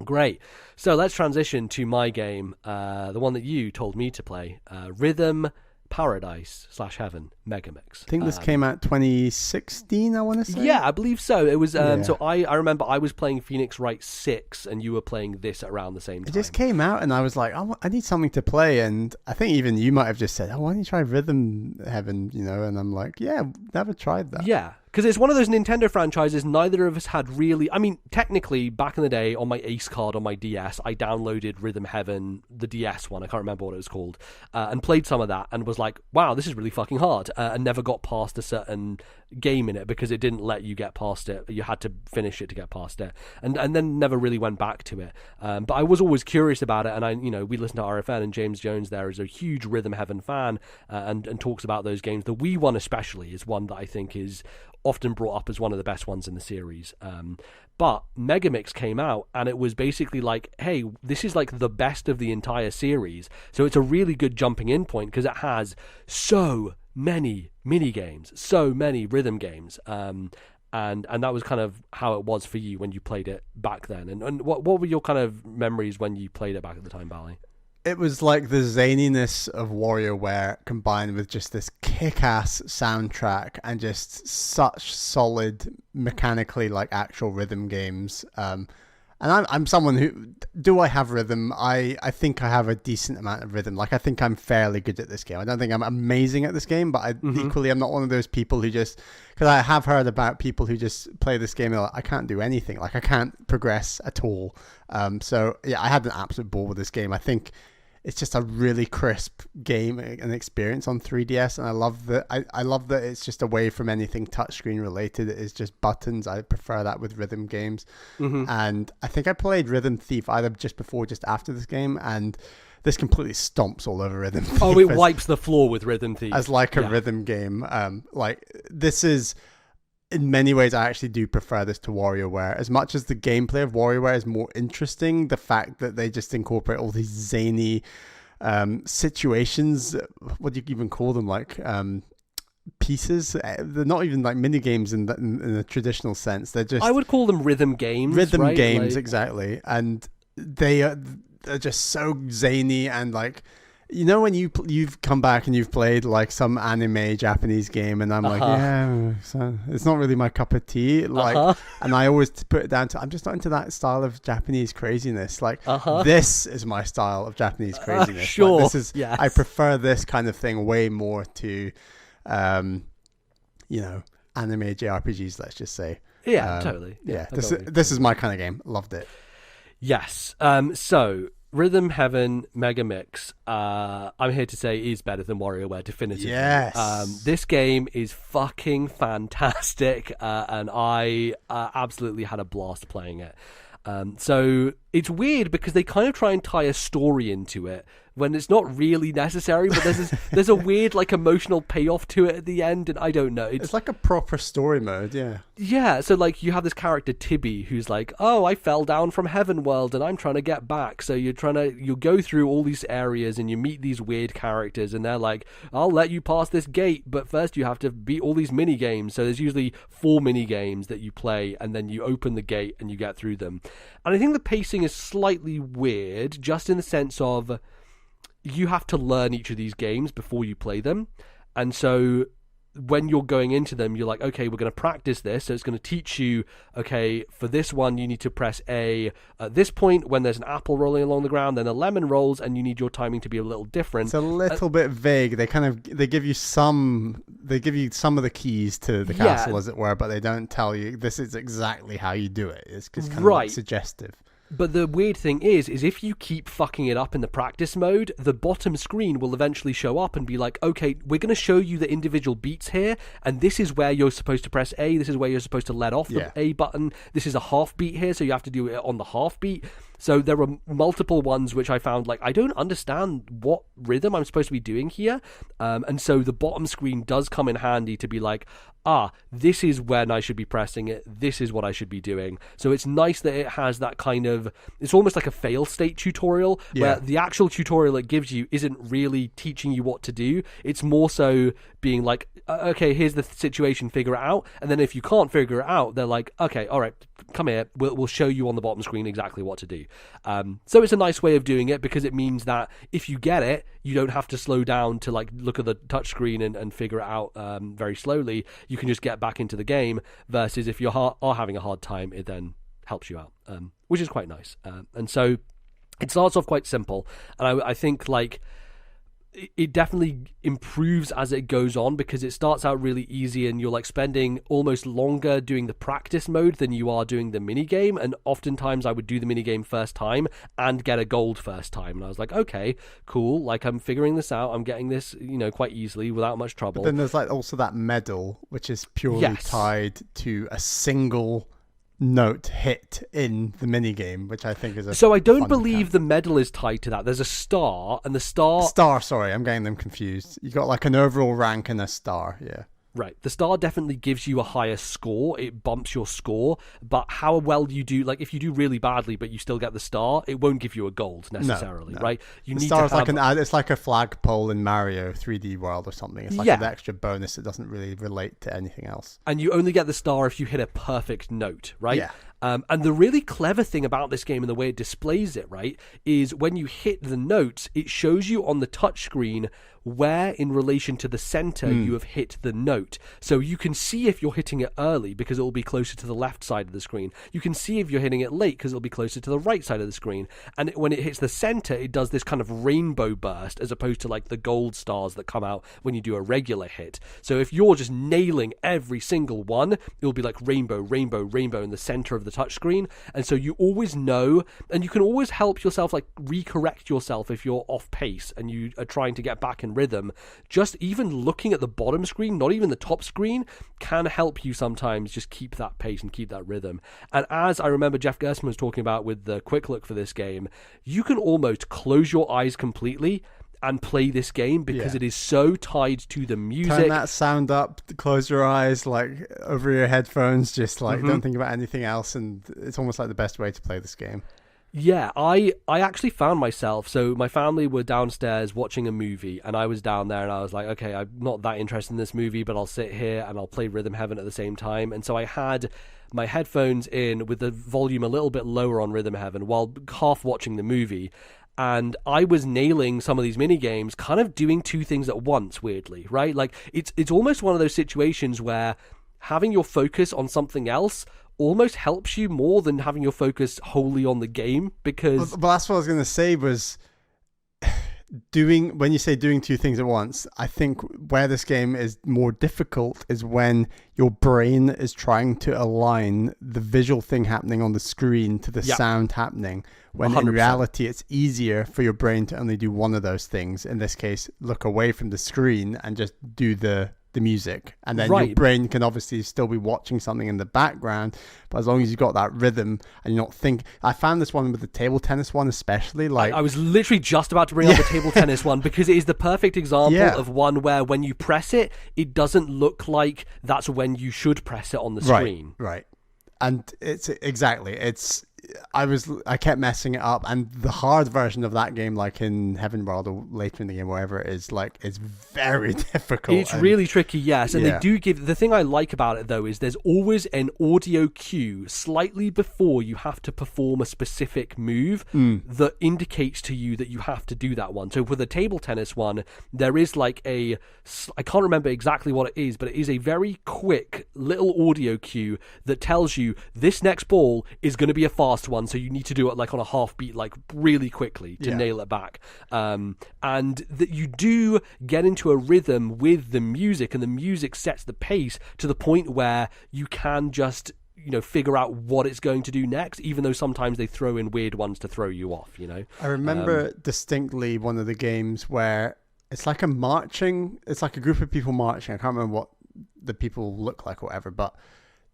Speaker 1: Great. So let's transition to my game, the one that you told me to play, Rhythm Paradise / Heaven Megamix.
Speaker 2: I think this came out 2016, I want to say.
Speaker 1: Yeah, I believe so. It was. So I remember I was playing Phoenix Wright 6, and you were playing this around the same time.
Speaker 2: It just came out, and I was like, I need something to play. And I think even you might have just said, "Oh, why don't you try Rhythm Heaven?" You know, and I'm like, "Yeah, never tried that."
Speaker 1: Yeah. Because it's one of those Nintendo franchises neither of us had really... I mean, technically, back in the day, on my Ace card on my DS, I downloaded Rhythm Heaven, the DS one, I can't remember what it was called, and played some of that, and was like, wow, this is really fucking hard, and never got past a certain game in it, because it didn't let you get past it. You had to finish it to get past it, and then never really went back to it. But I was always curious about it, and we listened to RFN, and James Jones there is a huge Rhythm Heaven fan, and talks about those games. The Wii one especially is one that I think is often brought up as one of the best ones in the series. But Megamix came out, and it was basically like, hey, this is like the best of the entire series. So it's a really good jumping in point, because it has so many mini games, so many rhythm games. And that was kind of how it was for you when you played it back then. And what were your kind of memories when you played it back at the time, Bally?
Speaker 2: It was like the zaniness of WarioWare combined with just this kick-ass soundtrack and just such solid, mechanically like actual rhythm games. And I'm someone who, do I have rhythm? I think I have a decent amount of rhythm. Like, I think I'm fairly good at this game. I don't think I'm amazing at this game, but equally I'm not one of those people who just, because I have heard about people who just play this game and like, I can't do anything. Like, I can't progress at all. So yeah, I had an absolute ball with this game. I think it's just a really crisp game and experience on 3DS, and I love that. I love that it's just away from anything touchscreen related. It is just buttons. I prefer that with rhythm games. And I think I played Rhythm Thief either just before or just after this game, and this completely stomps all over Rhythm Thief.
Speaker 1: Oh, it wipes the floor with Rhythm Thief.
Speaker 2: As like a rhythm game. Like, this is... In many ways, I actually do prefer this to WarioWare. As much as the gameplay of WarioWare is more interesting, the fact that they just incorporate all these zany situations, what do you even call them, like pieces? They're not even like mini games in a traditional sense. They're just...
Speaker 1: I would call them rhythm games.
Speaker 2: Rhythm games, exactly. And they're just so zany and like... You know when you've come back and you've played like some anime Japanese game, and I'm like, yeah, so it's not really my cup of tea. Like, and I always put it down to, I'm just not into that style of Japanese craziness. Like, this is my style of Japanese craziness.
Speaker 1: Sure,
Speaker 2: like, this is,
Speaker 1: yes.
Speaker 2: I prefer this kind of thing way more to, anime JRPGs. Let's just say.
Speaker 1: Yeah, totally.
Speaker 2: Yeah, this is my kind of game. Loved it.
Speaker 1: Yes. So. Rhythm Heaven Megamix, I'm here to say, is better than WarioWare, definitively.
Speaker 2: Yes.
Speaker 1: This game is fucking fantastic, and I absolutely had a blast playing it. So it's weird because they kind of try and tie a story into it when it's not really necessary, but there's a weird like emotional payoff to it at the end, and I don't know.
Speaker 2: It's like a proper story mode, yeah.
Speaker 1: Yeah, so like you have this character Tibby who's like, oh, I fell down from Heaven World and I'm trying to get back. So you go through all these areas and you meet these weird characters, and they're like, I'll let you pass this gate, but first you have to beat all these mini games. So there's usually 4 mini games that you play, and then you open the gate and you get through them. And I think the pacing is slightly weird, just in the sense of you have to learn each of these games before you play them. And so when you're going into them, you're like, okay, we're going to practice this. So it's going to teach you, okay, for this one, you need to press A at this point when there's an apple rolling along the ground, then a lemon rolls, and you need your timing to be a little different.
Speaker 2: It's a little bit vague. They give you some of the keys to the castle, as it were, but they don't tell you this is exactly how you do it. It's kind of like suggestive.
Speaker 1: But the weird thing is if you keep fucking it up in the practice mode, the bottom screen will eventually show up and be like, okay, we're going to show you the individual beats here, and this is where you're supposed to press A, this is where you're supposed to let off the A button, this is a half beat here, so you have to do it on the half beat. So there were multiple ones which I found like I don't understand what rhythm I'm supposed to be doing here, and so the bottom screen does come in handy to be like, this is when I should be pressing it, this is what I should be doing. So it's nice that it has that kind of, it's almost like a fail state tutorial, where the actual tutorial it gives you isn't really teaching you what to do. It's more so being like, okay, here's the situation, figure it out. And then if you can't figure it out, they're like, okay, all right, come here, we'll show you on the bottom screen exactly what to do. So it's a nice way of doing it, because it means that if you get it, you don't have to slow down to like look at the touch screen and figure it out very slowly. You can just get back into the game, versus if you are having a hard time, it then helps you out, which is quite nice. And so it starts off quite simple, and I think like it definitely improves as it goes on, because it starts out really easy and you're like spending almost longer doing the practice mode than you are doing the mini game. And oftentimes I would do the mini game first time and get a gold first time, and I was like, okay, cool, like I'm figuring this out, I'm getting this, quite easily without much trouble.
Speaker 2: But then there's like also that medal, which is purely tied to a single note hit in the mini game, which I think is
Speaker 1: so I don't believe the medal is tied to that. There's a star, and the star
Speaker 2: sorry, I'm getting them confused. You got like an overall rank and a star.
Speaker 1: Right. The star definitely gives you a higher score. It bumps your score. But how well you do, like if you do really badly but you still get the star, it won't give you a gold necessarily,
Speaker 2: no.
Speaker 1: right? You
Speaker 2: the
Speaker 1: need
Speaker 2: star
Speaker 1: to
Speaker 2: is
Speaker 1: have...
Speaker 2: it's like a flagpole in Mario 3D World or something. It's like an extra bonus that doesn't really relate to anything else.
Speaker 1: And you only get the star if you hit a perfect note, right?
Speaker 2: Yeah.
Speaker 1: And the really clever thing about this game and the way it displays it, right, is when you hit the notes, it shows you on the touch screen where in relation to the center you have hit the note. So you can see if you're hitting it early because it will be closer to the left side of the screen. You can see if you're hitting it late because it'll be closer to the right side of the screen. And when it hits the center, it does this kind of rainbow burst as opposed to like the gold stars that come out when you do a regular hit. So if you're just nailing every single one, it'll be like rainbow, rainbow, rainbow in the center of the touch screen. And so you always know, and you can always help yourself, like recorrect yourself if you're off pace and you are trying to get back in rhythm. Just even looking at the bottom screen, not even the top screen, can help you sometimes just keep that pace and keep that rhythm. And as I remember Jeff Gerstmann was talking about with the quick look for this game, you can almost close your eyes completely and play this game because it is so tied to the music.
Speaker 2: Turn that sound up, close your eyes, like over your headphones, just like don't think about anything else, and it's almost like the best way to play this game.
Speaker 1: Yeah, I actually found myself, so my family were downstairs watching a movie, and I was down there, and I was like, okay, I'm not that interested in this movie, but I'll sit here and I'll play Rhythm Heaven at the same time. And so I had my headphones in with the volume a little bit lower on Rhythm Heaven while half watching the movie. And I was nailing some of these mini games, kind of doing two things at once, weirdly, right? Like it's almost one of those situations where having your focus on something else almost helps you more than having your focus wholly on the game, because...
Speaker 2: Well, that's what I was going to say was when you say doing two things at once, I think where this game is more difficult is when your brain is trying to align the visual thing happening on the screen to the sound happening, when 100%. In reality it's easier for your brain to only do one of those things. In this case, look away from the screen and just do the music, and then your brain can obviously still be watching something in the background, but as long as you've got that rhythm and you're not think. I found this one with the table tennis one especially, like
Speaker 1: I was literally just about to bring up the table tennis one, because it is the perfect example of one where when you press it, it doesn't look like that's when you should press it on the screen.
Speaker 2: Right. And it's exactly, I kept messing it up, and the hard version of that game, like in Heaven World or later in the game, wherever it is, like it's very difficult.
Speaker 1: It's really tricky, yes. And they do give, the thing I like about it though is there's always an audio cue slightly before you have to perform a specific move that indicates to you that you have to do that one. So for the table tennis one, there is like I can't remember exactly what it is, but it is a very quick little audio cue that tells you this next ball is going to be a fast one, so you need to do it like on a half beat, like really quickly to nail it back. And that you do get into a rhythm with the music, and the music sets the pace to the point where you can just figure out what it's going to do next, even though sometimes they throw in weird ones to throw you off.
Speaker 2: I remember distinctly one of the games where it's like it's like a group of people marching. I can't remember what the people look like or whatever, but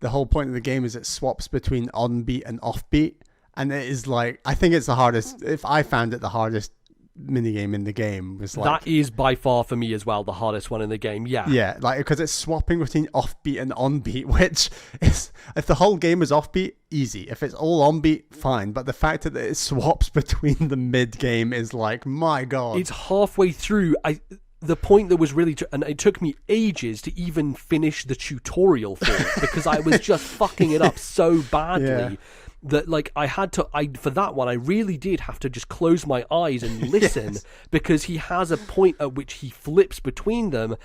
Speaker 2: the whole point of the game is it swaps between on beat and off beat, And it is like, I think it's the hardest, if I found it the hardest minigame in the game was like...
Speaker 1: That is by far for me as well the hardest one in the game, yeah.
Speaker 2: Yeah, like, because it's swapping between offbeat and onbeat, which is, if the whole game is offbeat, easy. If it's all onbeat, fine. But the fact that it swaps between the mid-game is like, my God.
Speaker 1: It's halfway through, the point that was really, and it took me ages to even finish the tutorial for it, because I was just fucking it up so badly.
Speaker 2: Yeah.
Speaker 1: That like for that one I really did have to just close my eyes and listen
Speaker 2: Yes.
Speaker 1: because he has a point at which he flips between them, and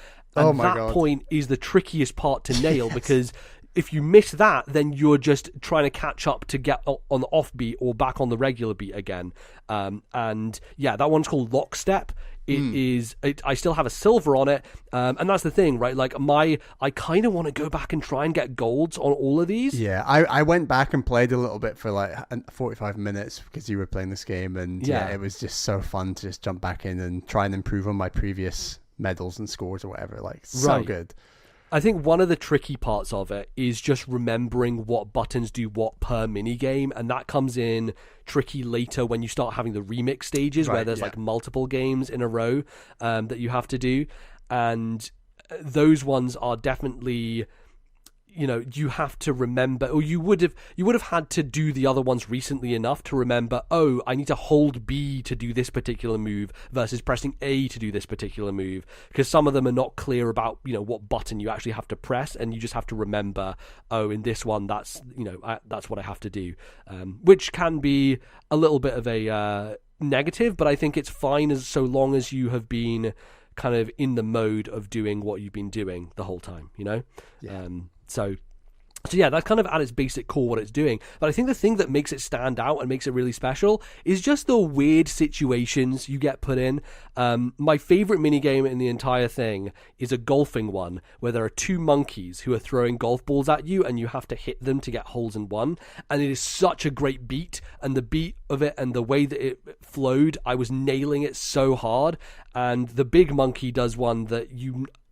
Speaker 2: Oh my
Speaker 1: that
Speaker 2: God.
Speaker 1: point is the trickiest part to nail because if you miss that, then you're just trying to catch up to get on the offbeat or back on the regular beat again. And yeah, that one's called Lockstep. I still have a silver on it, and that's the thing, right? Like I kind of want to go back and try and get golds on all of these.
Speaker 2: Yeah, I went back and played a little bit for like 45 minutes because you were playing this game, and yeah, it was just so fun to just jump back in and try and improve on my previous medals and scores or whatever. Like, so
Speaker 1: Right.
Speaker 2: good.
Speaker 1: I think one of the tricky parts of it is just remembering what buttons do what per minigame, and that comes in tricky later when you start having the remix stages where
Speaker 2: Right,
Speaker 1: there's
Speaker 2: yeah.
Speaker 1: like multiple games in a row that you have to do, and those ones are definitely, you know, you have to remember, or you would have had to do the other ones recently enough to remember, oh, I need to hold B to do this particular move versus pressing A to do this particular move, because some of them are not clear about, you know, what button you actually have to press, and you just have to remember, oh, in this one that's, you know, that's what I have to do, which can be a little bit of a negative, but I think it's fine as so long as you have been kind of in the mode of doing what you've been doing the whole time, you know.
Speaker 2: Yeah.
Speaker 1: So yeah, that's kind of at its basic core what it's doing. But I think the thing that makes it stand out and makes it really special is just the weird situations you get put in. My favorite minigame in the entire thing is a golfing one where there are two monkeys who are throwing golf balls at you and you have to hit them to get holes in one. And it is such a great beat, and the beat of it and the way that it flowed, I was nailing it so hard. And the big monkey does one that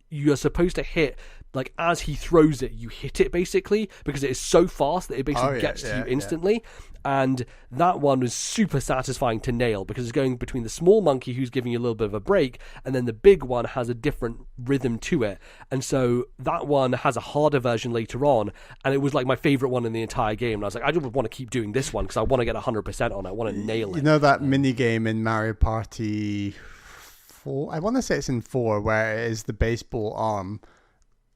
Speaker 1: you're supposed to hit, like as he throws it, you hit it basically, because it is so fast that it basically gets to you instantly. And that one was super satisfying to nail because it's going between the small monkey who's giving you a little bit of a break, and then the big one has a different rhythm to it. And so that one has a harder version later on, and it was like my favorite one in the entire game. And I was like, I just want to keep doing this one because I want to get 100% on it. I want to nail it.
Speaker 2: You know that mini game in Mario Party 4? I want to say it's in 4, where it is the baseball arm,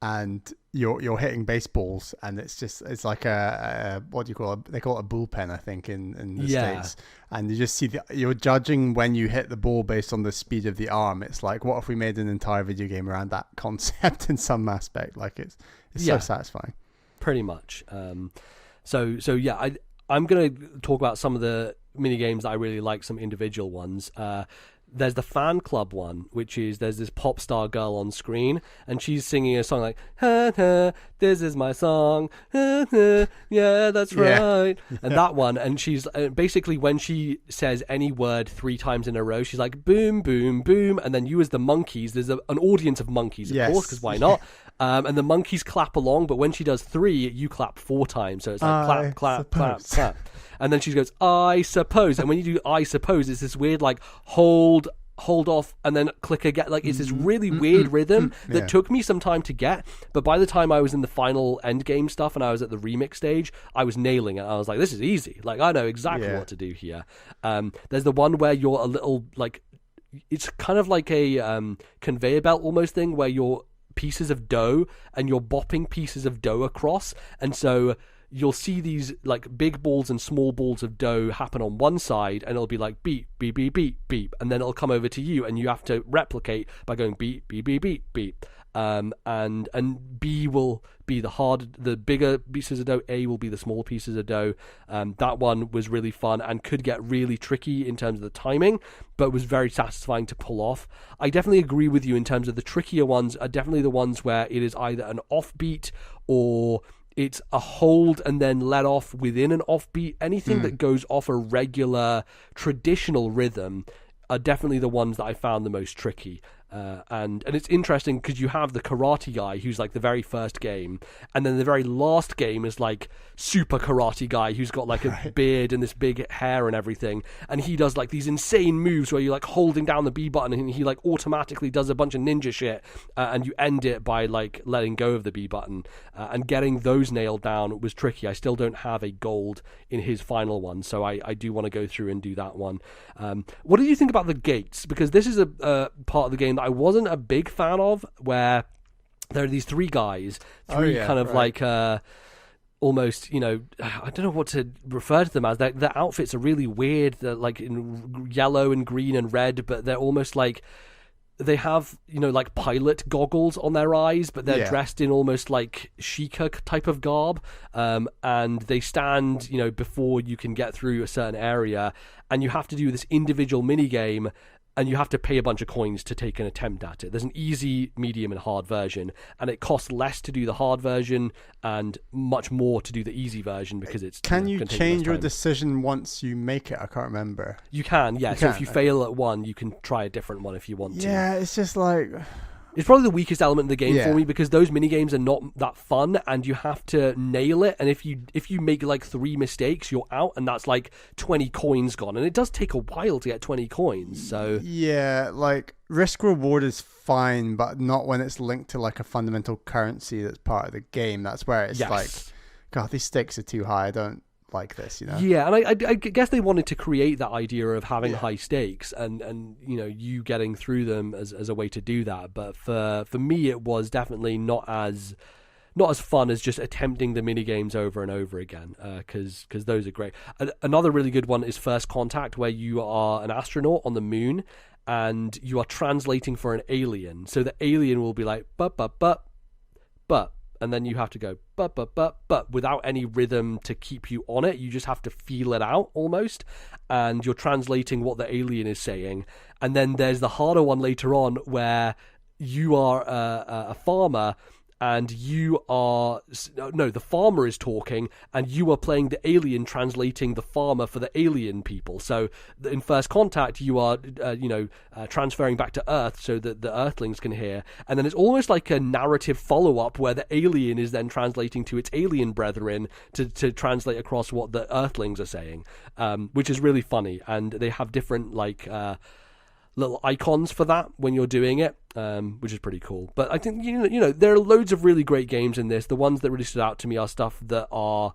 Speaker 2: and you're hitting baseballs, and it's like a what do you call it? They call it a bullpen, I think, in the States. And you just see you're judging when you hit the ball based on the speed of the arm. It's like, what if we made an entire video game around that concept in some aspect? Like it's so satisfying.
Speaker 1: Pretty much. So yeah, I'm gonna talk about some of the mini games that I really like, some individual ones. There's the fan club one, which is there's this pop star girl on screen, and she's singing a song like, ha, ha, this is my song, ha, ha, yeah, that's right. And that one, and she's basically, when she says any word 3 times in a row, she's like, boom, boom, boom. And then you as the monkeys, there's an audience of monkeys, of course, because why not? And the monkeys clap along, but when she does 3, you clap 4 times. So it's like clap, clap, clap, clap. And then she goes, I suppose. And when you do I suppose, it's this weird like hold off and then click again. Like it's this really weird rhythm that took me some time to get. But by the time I was in the final end game stuff and I was at the remix stage, I was nailing it. I was like, this is easy. Like I know exactly what to do here. There's the one where you're a little like, it's kind of like a conveyor belt almost thing where you're pieces of dough and you're bopping pieces of dough across. And so you'll see these like big balls and small balls of dough happen on one side, and it'll be like beep, beep, beep, beep, beep, and then it'll come over to you, and you have to replicate by going beep, beep, beep, beep, beep. And B will be the bigger pieces of dough, A will be the small pieces of dough. That one was really fun and could get really tricky in terms of the timing, but was very satisfying to pull off. I definitely agree with you in terms of the trickier ones are definitely the ones where it is either an offbeat or it's a hold and then let off within an offbeat. Anything that goes off a regular traditional rhythm are definitely the ones that I found the most tricky. And it's interesting because you have the karate guy who's like the very first game, and then the very last game is like super karate guy who's got like a beard and this big hair and everything, and he does like these insane moves where you're like holding down the B button and he like automatically does a bunch of ninja shit, and you end it by like letting go of the B button, and getting those nailed down was tricky. I still don't have a gold in his final one, so I do want to go through and do that one. What do you think about the gates? Because this is a part of the game that I wasn't a big fan of, where there are these three guys, like almost, you know, I don't know what to refer to them as. Their outfits are really weird. They're like in yellow and green and red, but they're almost like they have, you know, like pilot goggles on their eyes, but they're dressed in almost like Sheikah type of garb, and they stand, you know, before you can get through a certain area, and you have to do this individual mini game, and you have to pay a bunch of coins to take an attempt at it. There's an easy, medium, and hard version, and it costs less to do the hard version and much more to do the easy version because it's...
Speaker 2: Can you change your decision once you make it? I can't remember.
Speaker 1: You can, yeah. So if you fail at one, you can try a different one if you want to.
Speaker 2: Yeah, it's just like...
Speaker 1: It's probably the weakest element of the game for me, because those mini games are not that fun, and you have to nail it. And if you make like 3 mistakes, you're out, and that's like 20 coins gone. And it does take a while to get 20 coins. So
Speaker 2: yeah, like risk reward is fine, but not when it's linked to like a fundamental currency that's part of the game. That's where it's like, God, these stakes are too high. I don't like this, you know.
Speaker 1: Yeah, and I guess they wanted to create that idea of having high stakes and you know, you getting through them as a way to do that. But for me, it was definitely not as fun as just attempting the mini games over and over again, because those are great. Another really good one is First Contact, where you are an astronaut on the moon and you are translating for an alien. So the alien will be like but, and then you have to go but without any rhythm to keep you on it. You just have to feel it out almost, and you're translating what the alien is saying. And then there's the harder one later on where you are a farmer, and the farmer is talking, and you are playing the alien translating the farmer for the alien people. So in First Contact, you are, transferring back to Earth so that the Earthlings can hear. And then it's almost like a narrative follow-up where the alien is then translating to its alien brethren to translate across what the Earthlings are saying, which is really funny. And they have different, little icons for that when you're doing it, which is pretty cool. But I think, you know, there are loads of really great games in this. The ones that really stood out to me are stuff that are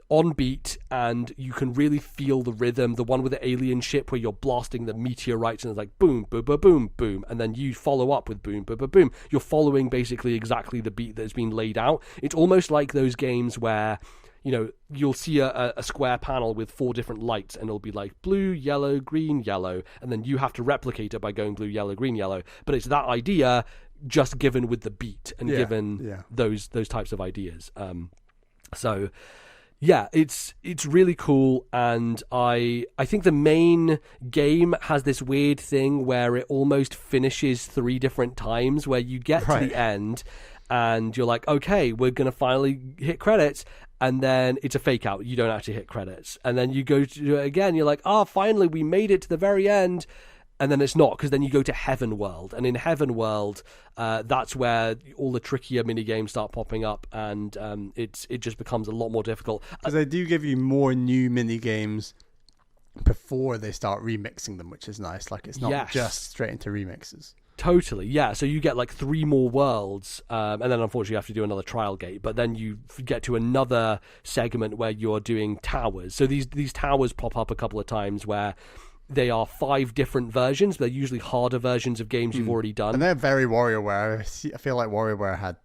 Speaker 1: on beat and you can really feel the rhythm. The one with the alien ship where you're blasting the meteorites and it's like boom, boom, boom, boom, boom, and then you follow up with boom, boom, boom, boom. You're following basically exactly the beat that's been laid out. It's almost like those games where, you know, you'll see a square panel with 4 different lights, and it'll be like blue, yellow, green, yellow, and then you have to replicate it by going blue, yellow, green, yellow. But it's that idea just given with the beat and given those types of ideas. So yeah, it's really cool, and I think the main game has this weird thing where it almost finishes 3 different times, where you get to the end and you're like, okay, we're gonna finally hit credits, and then it's a fake out. You don't actually hit credits, and then you go to do it again. You're like, finally we made it to the very end, and then it's not, because then you go to Heaven World, and in Heaven World, that's where all the trickier mini games start popping up, and it just becomes a lot more difficult.
Speaker 2: Because they do give you more new mini games before they start remixing them, which is nice. Like, it's not just straight into remixes.
Speaker 1: Totally, yeah. So you get like 3 more worlds, and then unfortunately you have to do another trial gate. But then you get to another segment where you're doing towers. So these towers pop up a couple of times where they are 5 different versions. They're usually harder versions of games you've already done.
Speaker 2: And they're very WarioWare. I feel like WarioWare had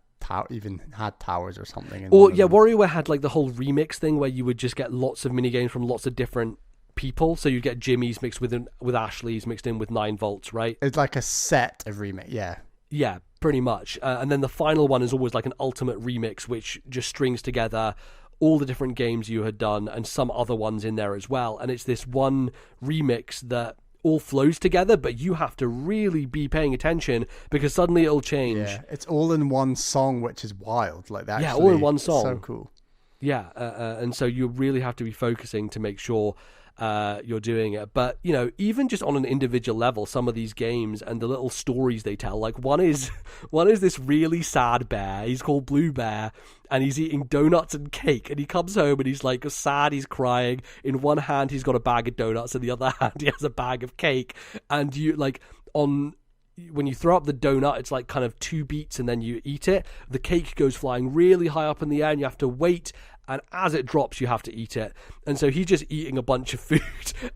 Speaker 2: towers or something.
Speaker 1: WarioWare had like the whole remix thing where you would just get lots of mini games from lots of different people. So you'd get Jimmy's mixed with Ashley's mixed in with 9 volts, right?
Speaker 2: It's like a set of remix,
Speaker 1: yeah, pretty much. And then the final one is always like an ultimate remix, which just strings together all the different games you had done and some other ones in there as well. And it's this one remix that all flows together, but you have to really be paying attention because suddenly it'll change.
Speaker 2: Yeah, it's all in one song, which is wild. Like that.
Speaker 1: Yeah, all in one song.
Speaker 2: So cool.
Speaker 1: Yeah, and so you really have to be focusing to make sure. you're doing it. But, you know, even just on an individual level, some of these games and the little stories they tell, like one is this really sad bear. He's called Blue Bear, and he's eating donuts and cake, and he comes home and he's like sad, he's crying. In one hand he's got a bag of donuts, in the other hand he has a bag of cake, and you like when you throw up the donut, it's like kind of 2 beats and then you eat it. The cake goes flying really high up in the air and you have to wait, and as it drops you have to eat it. And so he's just eating a bunch of food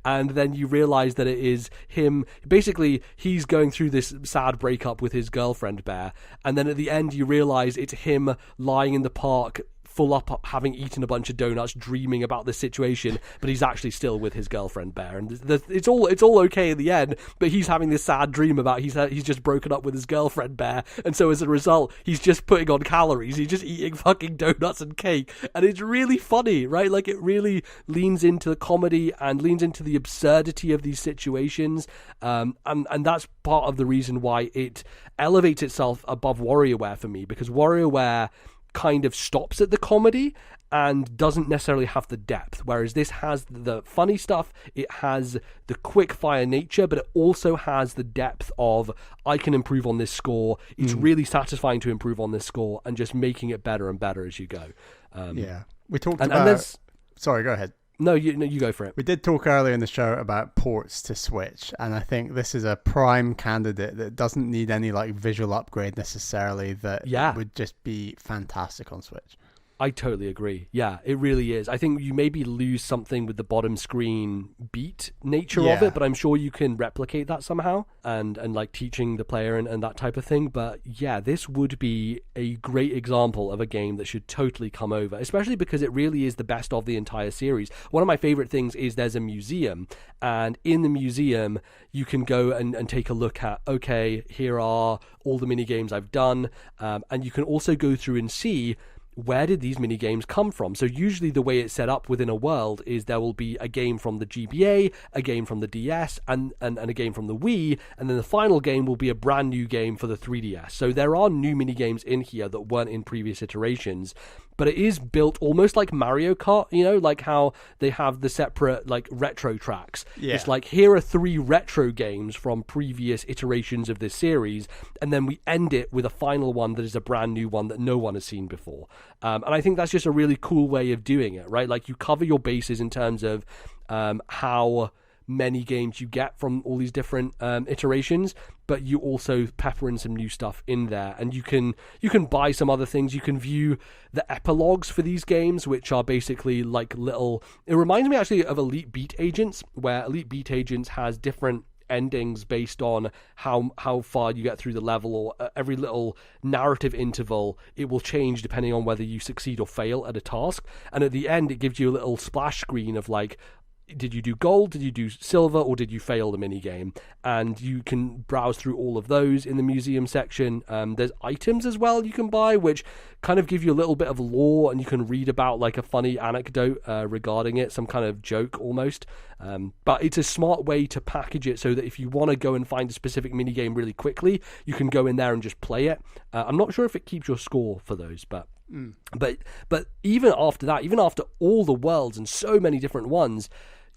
Speaker 1: and then you realize that it is him. Basically he's going through this sad breakup with his girlfriend Bear, and then at the end you realize it's him lying in the park full up, having eaten a bunch of donuts, dreaming about this situation, but he's actually still with his girlfriend Bear, and it's all okay in the end. But he's having this sad dream about he's just broken up with his girlfriend Bear, and so as a result, he's just putting on calories. He's just eating fucking donuts and cake, and it's really funny, right? Like it really leans into the comedy and leans into the absurdity of these situations, and that's part of the reason why it elevates itself above WarioWare for me, because WarioWare kind of stops at the comedy and doesn't necessarily have the depth, whereas this has the funny stuff, it has the quick fire nature, but it also has the depth of I can improve on this score. It's really satisfying to improve on this score and just making it better and better as you go.
Speaker 2: We talked about sorry, go ahead.
Speaker 1: No, you go for it.
Speaker 2: We did talk earlier in the show about ports to Switch, and I think this is a prime candidate that doesn't need any like visual upgrade necessarily, that would just be fantastic on Switch.
Speaker 1: I totally agree. Yeah, it really is. I think you maybe lose something with the bottom screen beat nature of it, but I'm sure you can replicate that somehow and like teaching the player and that type of thing. But yeah, this would be a great example of a game that should totally come over, especially because it really is the best of the entire series. One of my favorite things is there's a museum, and in the museum you can go and take a look at, okay, here are all the mini games I've done, and you can also go through and see where did these mini games come from? So usually the way it's set up within a world is there will be a game from the GBA, a game from the DS, and a game from the Wii, and then the final game will be a brand new game for the 3DS. So there are new mini games in here that weren't in previous iterations, but it is built almost like Mario Kart, you know, like how they have the separate like retro tracks. It's like, here are 3 retro games from previous iterations of this series, and then we end it with a final one that is a brand new one that no one has seen before. And I think that's just a really cool way of doing it, right? Like you cover your bases in terms of how many games you get from all these different iterations, but you also pepper in some new stuff in there, and you can buy some other things. You can view the epilogues for these games, which are basically like little, it reminds me actually of Elite Beat Agents, where Elite Beat Agents has different endings based on how far you get through the level, or every little narrative interval it will change depending on whether you succeed or fail at a task, and at the end it gives you a little splash screen of like, did you do gold, did you do silver, or did you fail the mini game? And you can browse through all of those in the museum section. There's items as well you can buy, which kind of give you a little bit of lore, and you can read about like a funny anecdote regarding it, some kind of joke almost. But it's a smart way to package it so that if you want to go and find a specific mini game really quickly, you can go in there and just play it. I'm not sure if it keeps your score for those, but even after that, even after all the worlds and so many different ones,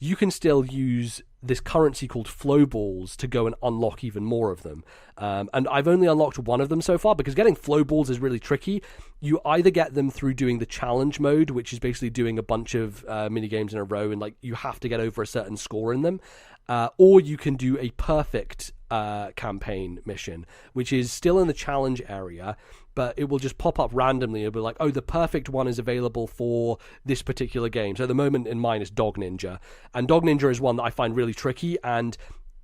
Speaker 1: you can still use this currency called flow balls to go and unlock even more of them. And I've only unlocked one of them so far, because getting flow balls is really tricky. You either get them through doing the challenge mode, which is basically doing a bunch of mini games in a row, and like you have to get over a certain score in them, or you can do a perfect campaign mission, which is still in the challenge area, but it will just pop up randomly. It'll be like, oh, the perfect one is available for this particular game. So at the moment in mine is Dog Ninja, and Dog Ninja is one that I find really tricky, and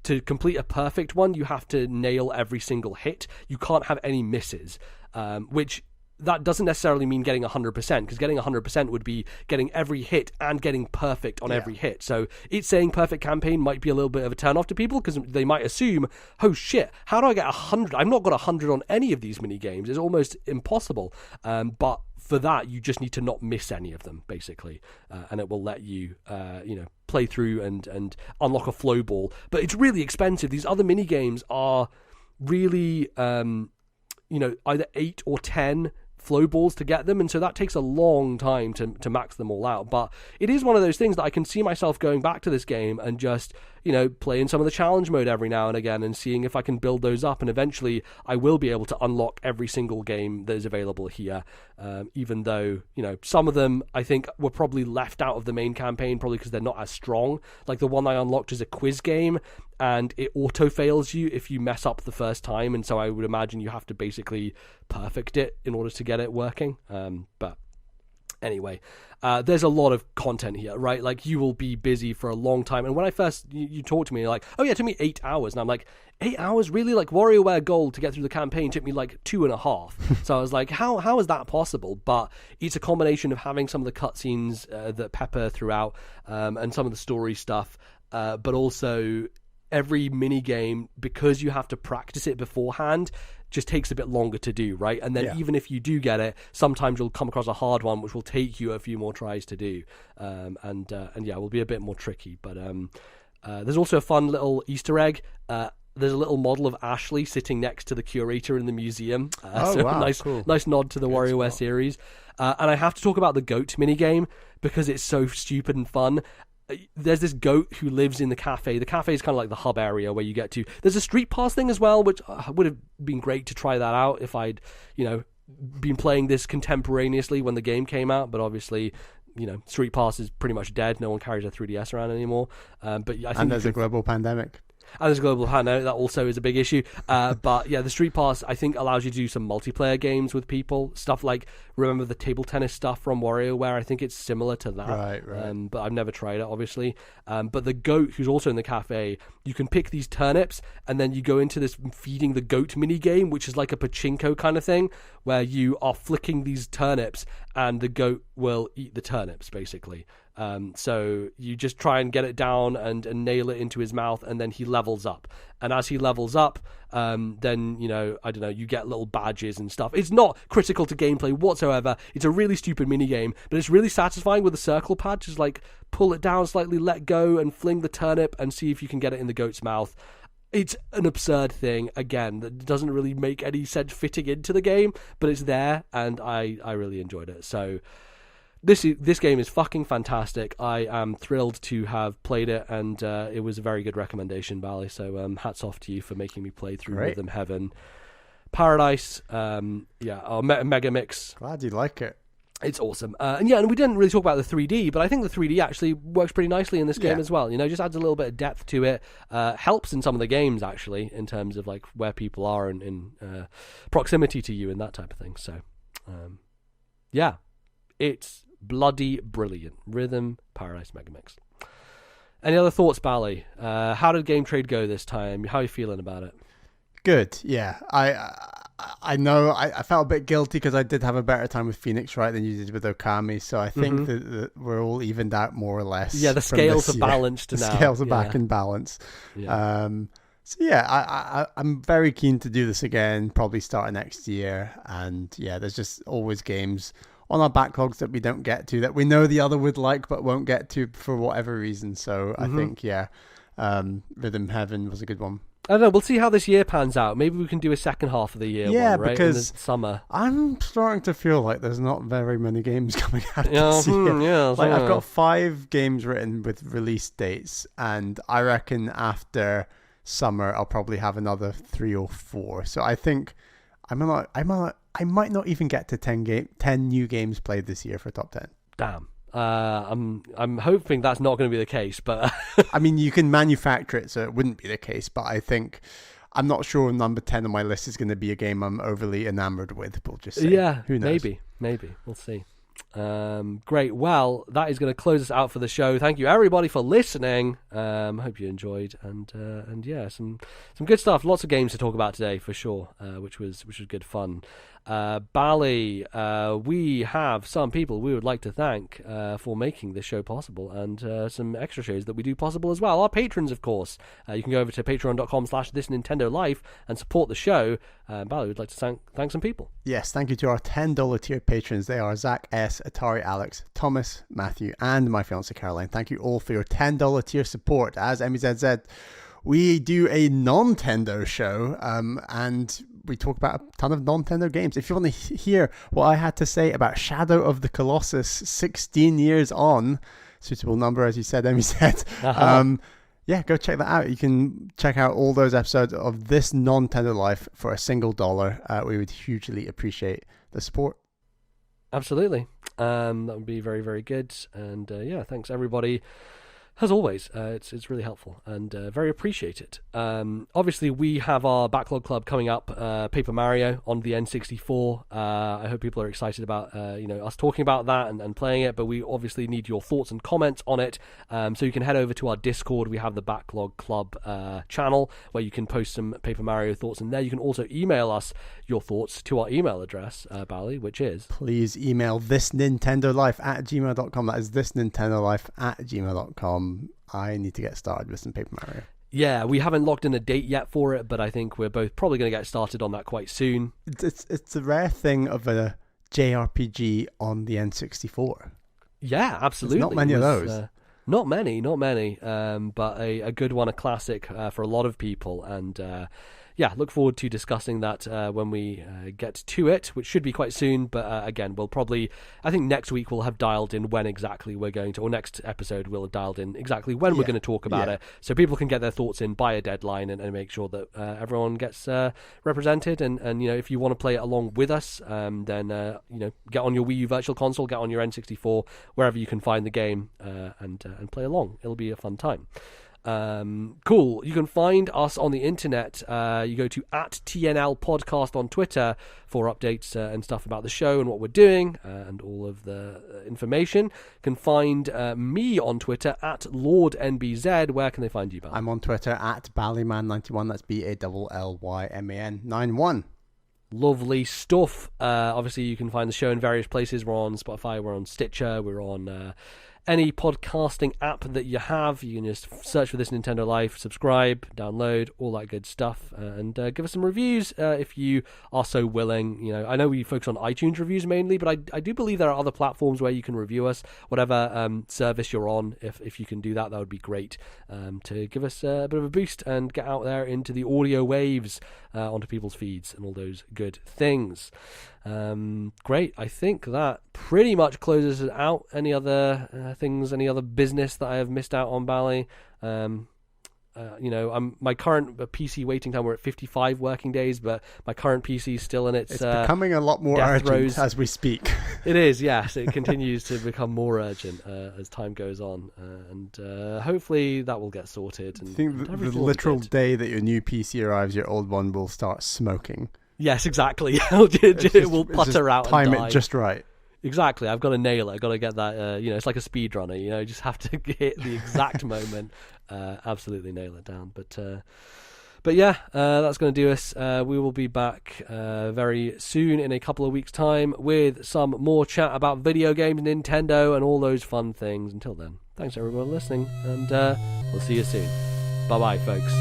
Speaker 1: to complete a perfect one you have to nail every single hit. You can't have any misses, which that doesn't necessarily mean getting 100%, because getting 100% would be getting every hit and getting perfect on every hit. So it's saying perfect campaign might be a little bit of a turn off to people, because they might assume, oh shit, how do I get 100? I've not got 100 on any of these mini games. It's almost impossible. But for that, you just need to not miss any of them, basically, and it will let you, play through and unlock a flow ball. But it's really expensive. These other mini games are really, either 8 or 10 flow balls to get them, and so that takes a long time to max them all out. But it is one of those things that I can see myself going back to this game and just, playing some of the challenge mode every now and again and seeing if I can build those up, and eventually I will be able to unlock every single game that is available here, even though, some of them I think were probably left out of the main campaign, probably because they're not as strong. Like the one I unlocked is a quiz game, and it auto fails you if you mess up the first time, and so I would imagine you have to basically perfect it in order to get it working. But anyway, there's a lot of content here, right? Like, you will be busy for a long time. And when I first, you talked to me, like, oh yeah, it took me 8 hours. And I'm like, 8 hours? Really? Like, WarioWare Gold to get through the campaign took me like 2.5. So I was like, how is that possible? But it's a combination of having some of the cutscenes that pepper throughout, and some of the story stuff, but also every mini game, because you have to practice it beforehand, just takes a bit longer to do, right? And then even if you do get it, sometimes you'll come across a hard one which will take you a few more tries to do, and will be a bit more tricky. But there's also a fun little Easter egg. There's a little model of Ashley sitting next to the curator in the museum. Nice nod to the WarioWare series. And I have to talk about the goat minigame because it's so stupid and fun. There's this goat who lives in the cafe. The cafe is kind of like the hub area where you get to. There's a street pass thing as well, which would have been great to try that out if I'd, been playing this contemporaneously when the game came out. But obviously, street pass is pretty much dead. No one carries a 3DS around anymore. But I think
Speaker 2: there's a global pandemic.
Speaker 1: And there's a global pandemic, that also is a big issue. But yeah, the Street Pass, I think, allows you to do some multiplayer games with people. Stuff like, remember the table tennis stuff from WarioWare? I think it's similar to that.
Speaker 2: Right.
Speaker 1: But I've never tried it, obviously. But the goat, who's also in the cafe, you can pick these turnips, and then you go into this feeding the goat mini game, which is like a pachinko kind of thing, where you are flicking these turnips, and the goat will eat the turnips, basically. So you just try and get it down and nail it into his mouth, and then he levels up. And as he levels up, then, you get little badges and stuff. It's not critical to gameplay whatsoever. It's a really stupid mini game, but it's really satisfying with the circle pad. Just like pull it down slightly, let go, and fling the turnip and see if you can get it in the goat's mouth. It's an absurd thing, again, that doesn't really make any sense fitting into the game, but it's there, and I really enjoyed it. So This game is fucking fantastic. I am thrilled to have played it, and it was a very good recommendation, Bally. So hats off to you for making me play through Rhythm Heaven. Paradise, Megamix.
Speaker 2: Glad you like it.
Speaker 1: It's awesome. And we didn't really talk about the 3D, but I think the 3D actually works pretty nicely in this game as well. Just adds a little bit of depth to it. Helps in some of the games, actually, in terms of like where people are in proximity to you and that type of thing. So, it's bloody brilliant. Rhythm, Paradise, Megamix. Any other thoughts, Bally? How did Game Trade go this time? How are you feeling about it?
Speaker 2: Good, yeah. I know I felt a bit guilty because I did have a better time with Phoenix Wright than you did with Okami, so I think that we're all evened out more or less.
Speaker 1: Yeah, the scales are balanced now.
Speaker 2: The scales are back in balance.
Speaker 1: Yeah.
Speaker 2: I'm very keen to do this again, probably start next year. And there's just always games on our backlogs that we don't get to, that we know the other would like but won't get to for whatever reason. So I think, Rhythm Heaven was a good one.
Speaker 1: I don't know, we'll see how this year pans out. Maybe we can do a second half of the year one, right?
Speaker 2: Because
Speaker 1: in the summer.
Speaker 2: I'm starting to feel like there's not very many games coming out this year. I've got 5 games written with release dates, and I reckon after summer I'll probably have another 3 or 4. So I think I might not even get to 10 new games played this year for top 10.
Speaker 1: Damn. I'm hoping that's not going to be the case, but
Speaker 2: I mean, you can manufacture it so it wouldn't be the case, but I think I'm not sure number 10 on my list is going to be a game I'm overly enamored with. We'll just say, who knows?
Speaker 1: Maybe we'll see. Great. Well, that is going to close us out for the show. Thank you everybody for listening. Hope you enjoyed, and some good stuff. Lots of games to talk about today for sure, which was good fun. Bally, we have some people we would like to thank for making this show possible, and some extra shows that we do possible as well. Our patrons, of course. You can go over to patreon.com/ThisNintendoLife and support the show. Bally would like to thank some people.
Speaker 2: Yes, thank you to our $10 tier patrons. They are Zach S, Atari Alex, Thomas, Matthew, and my fiance Caroline. Thank you all for your $10 tier support. As Emmy said, we do a non-Tendo show, and we talk about a ton of Nintendo games. If you want to hear what I had to say about Shadow of the Colossus 16 years on, suitable number, as you said, Emmy said, yeah, go check that out. You can check out all those episodes of This Nintendo Life for a single $1. We would hugely appreciate the support.
Speaker 1: Absolutely. That would be very, very good. And yeah, thanks everybody. As always, it's really helpful and very appreciated. Obviously, we have our Backlog Club coming up, Paper Mario on the N64. I hope people are excited about us talking about that and playing it, but we obviously need your thoughts and comments on it. So you can head over to our Discord. We have the Backlog Club channel where you can post some Paper Mario thoughts in there. You can also email us your thoughts to our email address, Bally, which is...
Speaker 2: Please email thisnintendolife@gmail.com. That is thisnintendolife@gmail.com. I need to get started with some Paper Mario.
Speaker 1: Yeah, we haven't locked in a date yet for it, but I think we're both probably going to get started on that quite soon.
Speaker 2: It's a rare thing of a JRPG on the N64.
Speaker 1: Yeah, absolutely.
Speaker 2: There's not many of those.
Speaker 1: Not many. But a good one, a classic for a lot of people. And yeah, look forward to discussing that when we get to it, which should be quite soon. But again, we'll probably, I think next week we'll have dialed in when exactly we're going to, or next episode we'll have dialed in exactly when we're going to talk about it, so people can get their thoughts in by a deadline and make sure that everyone gets represented. And if you want to play it along with us, then get on your Wii U Virtual Console, get on your N64, wherever you can find the game, and play along. It'll be a fun time. Cool. You can find us on the internet. You go to @TNL Podcast on Twitter for updates and stuff about the show and what we're doing and all of the information. You can find me on Twitter @LordNBZ. Where can they find you, Bal?
Speaker 2: I'm on Twitter @Ballyman91. That's BALLYMAN 91.
Speaker 1: Lovely stuff. Obviously, you can find the show in various places. We're on Spotify, we're on Stitcher, we're on any podcasting app that you have. You can just search for This Nintendo Life, subscribe, download, all that good stuff, and give us some reviews if you are so willing. I know we focus on iTunes reviews mainly, but I do believe there are other platforms where you can review us, whatever service you're on. If you can do that, that would be great, to give us a bit of a boost and get out there into the audio waves, onto people's feeds and all those good things. Great. I think that pretty much closes it out. Any other things, any other business that I have missed out on, Bally? My current PC waiting time, we're at 55 working days, but my curcurrent PC is still in its
Speaker 2: becoming a lot more urgent as we speak.
Speaker 1: It is, yes. It continues to become more urgent as time goes on, and hopefully that will get sorted. And,
Speaker 2: I think the literal day that your new PC arrives, your old one will start smoking.
Speaker 1: Yes, exactly. It will putter out
Speaker 2: time
Speaker 1: and die.
Speaker 2: It just right.
Speaker 1: Exactly. I've got to nail it. I've got to get that, it's like a speedrunner, you just have to hit the exact moment, absolutely nail it down. But yeah, that's going to do us. We will be back very soon in a couple of weeks' time with some more chat about video games, Nintendo, and all those fun things. Until then, thanks everyone for listening, and we'll see you soon. Bye-bye, folks.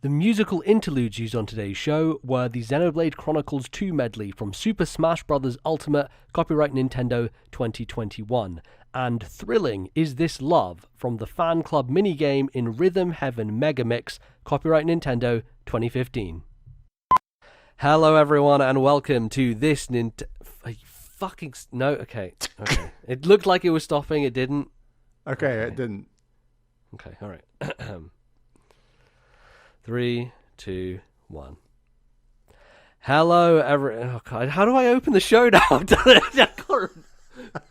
Speaker 1: The musical interludes used on today's show were the Xenoblade Chronicles 2 medley from Super Smash Bros. Ultimate, copyright Nintendo 2021, and Thrilling Is This Love from the Fan Club minigame in Rhythm Heaven Megamix, copyright Nintendo 2015. Hello everyone and welcome to this Okay. It looked like it was stopping, it didn't.
Speaker 2: Okay, it didn't.
Speaker 1: Okay, alright. 3, 2, 1. Hello, Oh God, how do I open the show now? Did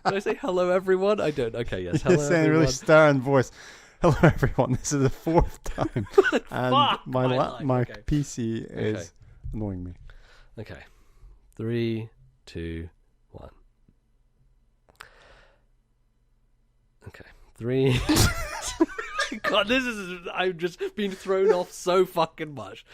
Speaker 1: I say hello, everyone? I don't. Okay, yes. Hello,
Speaker 2: You're saying
Speaker 1: everyone.
Speaker 2: a really stern voice. Hello, everyone. This is the 4th time, and my
Speaker 1: Okay.
Speaker 2: PC is annoying me.
Speaker 1: Okay, 3, 2, 1. Okay, 3. God, I've just been thrown off so fucking much.